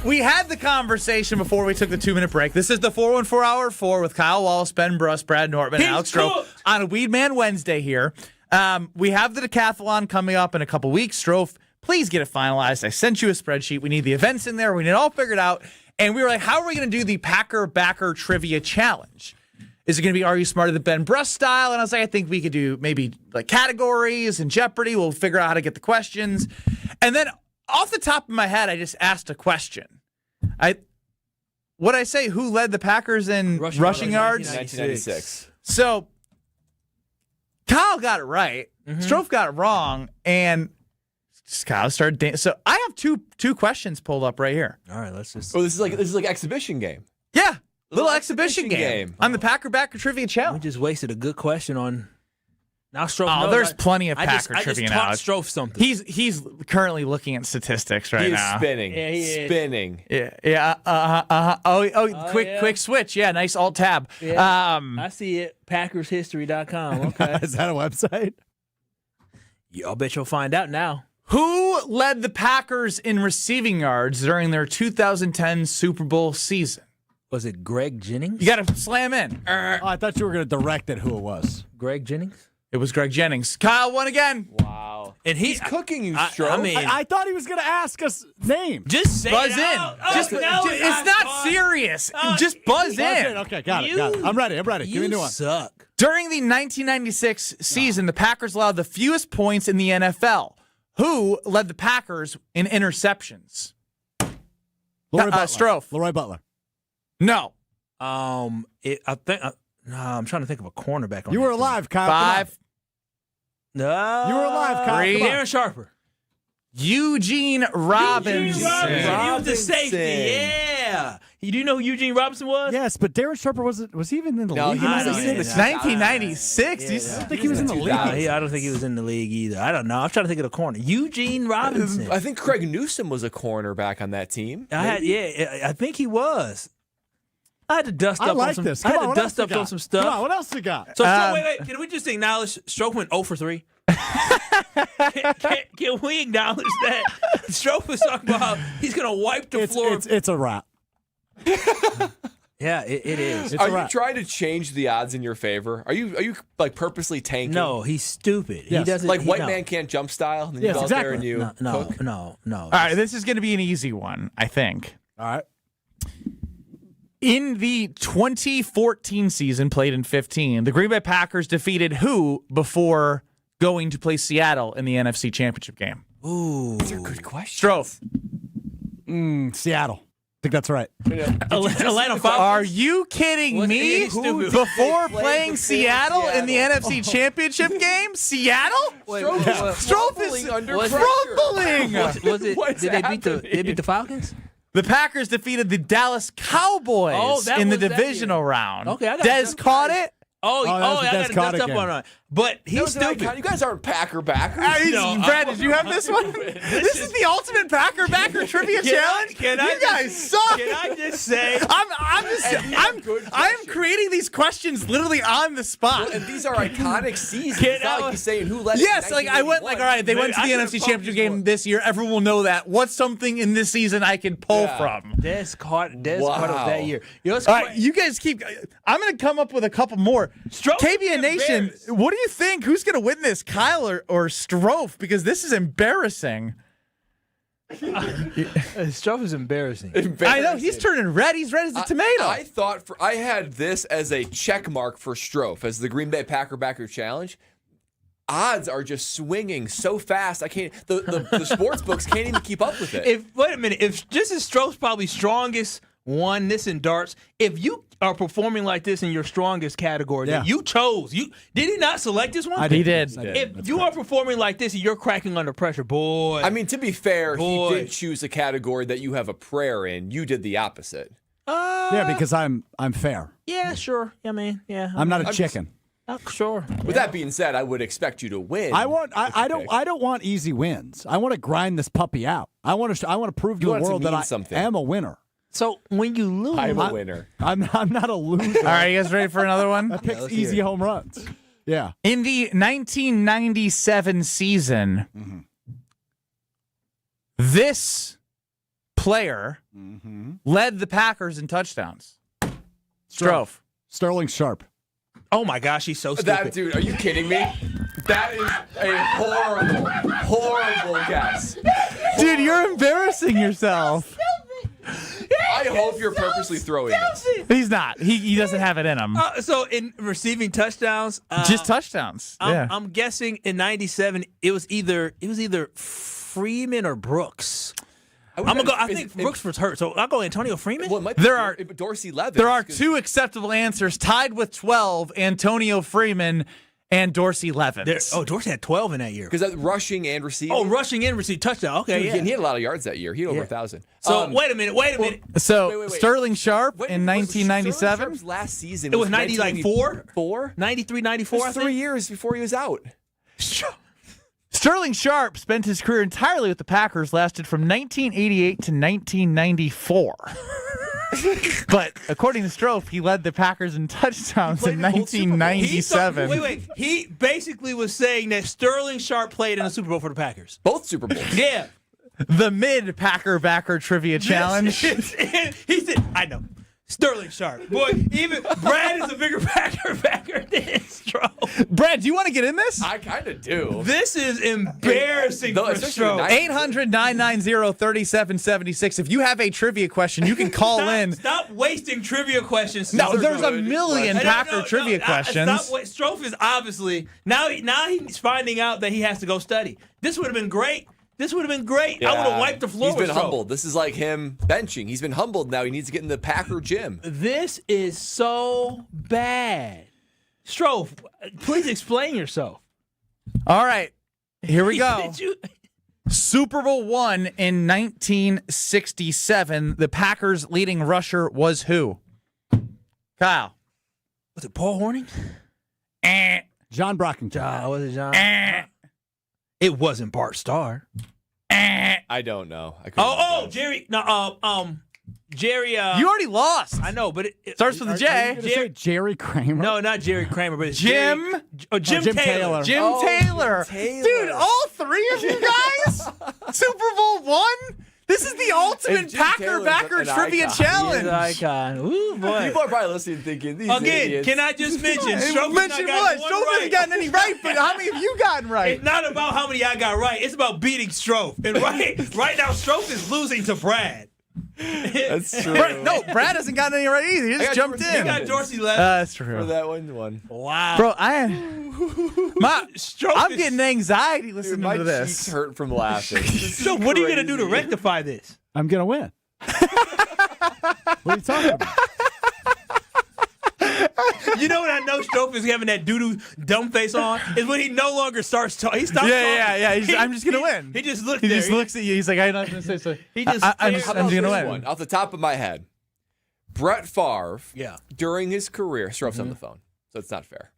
we had the conversation before we took the 2-minute break. This is the 414 Hour 4 with Kyle Wallace, Ben Brust, Brad Nortman, and Alex Strofe on a Weedman Wednesday here. We have the decathlon coming up in a couple weeks. Strofe, please get it finalized. I sent you a spreadsheet. We need the events in there. We need it all figured out. And we were like, how are we going to do the Packer Backer Trivia Challenge? Is it going to be Are You Smarter Than Ben Brust style? And I was like, I think we could do maybe like categories and Jeopardy. We'll figure out how to get the questions. And then off the top of my head, I just asked a question. What'd I say? Who led the Packers in rushing yards? 1996. So Kyle got it right. Strofe got it wrong. And Kyle started dancing. So I have two questions pulled up right here. All right, let's just. Oh, this is like exhibition game. Yeah. Little exhibition game. On the Packer Backer Trivia Challenge. We just wasted a good question on. Now Strofe. Oh, there's plenty of Packer trivia now. I just taught Strofe something. He's currently looking at statistics right now. He's spinning. Yeah, he is. Spinning. Yeah. Quick switch. Yeah, nice alt tab. Yeah. I see it. PackersHistory.com. Okay. Is that a website? Yeah, I'll bet you'll find out now. Who led the Packers in receiving yards during their 2010 Super Bowl season? Was it Greg Jennings? You got to slam in. I thought you were going to direct it who it was. Greg Jennings? It was Greg Jennings. Kyle won again. Wow. And he's cooking you, Stroh. I mean, I thought he was going to ask us names. just say Buzz it in. out. Just, no, it's not serious. Just buzz in. Okay, got it. I'm ready. Give me a new one. Suck. During the 1996 season, the Packers allowed the fewest points in the NFL. Who led the Packers in interceptions? Strofe. Leroy Butler. No. I'm trying to think of a cornerback. You were alive, Kyle. 5. No. You were alive, Kyle. 3. Darren Sharper. Eugene Robinson. He was the safety. Yeah. Do you know who Eugene Robinson was? Yes, but Darren Sharper was he even in the league? He was in 1996. I don't think he was in the league. I don't think he was in the league either. I don't know. I'm trying to think of the corner. Eugene Robinson. I think Craig Newsom was a cornerback on that team. I think he was. I had to dust up on some. This. I had to dust up on some stuff. Come on, what else you got? So, wait. Can we just acknowledge Stroke went 0 for 3? Can we acknowledge that Stroke was talking about how he's going to wipe the floor? It's a wrap. Yeah, it is. Are you trying to change the odds in your favor? Are you like purposely tanking? No, he's stupid. Yes. He doesn't Like white man can't jump style. And then you go out there and you cook? No. All right, this is going to be an easy one, I think. All right. In the 2014 season, played in 15, the Green Bay Packers defeated who before going to play Seattle in the NFC Championship game? Ooh. These are good questions. Strofe. Seattle. I think that's right. Atlanta Falcons. Are you kidding me? Stupid. Before playing Seattle in the NFC Championship game? Seattle? Strofe is crumbling. Did they beat the Falcons? The Packers defeated the Dallas Cowboys in the divisional round. Okay, I got Dez caught it. I got to dust up on it. But he's stupid. You guys aren't Packer backers. Brad, did you have this one? This is the ultimate Packer trivia challenge. You guys suck. Can I just say? I'm creating these questions literally on the spot. And these are iconic seasons. It's not like he's saying who led. Yes, like I went like, all right, they went to the NFC Championship game this year. Everyone will know that. What's something in this season I can pull from? Dez caught it that year. All right, you guys keep. I'm going to come up with a couple more. KBN Nation, what do you think? Who's going to win this, Kyle or Strofe? Because this is embarrassing. Strofe is embarrassing. I know. He's turning red. He's red as a tomato. I had this as a check mark for Strofe as the Green Bay Backer Challenge. Odds are just swinging so fast. I can't. The sports books can't even keep up with it. Wait a minute. If this is Strofe's probably strongest one, this in darts. If you are performing like this in your strongest category that you chose, did he not select this one? He did. If you are performing like this and you're cracking under pressure, boy. I mean, to be fair, he did choose a category that you have a prayer in. You did the opposite. Yeah, because I'm fair. Yeah, sure. I mean, yeah. I'm not a chicken. Sure. With that being said, I would expect you to win. I don't want easy wins. I want to grind this puppy out. I want to prove to the world that I am a winner. So when you lose, I'm a winner. I'm not a loser. All right, you guys ready for another one? I picked easy home runs. Yeah. In the 1997 season, this player led the Packers in touchdowns. Strofe. Sterling Sharp. Oh my gosh, he's so stupid. That dude, are you kidding me? That is a horrible guess. Dude, you're embarrassing yourself. I hope you're purposely throwing this. He's not. He doesn't have it in him. So in receiving touchdowns, just touchdowns. I'm guessing in '97 it was either Freeman or Brooks. I think Brooks was hurt, so I'll go Antonio Freeman. Well, there are Dorsey Leathers. There are two acceptable answers, tied with 12. Antonio Freeman and Dorsey Levens. Dorsey had 12 in that year. Because rushing and receiving. Oh, rushing and receiving touchdown. Okay, Dude, yeah. He had a lot of yards that year. He had over 1,000. So wait a minute. So Sterling Sharp in 1997. Sterling Sharp's last season. It was 94. 93, 94. It was 3 years before he was out. Sterling Sharp spent his career entirely with the Packers, lasted from 1988 to 1994. But according to Strofe, he led the Packers in touchdowns in 1997. Wait. He basically was saying that Sterling Sharp played in a Super Bowl for the Packers. Both Super Bowls. Yeah. The mid-Packer backer trivia challenge. He said, I know. Sterling Sharp. Boy, even Brad is a bigger backer than Strofe. Brad, do you want to get in this? I kind of do. This is embarrassing for Stroh. 800-990-3776. If you have a trivia question, you can call in. Stop wasting trivia questions. No, there's a million Packer trivia questions. Stroh is obviously now he's finding out that he has to go study. This would have been great. I would have wiped the floor. He's been humbled. This is like him benching. He's been humbled now. He needs to get in the Packer gym. This is so bad. Stroh, please explain yourself. All right, here we go. Super Bowl I in 1967. The Packers' leading rusher was who? Kyle. Was it Paul Hornung? John Brockington. Was it John? It wasn't Bart Starr. I don't know. Jerry. No, Jerry. You already lost. I know, but it starts with a J. Are you gonna say Jerry Kramer? No, not Jerry Kramer, but it's Jim. Jim Taylor. Jim Taylor. Dude, all three of you guys? Super Bowl I? This is the ultimate Packer trivia challenge. He's an icon. Ooh, boy. People are probably listening thinking, these idiots. Can I just mention? Mention what? Stroh hasn't gotten any right, but how many have you gotten right? It's not about how many I got right. It's about beating Stroh. And right now, Stroh is losing to Brad. That's true. Brad hasn't gotten any right either. He just jumped in. He got Dorsey left. That's true. For that one. Wow. Bro, I'm getting anxiety listening My to this. cheeks hurt from laughing. So what are you going to do to rectify this? I'm going to win. What are you talking about? You know what I know Stroh is having that doo-doo dumb face on? Is when he no longer starts talking. He stops talking. Yeah. I'm just going to win. He just looks He just looks at you. He's like, I'm not going to say so. He just I'm just going to win. One, off the top of my head, Brett Favre, Yeah. during his career, Stroh's on the phone, so it's not fair.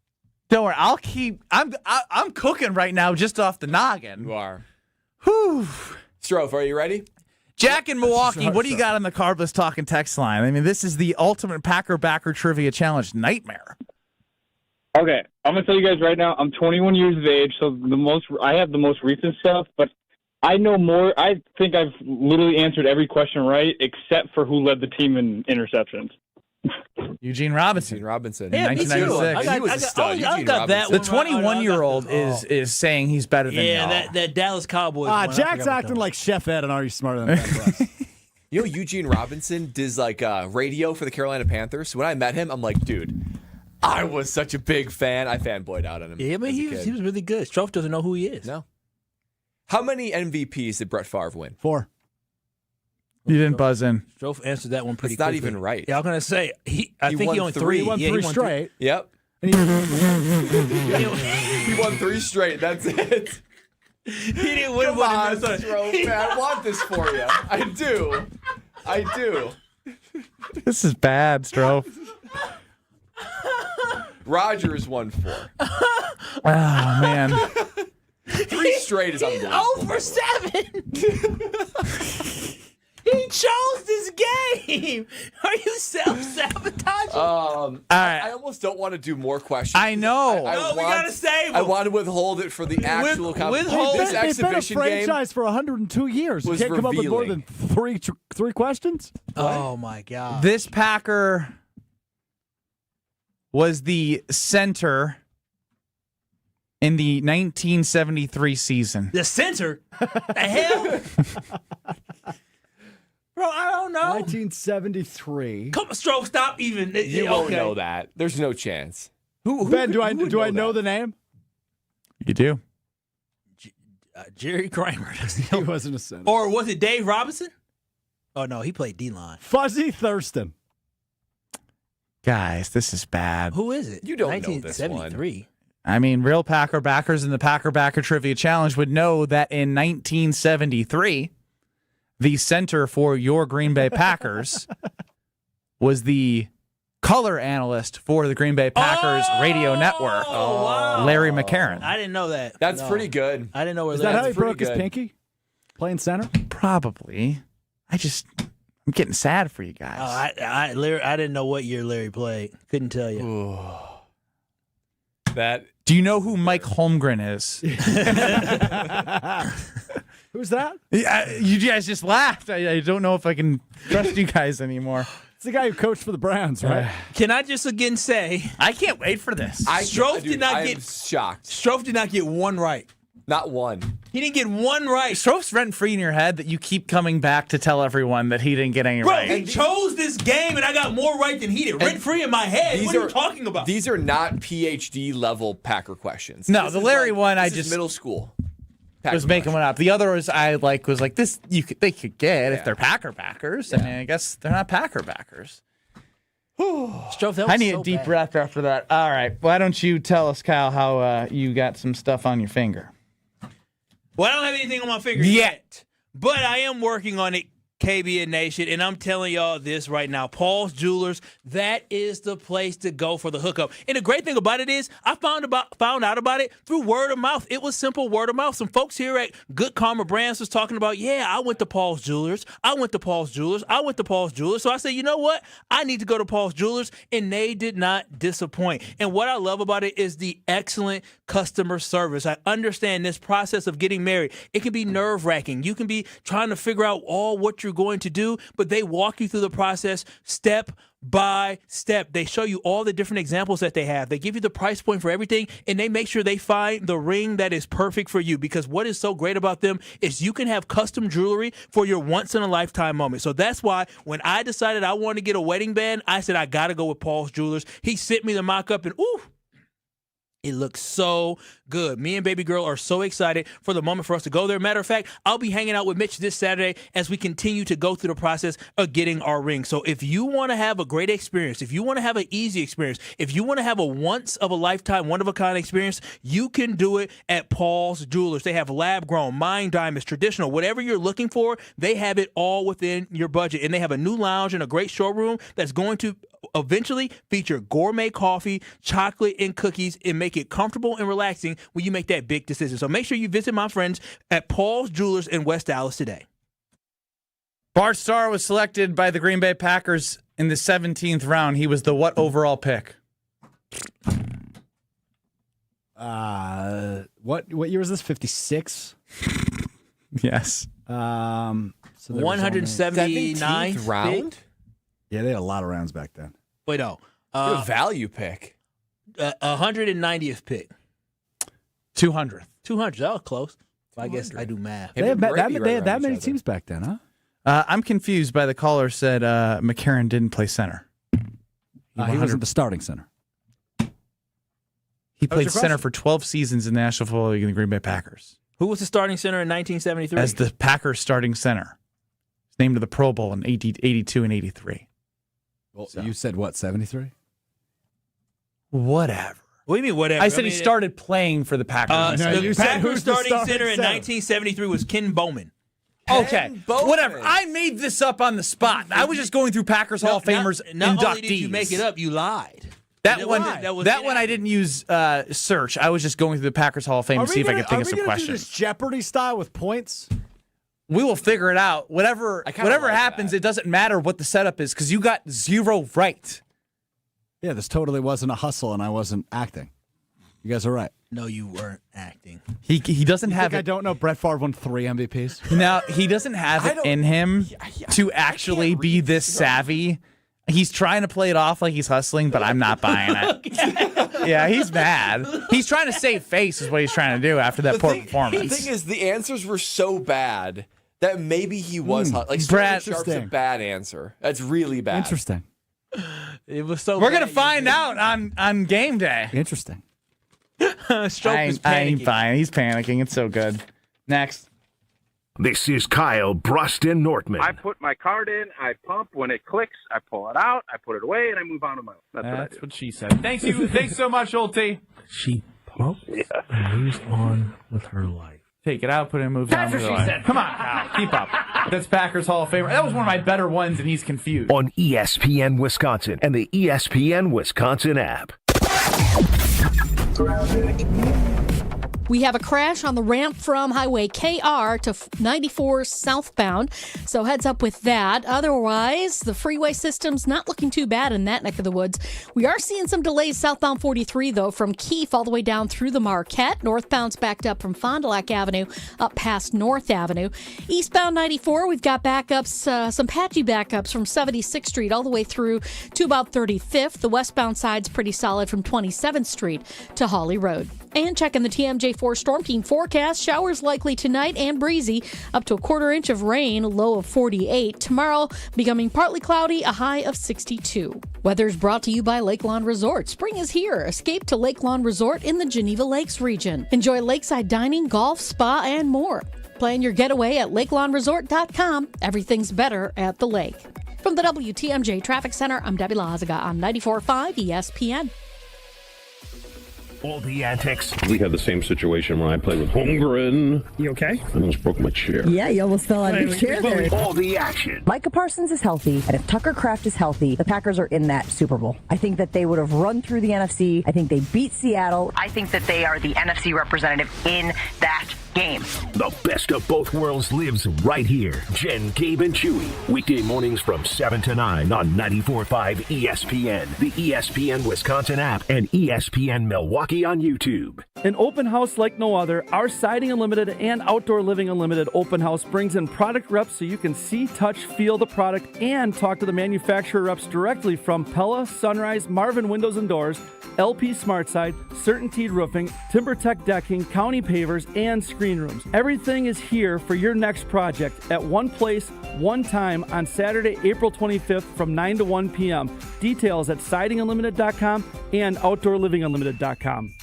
Don't worry. I'm cooking right now just off the noggin. You are. Whew. Stroh, are you ready? Jack in Milwaukee, what do you got on the Carbless Talking text line? I mean, this is the ultimate Packer Backer Trivia Challenge nightmare. Okay, I'm gonna tell you guys right now. I'm 21 years of age, so I have the most recent stuff, but I know more. I think I've literally answered every question right, except for who led the team in interceptions. Eugene Robinson. Yeah, 1996. He was a stud. I got that The one. 21-year-old is saying he's better than y'all. that Dallas Cowboys. one, I Jack's forgot acting like Chef Ed and Are You Smarter Than that? You know, Eugene Robinson does like radio for the Carolina Panthers. When I met him, I'm like, dude, I was such a big fan. I fanboyed out on him. Yeah, but he was really good. Stroh doesn't know who he is. No. How many MVPs did Brett Favre win? 4. You didn't buzz in. Stroh answered that one pretty It's not quickly. even right. Yeah, I'm going to say, I think he won only 3. He won Yeah, 3 straight. Yep. He won 3 straight. That's it. He didn't win Come one on, in Minnesota. Stroh, man. I want this for you. I do. This is bad, Stroh. Rodgers won 4. Oh, man. 3 straight is unbelievable. 0 for 7. He chose this game. Are you self-sabotaging? All right. I almost don't want to do more questions. I know. We gotta save I him. want to withhold it for the actual competition. This They've been a exhibition game franchise for 102 years. You was can't come up with more than revealing. three questions? Oh, my God. This Packer was the center in the 1973 season. The center? The hell? Bro, I don't know. 1973. Come on, Stroh, stop even. You won't know that. There's no chance. Ben, do I know the name? You do. Jerry Kramer. He wasn't a center. Or was it Dave Robinson? Oh, no, he played D-line. Fuzzy Thurston. Guys, this is bad. Who is it? You don't know this one. 1973. I mean, real Packer backers in the Packer Backer Trivia Challenge would know that in 1973, the center for your Green Bay Packers was the color analyst for the Green Bay Packers radio network, wow. Larry McCarron. I didn't know that. That's pretty good. I didn't know where Is that how he pretty broke his good. pinky? Playing center? Probably. I'm getting sad for you guys. I didn't know what year Larry played. Couldn't tell you. Do you know who Mike Holmgren is? Who's that? You guys just laughed. I don't know if I can trust you guys anymore. It's the guy who coached for the Browns, right? Can I just again say, I can't wait for this. Strofe did not I'm get shocked. Strofe did not get one right. Not one. He didn't get one right. Strofe's rent-free in your head that you keep coming back to tell everyone that he didn't get any right. He chose this game, and I got more right than he did. Rent-free in my head. What are you talking about? These are not PhD level Packer questions. No, This the is Larry like- one, this I is just middle school. was making one up. The other was this they could get if they're Packers. I mean, I guess they're not Packers. Strofe, that was I need so a deep bad. breath after that. All right, why don't you tell us, Kyle, how you got some stuff on your finger? Well, I don't have anything on my finger yet, but I am working on it, KBN Nation, and I'm telling y'all this right now. Paul's Jewelers, that is the place to go for the hookup. And the great thing about it is I found out about it through word of mouth. It was simple word of mouth. Some folks here at Good Karma Brands was talking about, I went to Paul's Jewelers. I went to Paul's Jewelers. So I said, you know what? I need to go to Paul's Jewelers, and they did not disappoint. And what I love about it is the excellent customer service. I understand this process of getting married. It can be nerve-wracking. You can be trying to figure out what you're going to do, but they walk you through the process step by step. They show you all the different examples that they have. They give you the price point for everything, and they make sure they find the ring that is perfect for you, because what is so great about them is you can have custom jewelry for your once-in-a-lifetime moment. So that's why when I decided I wanted to get a wedding band, I said I got to go with Paul's Jewelers. He sent me the mock-up, and it looks so good. Me and baby girl are so excited for the moment for us to go there. Matter of fact, I'll be hanging out with Mitch this Saturday as we continue to go through the process of getting our ring. So if you want to have a great experience, if you want to have an easy experience, if you want to have a once-of-a-lifetime, one-of-a-kind experience, you can do it at Paul's Jewelers. They have lab-grown, mine diamonds, traditional, whatever you're looking for, they have it all within your budget. And they have a new lounge and a great showroom that's going to eventually feature gourmet coffee, chocolate, and cookies, and make it comfortable and relaxing when you make that big decision. So make sure you visit my friends at Paul's Jewelers in West Dallas today. Bart Starr was selected by the Green Bay Packers in the 17th round. He was the what overall pick? What year was this? 56? Yes. So there was 179 17th round? Yeah, they had a lot of rounds back then. Wait, no. What a value pick. 190th pick. 200th. 200. That was close. I guess I do math. They had that many teams back then, huh? I'm confused by the caller said McCarron didn't play center. He wasn't the starting center. He played center for 12 seasons in the National Football League in the Green Bay Packers. Who was the starting center in 1973? As the Packers starting center. He's named to the Pro Bowl in 82 and 83. Well, you said what, 73? Whatever. What do you mean, whatever? I said he started playing for the Packers. The Packers starting center in 1973 was Ken Bowman. Okay, whatever. I made this up on the spot. I was just going through Packers Hall of Famers Not inductees. only did you make it up, you lied. That one I didn't use search. I was just going through the Packers Hall of Fame to see if I could think of some questions. Do this Jeopardy style with points? We will figure it out. Whatever happens, it doesn't matter what the setup is because you got 0 right. Yeah, this totally wasn't a hustle, and I wasn't acting. You guys are right. No, you weren't acting. He doesn't have it. I don't know. Brett Favre won 3 MVPs. Now he doesn't have it in him to actually be this savvy. He's trying to play it off like he's hustling, but I'm not buying it. Yeah, he's mad. He's trying to save face is what he's trying to do after that poor performance. The thing is, the answers were so bad that maybe he was like Brad, Sharp's a bad answer. That's really bad. Interesting. It was so. We're gonna find out on game day. Interesting. Stroke is panicking. I ain't fine. He's panicking. It's so good. Next. This is Kyle Brust Nortman. I put my card in, I pump. When it clicks, I pull it out, I put it away, and I move on to my own. That's what she said. Thanks so much, old T. She pumped and moves on with her life. Take it out, put it in, move That's on. what she said. Come on, Kyle. Keep up. That's Packers Hall of Famer. That was one of my better ones, and he's confused. On ESPN Wisconsin and the ESPN Wisconsin app. We have a crash on the ramp from Highway KR to 94 southbound, so heads up with that. Otherwise, the freeway system's not looking too bad in that neck of the woods. We are seeing some delays southbound 43, though, from Keefe all the way down through the Marquette. Northbound's backed up from Fond du Lac Avenue up past North Avenue. Eastbound 94, we've got backups, some patchy backups from 76th Street all the way through to about 35th. The westbound side's pretty solid from 27th Street to Hawley Road. And checking the TMJ4 Storm Team forecast, showers likely tonight and breezy, up to a quarter inch of rain, low of 48. Tomorrow, becoming partly cloudy, a high of 62. Weather's brought to you by Lake Lawn Resort. Spring is here. Escape to Lake Lawn Resort in the Geneva Lakes region. Enjoy lakeside dining, golf, spa, and more. Plan your getaway at lakelawnresort.com. Everything's better at the lake. From the WTMJ Traffic Center, I'm Debbie Lazaga on 94.5 ESPN. All the antics. We had the same situation when I played with Holmgren. You okay? I almost broke my chair. Yeah, you almost fell out of your chair there. All the action. Micah Parsons is healthy, and if Tucker Kraft is healthy, the Packers are in that Super Bowl. I think that they would have run through the NFC. I think they beat Seattle. I think that they are the NFC representative in that game. The best of both worlds lives right here. Jen, Gabe, and Chewy. Weekday mornings from 7 to 9 on 94.5 ESPN, the ESPN Wisconsin app, and ESPN Milwaukee on YouTube. An open house like no other, our Siding Unlimited and Outdoor Living Unlimited open house brings in product reps so you can see, touch, feel the product, and talk to the manufacturer reps directly from Pella, Sunrise, Marvin Windows and Doors, LP SmartSide, CertainTeed Roofing, TimberTech Decking, County Pavers, and Screen Rooms. Everything is here for your next project at one place, one time on Saturday, April 25th from 9 to 1 p.m. Details at sidingunlimited.com and outdoorlivingunlimited.com.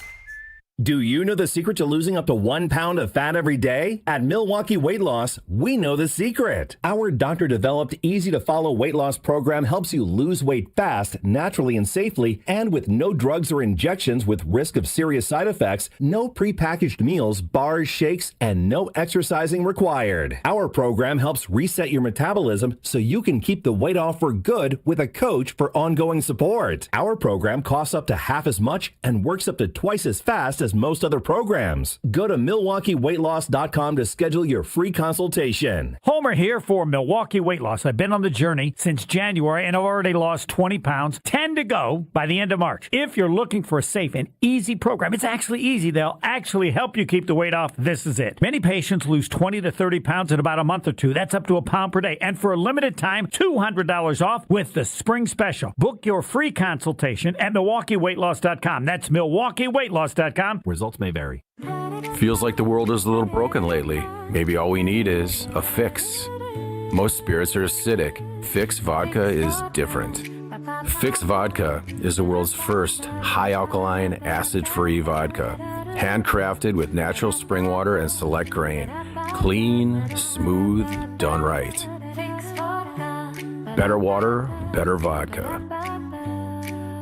Do you know the secret to losing up to 1 pound of fat every day? At Milwaukee Weight Loss, we know the secret. Our doctor-developed, easy-to-follow weight loss program helps you lose weight fast, naturally and safely, and with no drugs or injections with risk of serious side effects, no prepackaged meals, bars, shakes, and no exercising required. Our program helps reset your metabolism so you can keep the weight off for good with a coach for ongoing support. Our program costs up to half as much and works up to twice as fast as most other programs. Go to MilwaukeeWeightLoss.com to schedule your free consultation. Homer here for Milwaukee Weight Loss. I've been on the journey since January and I've already lost 20 pounds, 10 to go by the end of March. If you're looking for a safe and easy program, it's actually easy. They'll actually help you keep the weight off. This is it. Many patients lose 20 to 30 pounds in about a month or two. That's up to a pound per day. And for a limited time, $200 off with the spring special. Book your free consultation at MilwaukeeWeightLoss.com. That's MilwaukeeWeightLoss.com. Results may vary. Feels like the world is a little broken lately. Maybe all we need is a fix. Most spirits are acidic. Fix Vodka is different. Fix Vodka is the world's first high-alkaline, acid-free vodka. Handcrafted with natural spring water and select grain. Clean, smooth, done right. Better water, better vodka.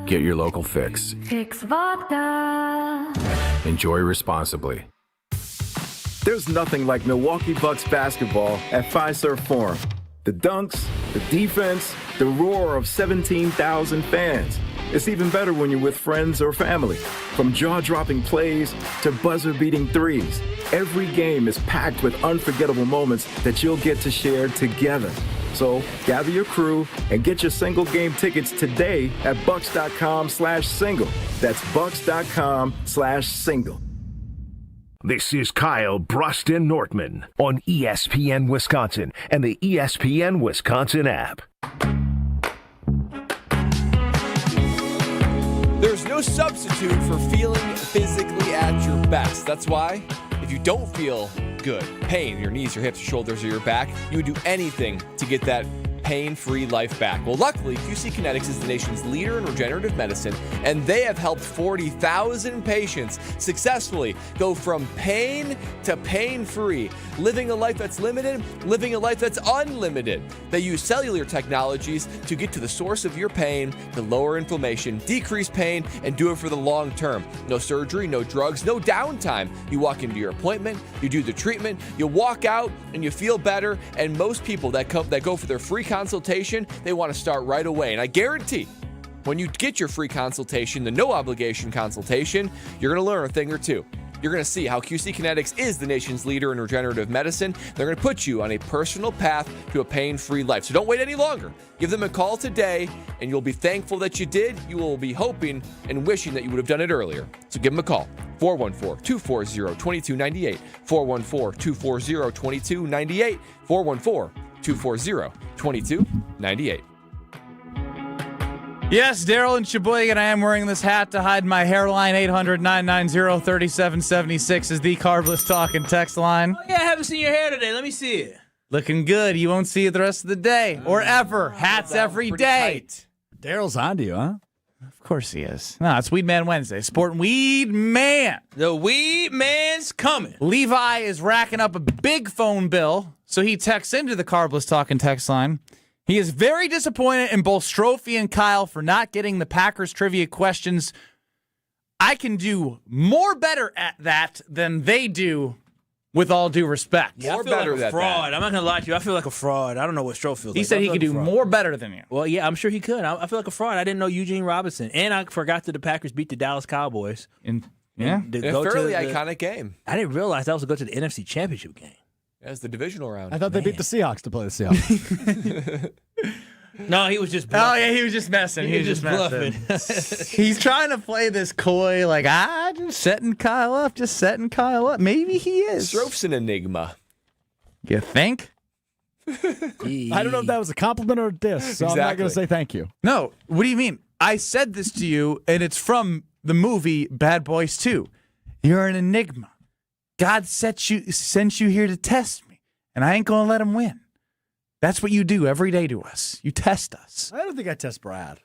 Get your local Fix. Fix Vodka. Enjoy responsibly. There's nothing like Milwaukee Bucks basketball at Fiserv Forum. The dunks, the defense, the roar of 17,000 fans. It's even better when you're with friends or family. From jaw-dropping plays to buzzer-beating threes, every game is packed with unforgettable moments that you'll get to share together. So gather your crew and get your single game tickets today at bucks.com/single. That's bucks.com/single. This is Kyle Brust Nortman on ESPN Wisconsin and the ESPN Wisconsin app. There's no substitute for feeling physically at your best. That's why if you don't feel good, pain, your knees, your hips, your shoulders, or your back, you would do anything to get that pain-free life back. Well, luckily, QC Kinetics is the nation's leader in regenerative medicine, and they have helped 40,000 patients successfully go from pain to pain-free, living a life that's limited, living a life that's unlimited. They use cellular technologies to get to the source of your pain, to lower inflammation, decrease pain, and do it for the long term. No surgery, no drugs, no downtime. You walk into your appointment, you do the treatment, you walk out, and you feel better. And most people that go for their free consultation, they want to start right away. And I guarantee when you get your free consultation, the no obligation consultation, you're going to learn a thing or two. you're going to see how QC Kinetics is the nation's leader in regenerative medicine. They're going to put you on a personal path to a pain-free life. So don't wait any longer. Give them a call today, and you'll be thankful that you did. You will be hoping and wishing that you would have done it earlier. So give them a call. 414-240-2298. 414-240-2298. 414-240-2298. Yes, Daryl and Sheboygan, I am wearing this hat to hide my hairline. 800-990-3776 is the Carbless Talk and text line. Oh, yeah, I haven't seen your hair today. Let me see it. Looking good. You won't see it the rest of the day or ever. Hats every day. Daryl's on to you, huh? Of course he is. No, it's Weed Man Wednesday. Sporting Weed Man. The Weed Man's coming. Levi is racking up a big phone bill, so he texts into the Carbless Talk and text line. He is very disappointed in both Strophy and Kyle for not getting the Packers trivia questions. I can do more better at that than they do, with all due respect. Yeah, I feel like a fraud. I'm not going to lie to you. I feel like a fraud. I don't know what Strophy feels like. He said he could do more better than you. Well, yeah, I'm sure he could. I feel like a fraud. I didn't know Eugene Robinson. And I forgot that the Packers beat the Dallas Cowboys. Yeah. A fairly iconic game. I didn't realize that was to go to the NFC Championship game. As the divisional round. I thought they beat the Seahawks to play the Seahawks. No, he was just bluffing. Oh, yeah, he was just messing. He was just bluffing. He's trying to play this coy, like, just setting Kyle up. Maybe he is. Stroph's an enigma. You think? I don't know if that was a compliment or a diss, so I'm not going to say thank you. No, what do you mean? I said this to you, and it's from the movie Bad Boys 2. You're an enigma. God sent you here to test me, and I ain't going to let him win. That's what you do every day to us. You test us. I don't think I test Brad.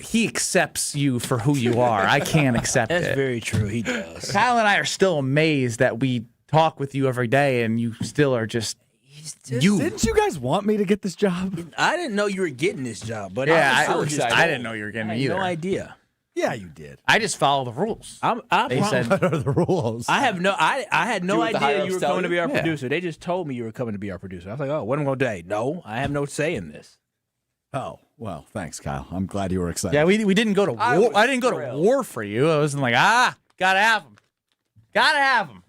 He accepts you for who you are. I can't accept it. That's very true. He does. Kyle and I are still amazed that we talk with you every day, and you still are just you. Didn't you guys want me to get this job? I didn't know you were getting this job, but yeah, I didn't know you were getting it either. No idea. Yeah, you did. I just follow the rules. They said, what are the rules? I had no idea you were coming to be our producer. They just told me you were coming to be our producer. I was like, oh, what am I going to say? No, I have no say in this. Oh, well, thanks, Kyle. I'm glad you were excited. Yeah, we didn't go to war. I didn't go to war for you. I wasn't like, gotta have him. Gotta have him.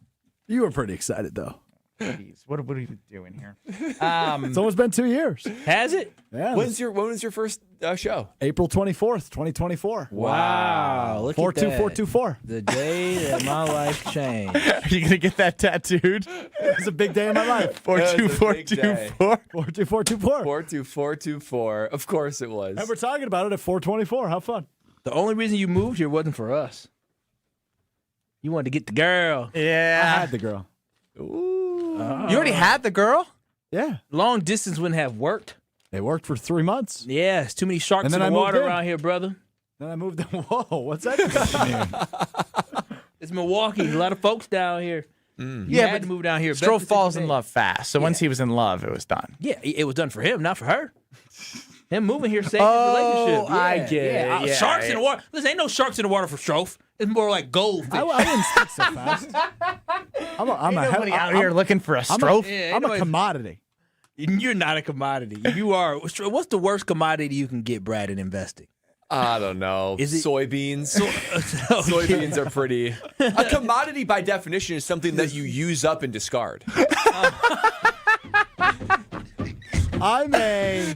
You were pretty excited, though. Jeez, what are you doing here? It's almost been 2 years. Has it? Yeah. When was your first show? April 24th, 2024. Wow. Look at that. 42424. The day that my life changed. Are you going to get that tattooed? It was a big day in my life. 42424. 42424. 42424. Of course it was. And we're talking about it at 424. How fun. The only reason you moved here wasn't for us. You wanted to get the girl. Yeah. I had the girl. Ooh. You already had the girl? Yeah. Long distance wouldn't have worked. They worked for 3 months. Yeah, it's too many sharks in the water around here, brother. Then I moved in. Whoa, what's that supposed to mean? It's Milwaukee. A lot of folks down here. You had to move down here. Stroh falls in love fast. So once he was in love, it was done. Yeah, it was done for him, not for her. Him moving here saved his relationship. Yeah, I get it. Sharks in the water. Listen, ain't no sharks in the water for Stroh. It's more like goldfish. I wouldn't stick so fast. I'm out here looking for a Stroh. I'm a commodity. You're not a commodity. You are. What's the worst commodity you can get, Brad, in investing? I don't know. Is it soybeans? Soybeans are pretty. A commodity, by definition, is something that you use up and discard. Let's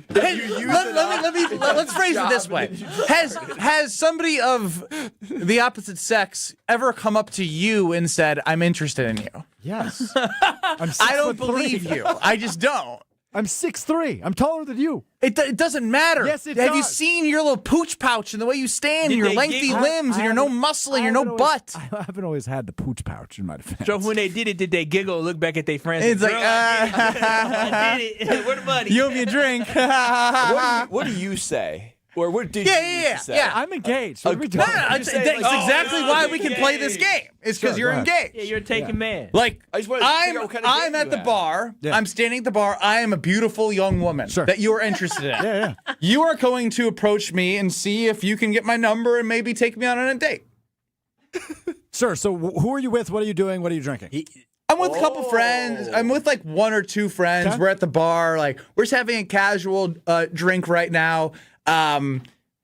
phrase it this way. Has somebody of the opposite sex ever come up to you and said, "I'm interested in you"? Yes. I don't believe you. I just don't. I'm 6'3". I'm taller than you. It doesn't matter. Yes, it Have you does. seen your little pooch pouch and the way you stand and your lengthy limbs and your no muscle and your no butt? I haven't always had the pooch pouch in my defense. So when they did they giggle and look back at their friends? It's like, I did it. Where the money? You owe me a drink. What do you say? Or what did you say? Yeah. I'm engaged. What are we doing? That's exactly why we can play this game. It's because you're engaged. Yeah, you're taking man. Like, I just wanted to figure out what kind of I'm game at you the had. bar. Yeah. I'm standing at the bar. I am a beautiful young woman that you are interested in. Yeah. You are going to approach me and see if you can get my number and maybe take me out on a date. Sure. So who are you with? What are you doing? What are you drinking? I'm with a couple friends. I'm with like one or two friends. Okay. We're at the bar. Like, we're just having a casual drink right now.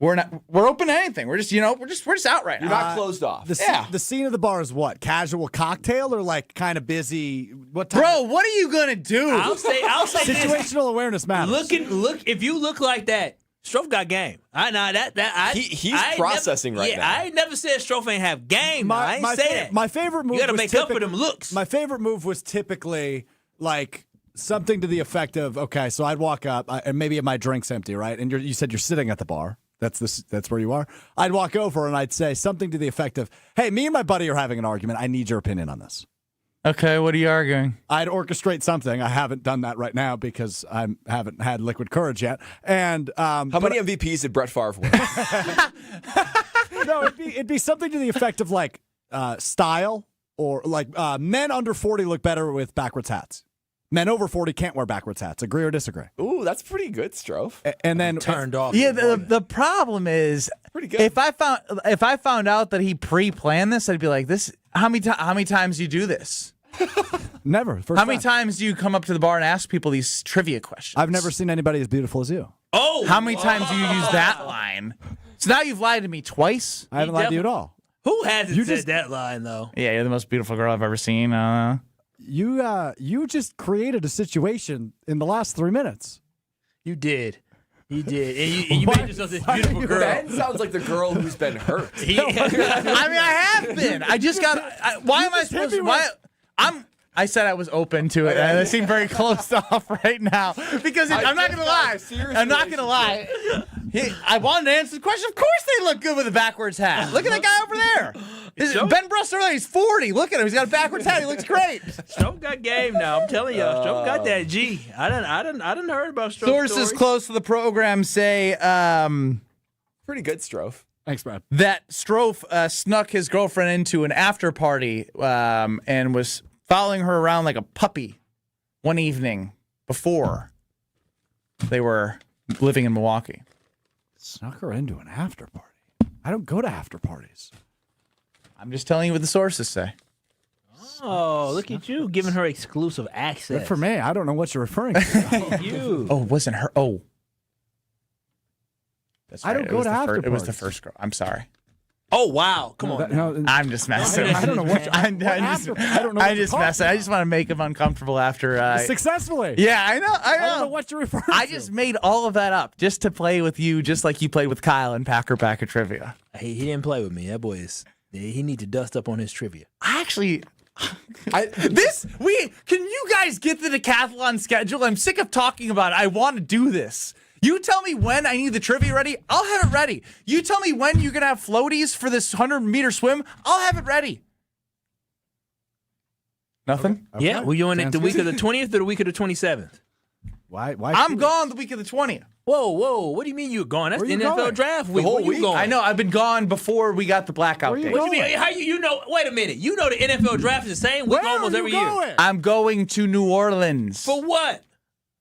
We're open to anything. We're just out right now. You're not closed off. The scene of the bar is what? Casual cocktail or like kind of busy? What time? Bro, what are you gonna do? I'll say situational awareness matters. If you look like that, Strofe got game. He's processing right now. I ain't never said Strofe ain't have game. I ain't say that. My favorite move. You got to make up for them looks. My favorite move was typically like something to the effect of, okay, so I'd walk up and maybe my drink's empty, right? And you said you're sitting at the bar. That's where you are. I'd walk over and I'd say something to the effect of, hey, me and my buddy are having an argument. I need your opinion on this. Okay, what are you arguing? I'd orchestrate something. I haven't done that right now because I haven't had liquid courage yet. And how many MVPs did Brett Favre win? No, it'd be something to the effect of like style or like men under 40 look better with backwards hats. Men over 40 can't wear backwards hats. Agree or disagree? Ooh, that's pretty good, Strofe. And then turned off. Yeah, the problem is, pretty good. If I found out that he pre-planned this, I'd be like, this. How many times do you do this? Never. How many times do you come up to the bar and ask people these trivia questions? I've never seen anybody as beautiful as you. Oh, how many times do you use that line? So now you've lied to me twice. I haven't lied to you at all. Who hasn't said that line though? Yeah, you're the most beautiful girl I've ever seen. You just created a situation in the last 3 minutes. You did. You did. And you made yourself this beautiful girl. Ben sounds like the girl who's been hurt. I mean, I have been. I just got. Why am I supposed to? Why? I said I was open to it, and I seem very closed off right now because I'm not gonna lie. I'm not gonna lie. I wanted to answer the question. Of course, they look good with a backwards hat. Look at that guy over there. Ben Brust Nortman, he's 40. Look at him. He's got a backwards hat. He looks great. Strofe got game now. I'm telling y'all. Strofe got that G. I done heard about Strofe. Sources close to the program say, pretty good, Strofe. Thanks, Brad. That Strofe snuck his girlfriend into an after party and was following her around like a puppy one evening before they were living in Milwaukee. Snuck her into an after party. I don't go to after parties. I'm just telling you what the sources say. Oh, look at you giving her exclusive access. Good for me. I don't know what you're referring to. You. Oh, it wasn't her. Oh. That's right. I don't go to after parties. It was the first girl. I'm sorry. Oh, wow. Come on. No, I'm just messing. I don't know what. I don't know. I just messing. I just want to make him uncomfortable after. Successfully. Yeah, I know. I don't know what you're referring to. I just made all of that up just to play with you, just like you played with Kyle and Packer Packer Trivia. He didn't play with me. That boy is. He need to dust up on his trivia. I actually. Can you guys get the decathlon schedule? I'm sick of talking about it. I want to do this. You tell me when I need the trivia ready, I'll have it ready. You tell me when you're going to have floaties for this 100-meter swim, I'll have it ready. Nothing? Okay. Yeah, well, you in it the week of the 20th or the week of the 27th? Why? I'm gone the week of the 20th. Whoa. What do you mean you're gone? That's the NFL draft week. The whole week? Going? I know. I've been gone before we got the blackout date. What do you mean? How you know? Wait a minute. You know the NFL draft is the same week almost every year. I'm going to New Orleans. For what?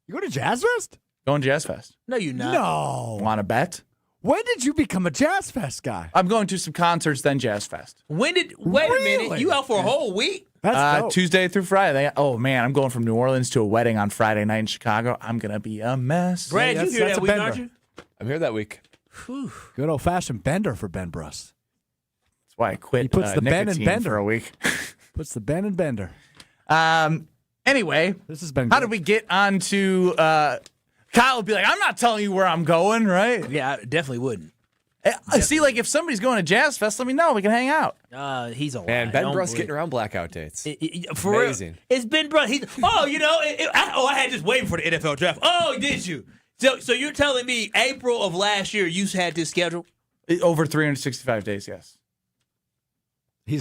You go to Jazz Fest? Going to Jazz Fest. No, you're not. No. Want to bet? When did you become a Jazz Fest guy? I'm going to some concerts, then Jazz Fest. Wait a minute. You out for a whole week? That's dope. Tuesday through Friday. Oh, man, I'm going from New Orleans to a wedding on Friday night in Chicago. I'm going to be a mess. Brad, you here that week, aren't you? I'm here that week. Whew. Good old-fashioned bender for Ben Brust. That's why I quit. He puts the Ben and Bender for a week. Puts the Ben and Bender. Anyway, this has been how good. did we get on to Kyle would be like, I'm not telling you where I'm going, right? Yeah, I definitely wouldn't. See, like, if somebody's going to Jazz Fest, let me know. We can hang out. He's a lie. And Ben Brust getting around blackout dates. For amazing. Real. It's Ben Brust. I had just waiting for the NFL draft. Oh, did you? So you're telling me April of last year you had this schedule? Over 365 days, yes.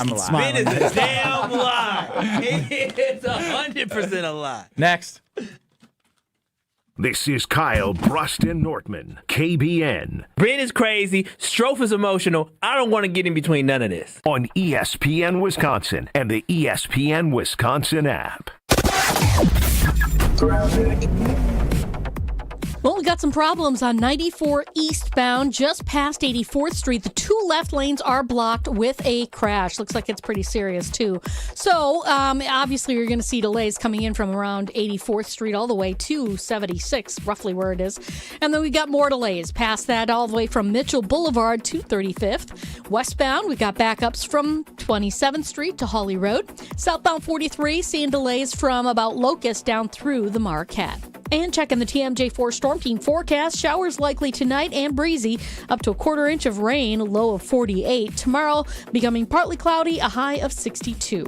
I'm smiling. Ben is a damn lie. It's 100% a lie. Next. This is Kyle Brust and Nortman, KBN. Ben is crazy. Strofe is emotional. I don't want to get in between none of this. On ESPN Wisconsin and the ESPN Wisconsin app. Well, we got some problems on 94 eastbound, just past 84th Street. The two left lanes are blocked with a crash. Looks like it's pretty serious, too. So, obviously, you're going to see delays coming in from around 84th Street all the way to 76, roughly where it is. And then we got more delays past that, all the way from Mitchell Boulevard to 35th. Westbound, we got backups from 27th Street to Hawley Road. Southbound 43, seeing delays from about Locust down through the Marquette. And checking the TMJ4 Storm Team forecast, showers likely tonight and breezy, up to a quarter inch of rain, low of 48. Tomorrow, becoming partly cloudy, a high of 62.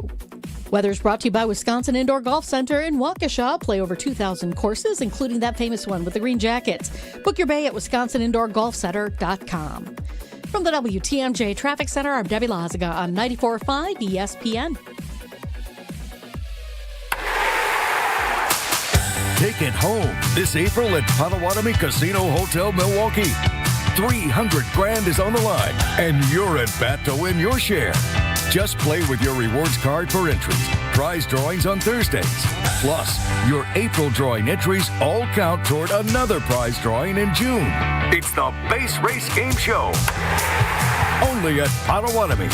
Weather's brought to you by Wisconsin Indoor Golf Center in Waukesha. Play over 2,000 courses, including that famous one with the green jackets. Book your bay at wisconsinindoorgolfcenter.com. From the WTMJ Traffic Center, I'm Debbie Lazaga on 94.5 ESPN. Take it home this April at Potawatomi Casino Hotel Milwaukee. $300,000 is on the line, and you're at bat to win your share. Just play with your rewards card for entries, prize drawings on Thursdays. Plus, your April drawing entries all count toward another prize drawing in June. It's the Base Race Game Show. Only at Potawatomi.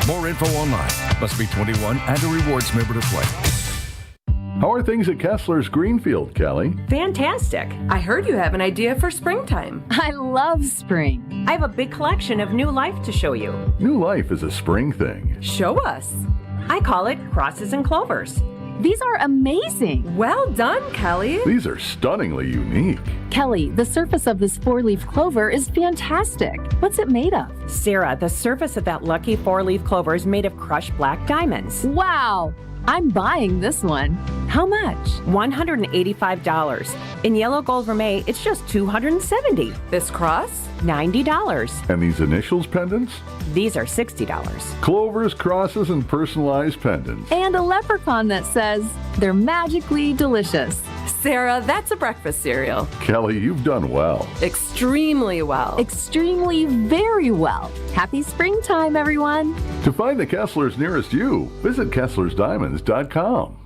More info online. Must be 21 and a rewards member to play. How are things at Kessler's Greenfield, Kelly? Fantastic. I heard you have an idea for springtime. I love spring. I have a big collection of new life to show you. New life is a spring thing. Show us. I call it crosses and clovers. These are amazing. Well done, Kelly. These are stunningly unique. Kelly, the surface of this 4-leaf clover is fantastic. What's it made of? Sarah, the surface of that lucky 4-leaf clover is made of crushed black diamonds. Wow. I'm buying this one. How much? $185. In yellow gold vermeil, it's just $270. This cross, $90. And these initials pendants? These are $60. Clovers, crosses, and personalized pendants. And a leprechaun that says they're magically delicious. Sarah, that's a breakfast cereal. Kelly, you've done well. Extremely well. Extremely very well. Happy springtime, everyone. To find the Kesslers nearest you, visit KesslersDiamonds.com.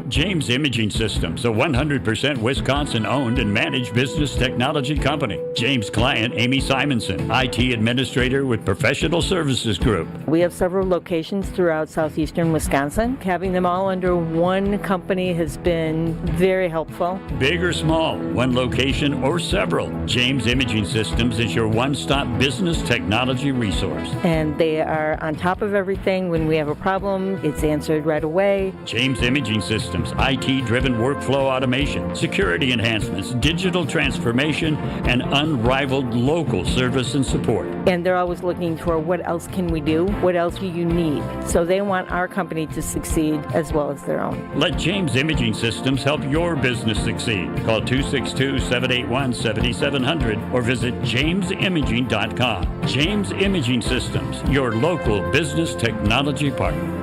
James Imaging Systems, a 100% Wisconsin-owned and managed business technology company. James' client, Amy Simonson, IT administrator with Professional Services Group. We have several locations throughout southeastern Wisconsin. Having them all under one company has been very helpful. Big or small, one location or several, James Imaging Systems is your one-stop business technology resource. And they are on top of everything. When we have a problem, it's answered right away. James Imaging Systems, IT-driven workflow automation, security enhancements, digital transformation, and unrivaled local service and support. And they're always looking for what else can we do? What else do you need? So they want our company to succeed as well as their own. Let James Imaging Systems help your business succeed. Call 262-781-7700 or visit jamesimaging.com. James Imaging Systems, your local business technology partner.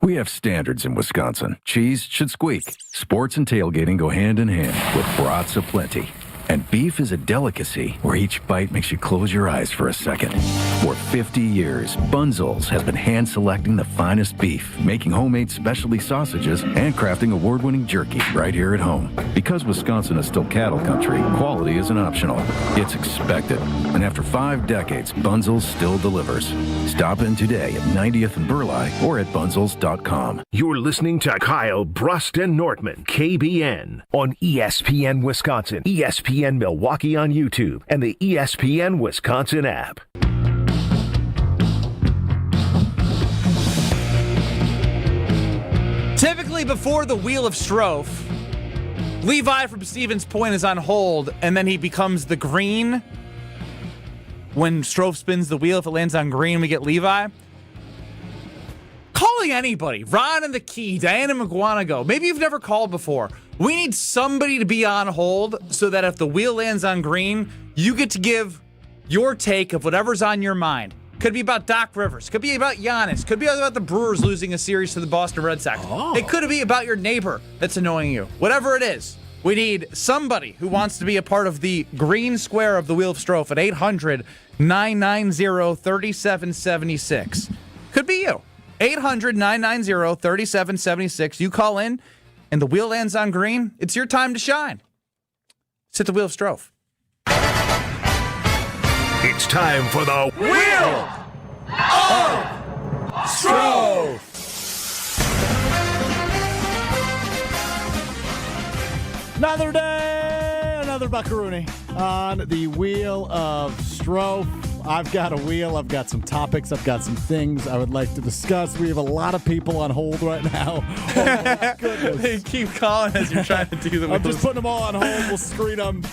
We have standards in Wisconsin. Cheese should squeak. Sports and tailgating go hand in hand with brats aplenty. And beef is a delicacy where each bite makes you close your eyes for a second. For 50 years, Bunzel's has been hand-selecting the finest beef, making homemade specialty sausages, and crafting award-winning jerky right here at home. Because Wisconsin is still cattle country, quality isn't optional. It's expected. And after 5 decades, Bunzel's still delivers. Stop in today at 90th and Burleigh or at bunzels.com. You're listening to Kyle, Brust, and Nortman, KBN, on ESPN Wisconsin, ESPN Milwaukee on YouTube, and the ESPN Wisconsin app. Typically before the Wheel of Strofe, Levi from Stevens Point is on hold, and then he becomes the green. When Strofe spins the wheel, if it lands on green, we get Levi. Calling anybody, Ron and the Key, Diana McGuanago, maybe you've never called before. We need somebody to be on hold so that if the wheel lands on green, you get to give your take of whatever's on your mind. Could be about Doc Rivers. Could be about Giannis. Could be about the Brewers losing a series to the Boston Red Sox. It could be about your neighbor that's annoying you. Whatever it is, we need somebody who wants to be a part of the green square of the Wheel of Strofe at 800-990-3776. Could be you. 800-990-3776. You call in and the wheel lands on green, it's your time to shine. Sit the wheel of Strofe. It's time for the Wheel of Strofe. Another day, another buckaroonie on the Wheel of Strofe. I've got a wheel. I've got some topics. I've got some things I would like to discuss. We have a lot of people on hold right now. Oh, my goodness. They keep calling as you're trying to do the I'm just putting them all on hold. We'll screen them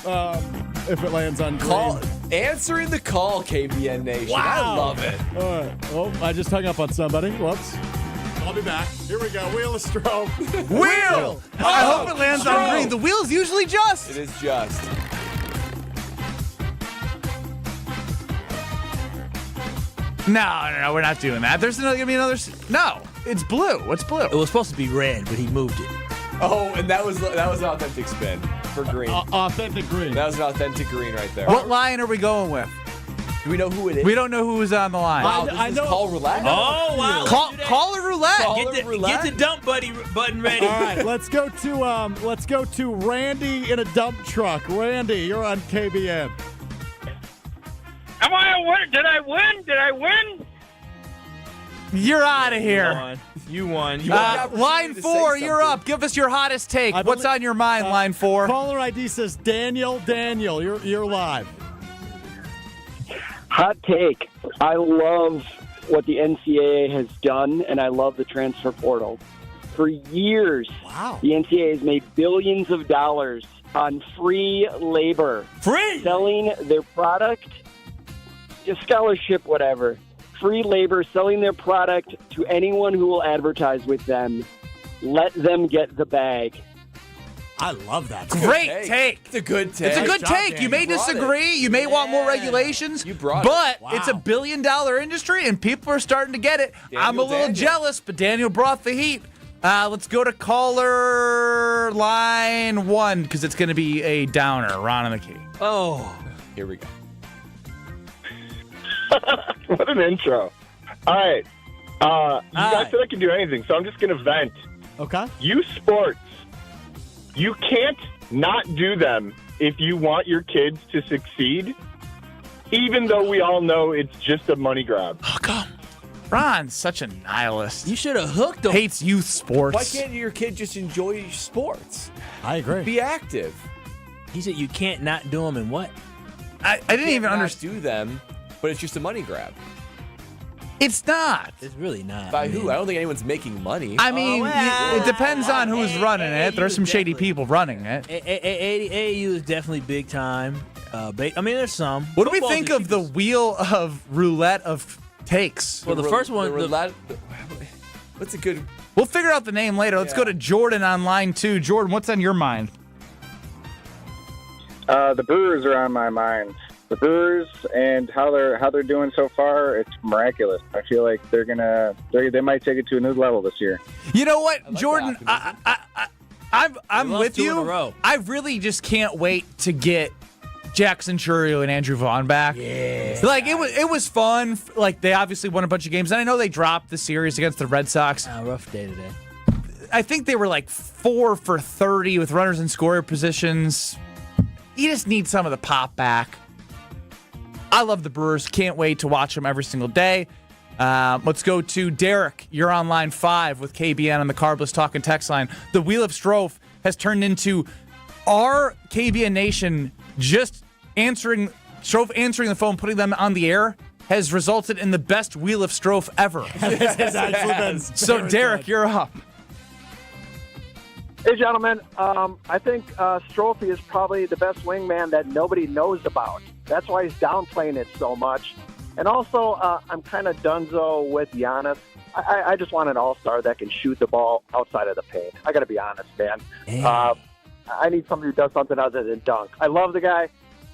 if it lands on green. Answering the call, KBN Nation. Wow. I love it. All right. Oh, I just hung up on somebody. Whoops. I'll be back. Here we go. Wheel of Strofe. Wheel! I hope it lands on green. The wheel's usually just. It is just. No, we're not doing that. There's going to be another. No, it's blue. What's blue? It was supposed to be red, but he moved it. Oh, and that was an authentic spin for green. Authentic green. That was an authentic green right there. What line are we going with? Do we know who it is? We don't know who was on the line. Wow, I know. Call roulette? Oh, wow. Call a roulette. Get the dump button ready. All right, let's go to Randy in a dump truck. Randy, you're on KBN. Am I a winner? Did I win? You're out of here. You won. Line 4, you're up. Give us your hottest take. What's on your mind, line 4? Caller ID says Daniel. You're live. Hot take. I love what the NCAA has done, and I love the transfer portal. For years, the NCAA has made billions of dollars on free labor. Selling their product, a scholarship, whatever. Free labor, selling their product to anyone who will advertise with them. Let them get the bag. I love that. Great take. It's a good take. It's a good take. You may disagree. You may want more regulations. You brought but it. it's a $1 billion industry, and people are starting to get it. I'm a little jealous, but Daniel brought the heat. Let's go to caller line 1, because it's going to be a downer. Ron on the key. Oh. Here we go. What an intro. All right. You guys said I can do anything, so I'm just going to vent. Okay. You sports, you can't not do them if you want your kids to succeed, even though we all know it's just a money grab. How come? Ron's such a nihilist. You should have hooked him. Hates youth sports. Why can't your kid just enjoy sports? I agree. Be active. He said you can't not do them and what? I didn't even understand. Do them, but it's just a money grab. It's not. It's really not. By who? I don't think anyone's making money. I mean, it depends on who's running it. There's some shady people running it. AAU is definitely big time. I mean, there's some. What do we think of the wheel of roulette of takes? Well, the first one. What's a good? We'll figure out the name later. Let's go to Jordan on line 2. Jordan, what's on your mind? The Brewers are on my mind. The Brewers and how they're doing so far, it's miraculous. I feel like they might take it to a new level this year. You know what, Jordan? I'm with you. I really just can't wait to get Jackson Chourio and Andrew Vaughn back. Yeah. Like it was fun. Like they obviously won a bunch of games, and I know they dropped the series against the Red Sox. Rough day today. I think they were like 4 for 30 with runners in scoring positions. You just need some of the pop back. I love the Brewers. Can't wait to watch them every single day. Let's go to Derek. You're on line 5 with KBN on the Carbless Talk and Text line. The Wheel of Strofe has turned into our KBN Nation just answering the phone, putting them on the air, has resulted in the best Wheel of Strofe ever. This has actually been So, Derek, you're up. Hey, gentlemen. I think Strophe is probably the best wingman that nobody knows about. That's why he's downplaying it so much. And also, I'm kind of donezo with Giannis. I just want an all-star that can shoot the ball outside of the paint. I got to be honest, man. I need somebody who does something other than dunk. I love the guy,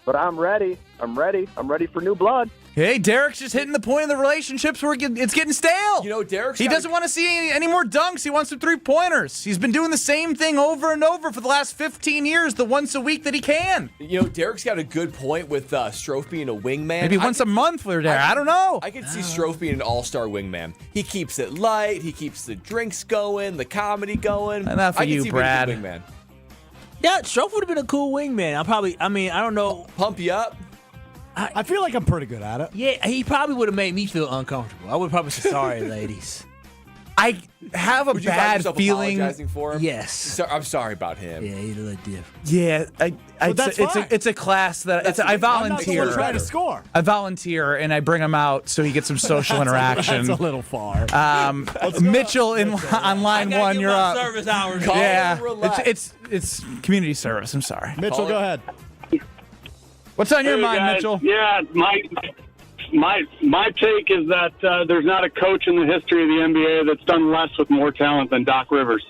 but I'm ready. I'm ready for new blood. Hey, Derek's just hitting the point of the relationships where it's getting stale. You know, He doesn't want to see any more dunks. He wants some three-pointers. He's been doing the same thing over and over for the last 15 years, the once a week that he can. You know, Derek's got a good point with Strofe being a wingman. Maybe once a month we're there. I don't know. I could see Strofe being an all-star wingman. He keeps it light. He keeps the drinks going, the comedy going. Enough of you, Brad. Wingman. Yeah, Strofe would have been a cool wingman. I don't know. Pump you up. I feel like I'm pretty good at it. Yeah, he probably would have made me feel uncomfortable. I would probably say, sorry, ladies. I have a Would you find bad yourself feeling. apologizing for him? Yes. I'm sorry about him. Yeah, he's a little different. Yeah, it's a class that I volunteer. I'm not trying to score. I volunteer and I bring him out so he gets some social interaction. That's a little far. Mitchell on line one, you're up. Service hours. Yeah, it's community service. I'm sorry. Mitchell, go ahead. What's on your Hey, mind, guys. Mitchell? Yeah, my take is that there's not a coach in the history of the NBA that's done less with more talent than Doc Rivers.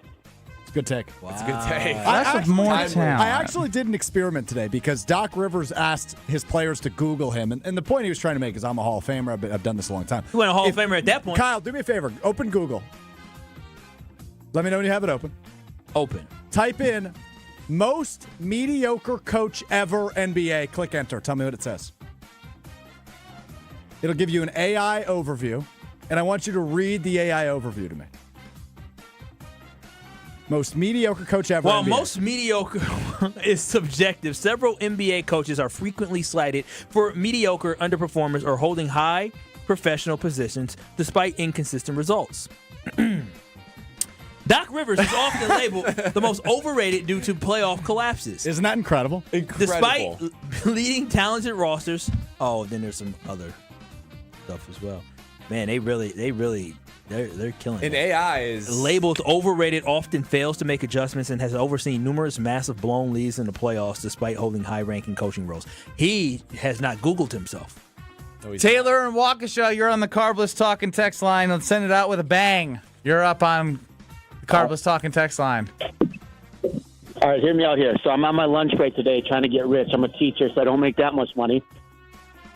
It's a good take. That's a good take. I actually did an experiment today because Doc Rivers asked his players to Google him. And the point he was trying to make is I'm a Hall of Famer. I've done this a long time. You went a Hall of Famer at that point. Kyle, do me a favor. Open Google. Let me know when you have it open. Open. Type in most mediocre coach ever NBA. Click enter. Tell me what it says. It'll give you an AI overview, and I want you to read the AI overview to me. Most mediocre coach ever. While NBA. most mediocre is subjective, several NBA coaches are frequently slighted for mediocre underperformers or holding high professional positions despite inconsistent results. Doc Rivers is often labeled the most overrated due to playoff collapses. Isn't that incredible? Despite leading talented rosters. Oh, then there's some other stuff as well. Man, they're killing it. And AI is labeled overrated, often fails to make adjustments and has overseen numerous massive blown leads in the playoffs despite holding high-ranking coaching roles. He has not Googled himself. Taylor and Waukesha, you're on the Carbless Talking text line. Let's send it out with a bang. You're up on the Carbless Talking text line. All right, hear me out here. So I'm on my lunch break today trying to get rich. I'm a teacher, so I don't make that much money.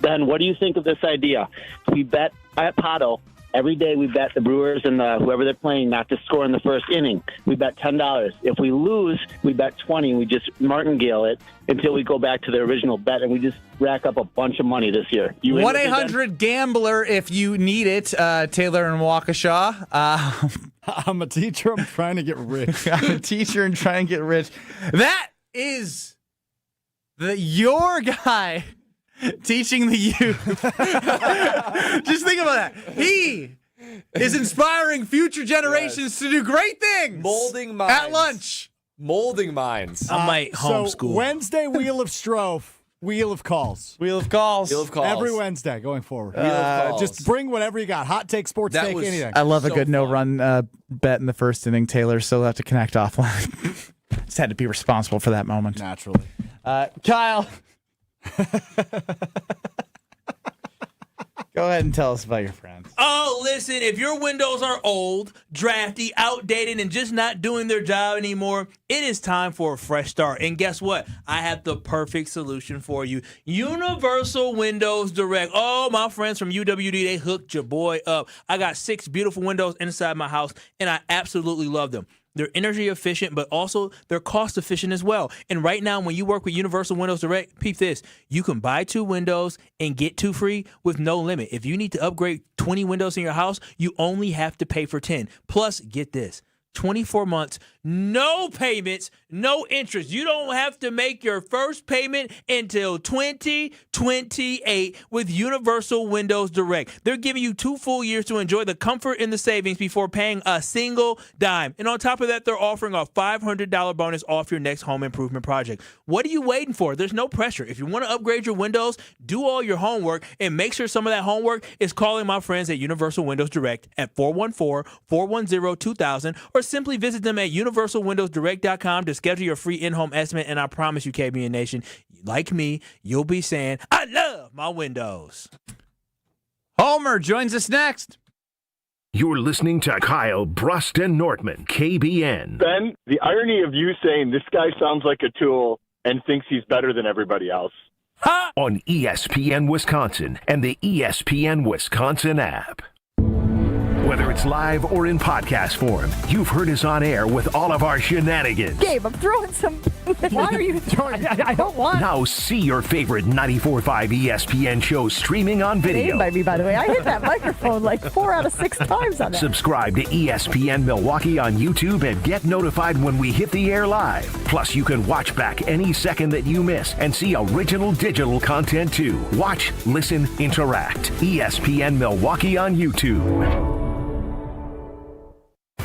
Ben, what do you think of this idea? We bet at Pato. Every day we bet the Brewers and whoever they're playing not to score in the first inning. We bet $10. If we lose, we bet $20, and we just martingale it until we go back to the original bet, and we just rack up a bunch of money this year. 1-800-GAMBLER if you need it, Taylor and Waukesha. I'm a teacher. I'm trying to get rich. I'm a teacher and trying to get rich. That is your guy teaching the youth. Just think about that. He is inspiring future generations to do great things. Molding minds. At lunch. Molding minds. I might homeschool. So Wednesday, Wheel of Strofe. Wheel of Calls. Wheel of Calls. Wheel of Calls. Every Wednesday going forward. Wheel of Calls. Just bring whatever you got. Hot take, sports take, anything. I love a good no-run bet in the first inning, Taylor, so we'll have to connect offline. Just had to be responsible for that moment. Naturally. Kyle. Go ahead and tell us about your friends. Oh, listen, if your windows are old, drafty, outdated, and just not doing their job anymore, it is time for a fresh start. And guess what? I have the perfect solution for you. Universal Windows Direct. Oh, my friends from UWD, they hooked your boy up. I got 6 beautiful windows inside my house, and I absolutely love them. They're energy efficient, but also they're cost efficient as well. And right now, when you work with Universal Windows Direct, peep this. You can buy 2 windows and get 2 free with no limit. If you need to upgrade 20 windows in your house, you only have to pay for 10. Plus, get this. 24 months, no payments, no interest. You don't have to make your first payment until 2028 with Universal Windows Direct. They're giving you 2 full years to enjoy the comfort and the savings before paying a single dime. And on top of that, they're offering a $500 bonus off your next home improvement project. What are you waiting for? There's no pressure. If you want to upgrade your windows, do all your homework and make sure some of that homework is calling my friends at Universal Windows Direct at 414-410-2000 or simply visit them at universalwindowsdirect.com to schedule your free in-home estimate. And I promise you, KBN Nation, like me, you'll be saying, I love my windows. Homer joins us next. You're listening to Kyle, Brust, and Nortman, KBN. Ben, the irony of you saying this guy sounds like a tool and thinks he's better than everybody else. on ESPN Wisconsin and the ESPN Wisconsin app. Whether it's live or in podcast form, you've heard us on air with all of our shenanigans. Gabe, I'm throwing some. Why are you throwing? I don't want. Now see your favorite 94.5 ESPN shows streaming on video. By me, by the way. I hit that microphone like 4 out of 6 times on that. Subscribe to ESPN Milwaukee on YouTube and get notified when we hit the air live. Plus, you can watch back any second that you miss and see original digital content too. Watch, listen, interact. ESPN Milwaukee on YouTube.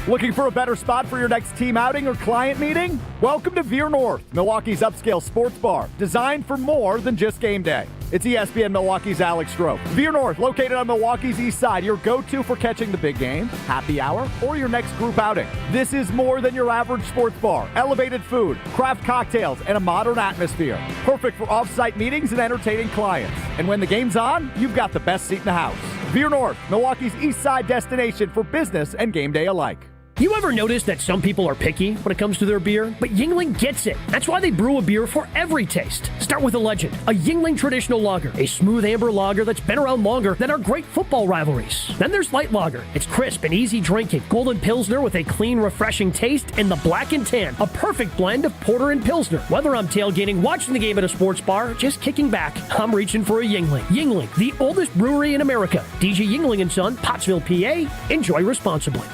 Looking for a better spot for your next team outing or client meeting? Welcome to Veer North, Milwaukee's upscale sports bar, designed for more than just game day. It's ESPN Milwaukee's Alex Stroh. Veer North, located on Milwaukee's east side, your go-to for catching the big game, happy hour, or your next group outing. This is more than your average sports bar. Elevated food, craft cocktails, and a modern atmosphere. Perfect for off-site meetings and entertaining clients. And when the game's on, you've got the best seat in the house. Veer North, Milwaukee's east side destination for business and game day alike. You ever notice that some people are picky when it comes to their beer? But Yuengling gets it. That's why they brew a beer for every taste. Start with a legend, a Yuengling traditional lager, a smooth amber lager that's been around longer than our great football rivalries. Then there's light lager. It's crisp and easy drinking. Golden Pilsner with a clean, refreshing taste, and the Black and Tan, a perfect blend of porter and Pilsner. Whether I'm tailgating, watching the game at a sports bar, or just kicking back, I'm reaching for a Yuengling. Yuengling, the oldest brewery in America. DG Yuengling & Son, Pottsville, PA. Enjoy responsibly.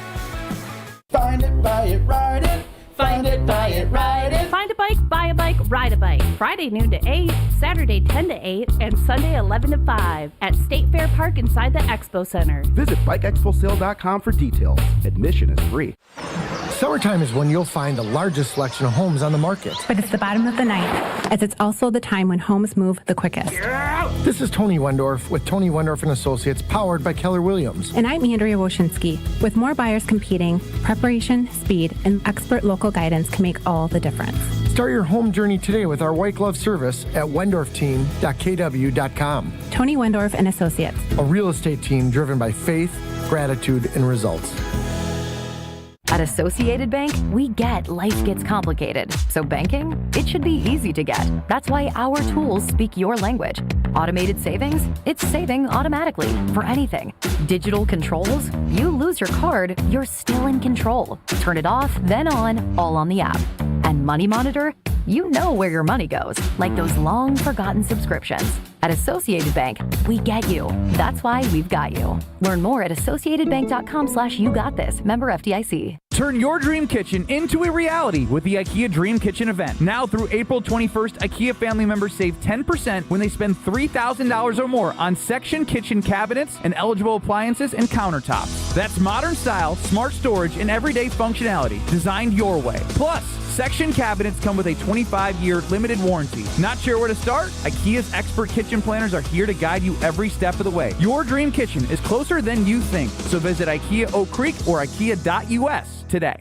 Find it, buy it, ride it. Find it, buy it, ride it. Find a bike, buy a bike, ride a bike. Friday noon to 8, Saturday 10 to 8, and Sunday 11 to 5 at State Fair Park inside the Expo Center. Visit bikeexposale.com for details. Admission is free. Summertime is when you'll find the largest selection of homes on the market. But it's the bottom of the night, as it's also the time when homes move the quickest. This is Tony Wendorf with Tony Wendorf & Associates, powered by Keller Williams. And I'm Andrea Woshinski. With more buyers competing, preparation, speed, and expert local guidance can make all the difference. Start your home journey today with our white glove service at wendorfteam.kw.com. Tony Wendorf & Associates. A real estate team driven by faith, gratitude, and results. At Associated Bank, we get life gets complicated. So banking, it should be easy to get. That's why our tools speak your language. Automated savings, it's saving automatically for anything. Digital controls, you lose your card, you're still in control. Turn it off, then on, all on the app. And Money Monitor, you know where your money goes, like those long forgotten subscriptions. At Associated Bank, we get you. That's why we've got you. Learn more at associatedbank.com/YouGotThis. Member FDIC. Turn your dream kitchen into a reality with the IKEA Dream Kitchen event. Now through April 21st, IKEA family members save 10% when they spend $3,000 or more on section kitchen cabinets and eligible appliances and countertops. That's modern style, smart storage, and everyday functionality designed your way. Plus, section cabinets come with a 25-year limited warranty. Not sure where to start? IKEA's expert kitchen planners are here to guide you every step of the way. Your dream kitchen is closer than you think. So visit IKEA Oak Creek or IKEA.us today.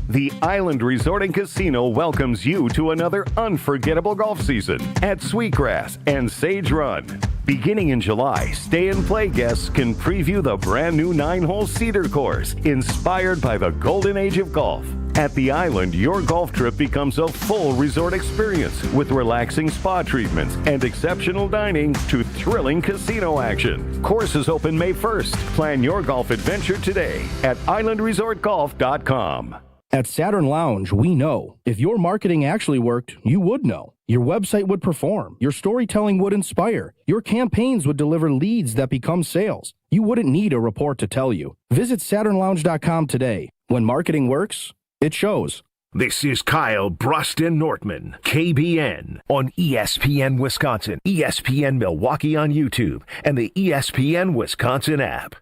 The Island Resort and Casino welcomes you to another unforgettable golf season at Sweetgrass and Sage Run. Beginning in July, stay and play guests can preview the brand new 9-hole Cedar course, inspired by the golden age of golf. At the Island, your golf trip becomes a full resort experience with relaxing spa treatments and exceptional dining to thrilling casino action. Courses open May 1st. Plan your golf adventure today at islandresortgolf.com. At Saturn Lounge, we know if your marketing actually worked, you would know. Your website would perform. Your storytelling would inspire. Your campaigns would deliver leads that become sales. You wouldn't need a report to tell you. Visit SaturnLounge.com today. When marketing works, it shows. This is Kyle Brust Nortman, KBN, on ESPN Wisconsin, ESPN Milwaukee on YouTube, and the ESPN Wisconsin app.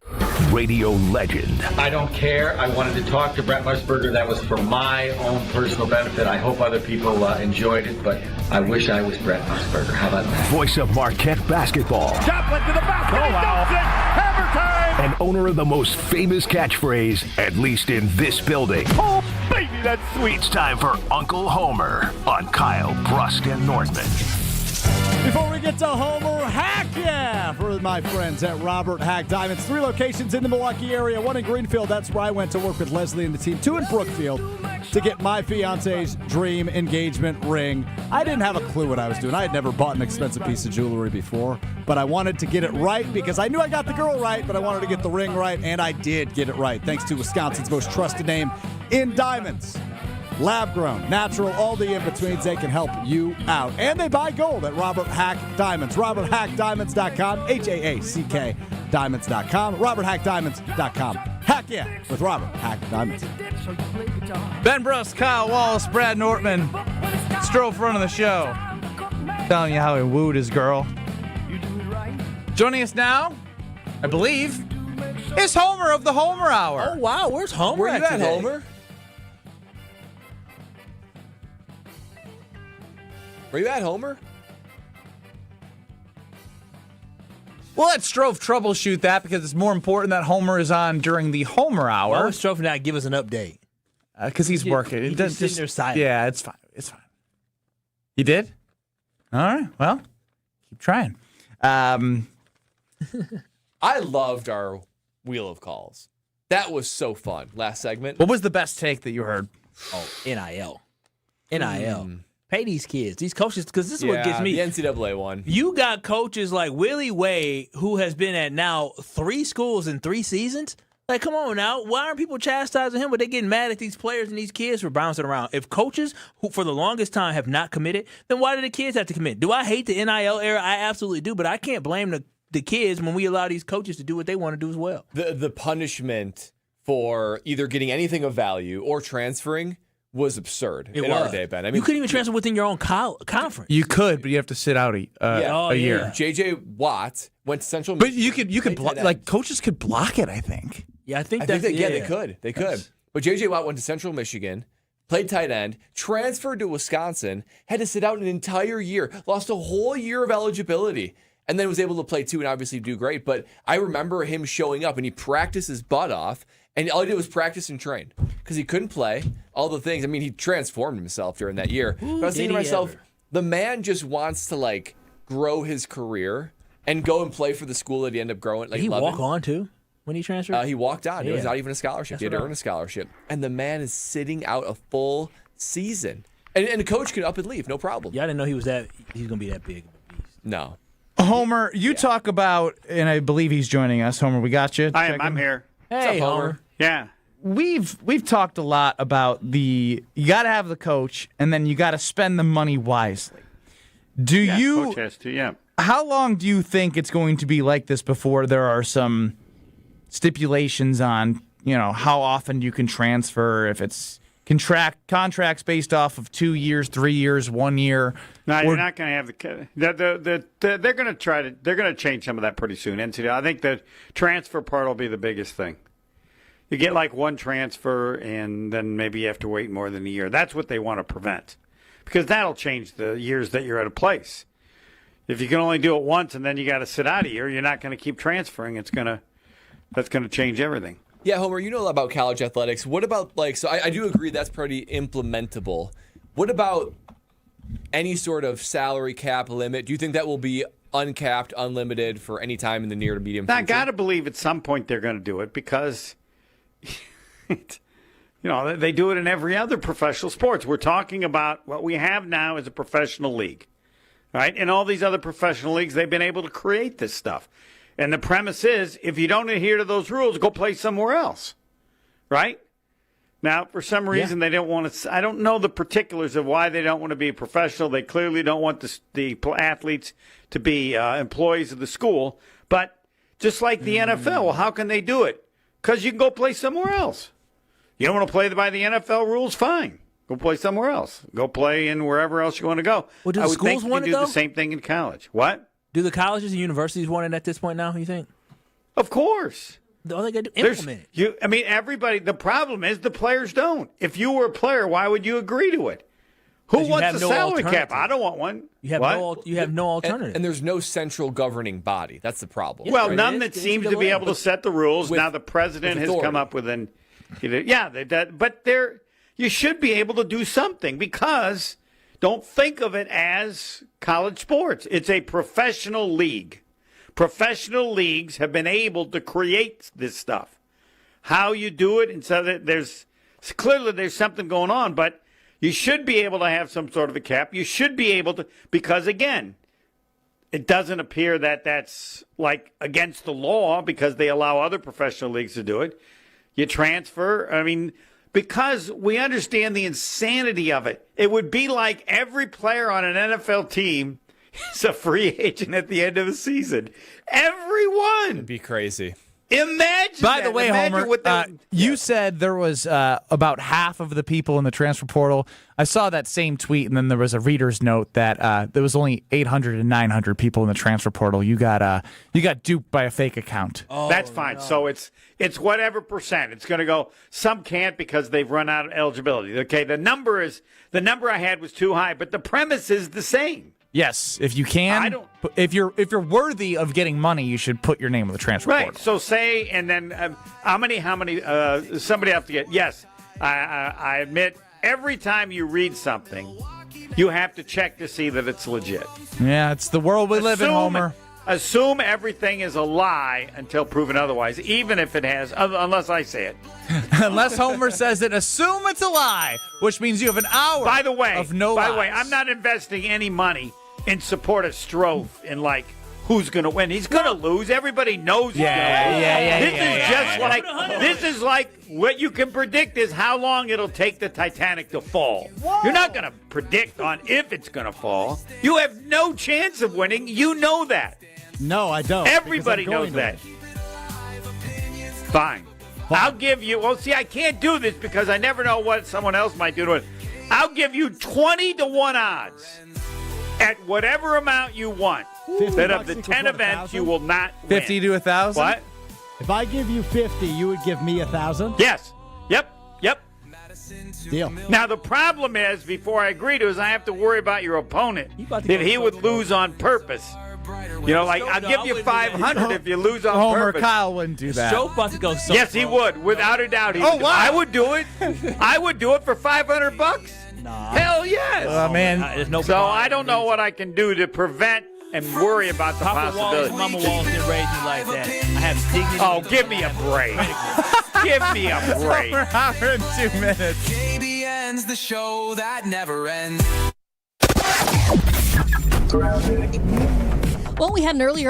Radio legend. I don't care. I wanted to talk to Brent Musburger. That was for my own personal benefit. I hope other people enjoyed it, but I wish I was Brent Musburger. How about that? Voice of Marquette basketball. Joplin to the basket. Oh, wow. Hammer time. And owner of the most famous catchphrase, at least in this building. Oh, baby, that's sweet. It's time for Uncle Homer on Kyle Brust Nortman. Before we get to Homer, heck yeah, for my friends at Robert Hack Diamonds. 3 locations in the Milwaukee area, 1 in Greenfield. That's where I went to work with Leslie and the team. 2 in Brookfield to get my fiance's dream engagement ring. I didn't have a clue what I was doing. I had never bought an expensive piece of jewelry before, but I wanted to get it right because I knew I got the girl right, but I wanted to get the ring right, and I did get it right, thanks to Wisconsin's most trusted name in diamonds. Lab-grown, natural, all the in-betweens, they can help you out. And they buy gold at Robert Hack Diamonds. RobertHackDiamonds.com, H-A-A-C-K Diamonds.com, RobertHackDiamonds.com. Heck yeah, with Robert Hack Diamonds. Ben Brust, Kyle Wallace, Brad Nortman, Stroh front of the show. Telling you how he wooed his girl. Joining us now, I believe, is Homer of the Homer Hour. Oh, wow. Where's Homer Where you at, today? Homer? Where you at, Homer? Well, let Stroh troubleshoot that because it's more important that Homer is on during the Homer Hour. Why would Stroh not give us an update? Because he's working. He's just sitting there silent. Yeah, it's fine. It's fine. You did? All right. Well, keep trying. I loved our Wheel of Calls. That was so fun. Last segment. What was the best take that you heard? Oh, NIL. NIL. Pay these kids, these coaches, because this is what gets me. The NCAA one. You got coaches like Willie Way, who has been at now 3 schools in 3 seasons. Like, come on now. Why aren't people chastising him, but they getting mad at these players and these kids for bouncing around? If coaches who for the longest time have not committed, then why do the kids have to commit? Do I hate the NIL era? I absolutely do, but I can't blame the kids when we allow these coaches to do what they want to do as well. The punishment for either getting anything of value or transferring was absurd in our day, Ben. I mean, you couldn't even transfer within your own conference. You could, but you have to sit out a year. J.J. Watt went to Central Michigan. But you could block, like coaches could block it, I think. Yeah, I think they could. They could. But J.J. Watt went to Central Michigan, played tight end, transferred to Wisconsin, had to sit out an entire year, lost a whole year of eligibility, and then was able to play 2 and obviously do great. But I remember him showing up, and he practiced his butt off, and all he did was practice and train because he couldn't play, all the things. I mean, he transformed himself during that year. But I was thinking to myself, the man just wants to, like, grow his career and go and play for the school that he ended up growing. Like, Did he walk on, too, when he transferred? He walked on. Yeah. It was not even a scholarship. He had to earn a scholarship. And the man is sitting out a full season. And the coach could up and leave, no problem. Yeah, I didn't know he's going to be that big of a beast. No. Homer, you talk about, and I believe he's joining us. Homer, we got you. I'm here. Hey, What's up, Homer? Yeah. We've talked a lot about you got to have the coach, and then you got to spend the money wisely. Coach has to, yeah. How long do you think it's going to be like this before there are some stipulations on, how often you can transfer, if it's contracts based off of 2 years, 3 years, 1 year? No, you're not going to have they're going to they're going to change some of that pretty soon. NCAA, I think the transfer part will be the biggest thing. You get like one transfer, and then maybe you have to wait more than a year. That's what they want to prevent, because that'll change the years that you're at a place. If you can only do it once and then you got to sit out a year, you're not going to keep transferring. That's going to change everything. Yeah, Homer, you know a lot about college athletics. What about, so I do agree that's pretty implementable. What about any sort of salary cap limit? Do you think that will be uncapped, unlimited for any time in the near to medium future? I got to believe at some point they're going to do it because, they do it in every other professional sports. We're talking about what we have now is a professional league, right? In all these other professional leagues, they've been able to create this stuff. And the premise is, if you don't adhere to those rules, go play somewhere else, right? Now, for some reason, they don't want to. I don't know the particulars of why they don't want to be a professional. They clearly don't want the athletes to be employees of the school. But just like the NFL, well, how can they do it? Because you can go play somewhere else. You don't want to play by the NFL rules? Fine. Go play somewhere else. Go play in wherever else you want to go. Well, do the I would schools think you want can it, do though? the same thing in college. What? Do the colleges and universities want it at this point now, you think? Of course. All they got to do implement it. Everybody, the problem is the players don't. If you were a player, why would you agree to it? Who wants a salary cap? I don't want one. You have no alternative. And there's no central governing body. That's the problem. Well, none that seems to be able to set the rules. Now the president has come up with you should be able to do something because don't think of it as college sports. It's a professional league. Professional leagues have been able to create this stuff. How you do it, and so that there's something going on, but you should be able to have some sort of a cap. You should be able to, because again, it doesn't appear that that's like against the law because they allow other professional leagues to do it. You transfer, because we understand the insanity of it. It would be like every player on an NFL team is a free agent at the end of the season. Everyone. It'd be crazy. Imagine. By the that. way, Imagine Homer, what that, you said there was about half of the people in the transfer portal. I saw that same tweet, and then there was a reader's note that there was only 800 and 900 people in the transfer portal. You got duped by a fake account. Oh, that's fine. No. So it's whatever percent. It's going to go. Some can't because they've run out of eligibility. Okay, the number I had was too high, but the premise is the same. Yes, if you can, if you're worthy of getting money, you should put your name on the transfer portal. Right. So say, and then how many? Somebody have to get. Yes, I admit. Every time you read something, you have to check to see that it's legit. Yeah, it's the world we live in, Homer. Assume everything is a lie until proven otherwise, even if it has, unless I say it. Unless Homer says it, assume it's a lie, which means you have an hour By the way, lies. I'm not investing any money in support of Strofe in like who's going to win. He's going to lose. Everybody knows he's going to lose. This is like what you can predict is how long it'll take the Titanic to fall. Whoa. You're not going to predict on if it's going to fall. You have no chance of winning. You know that. No, I don't. Everybody knows that. Fine. I'll give you, I can't do this because I never know what someone else might do to it. I'll give you 20-1 odds at whatever amount you want that of the 10 events you will not win. 50 to 1,000? What? If I give you 50, you would give me 1,000? Yes. Yep. Deal. Now, the problem is, before I agree to, is I have to worry about your opponent. If he would lose on purpose. You know, like, I'll give you 500 if you lose on Homer, purpose. Kyle wouldn't do that. Joe about to go so Yes, he would. Without a doubt. Wow. I would do it. I would do it for $500. Nah. Hell yes. Oh, man. There's no So I don't know what I can do to prevent and worry about the Papa possibility. Wallace, Mama Wallace didn't raise me like that. I have dignity. Oh, give me a break. Give me a break. Over an hour and 2 minutes. KBN's the show that never ends. Well, we had an earlier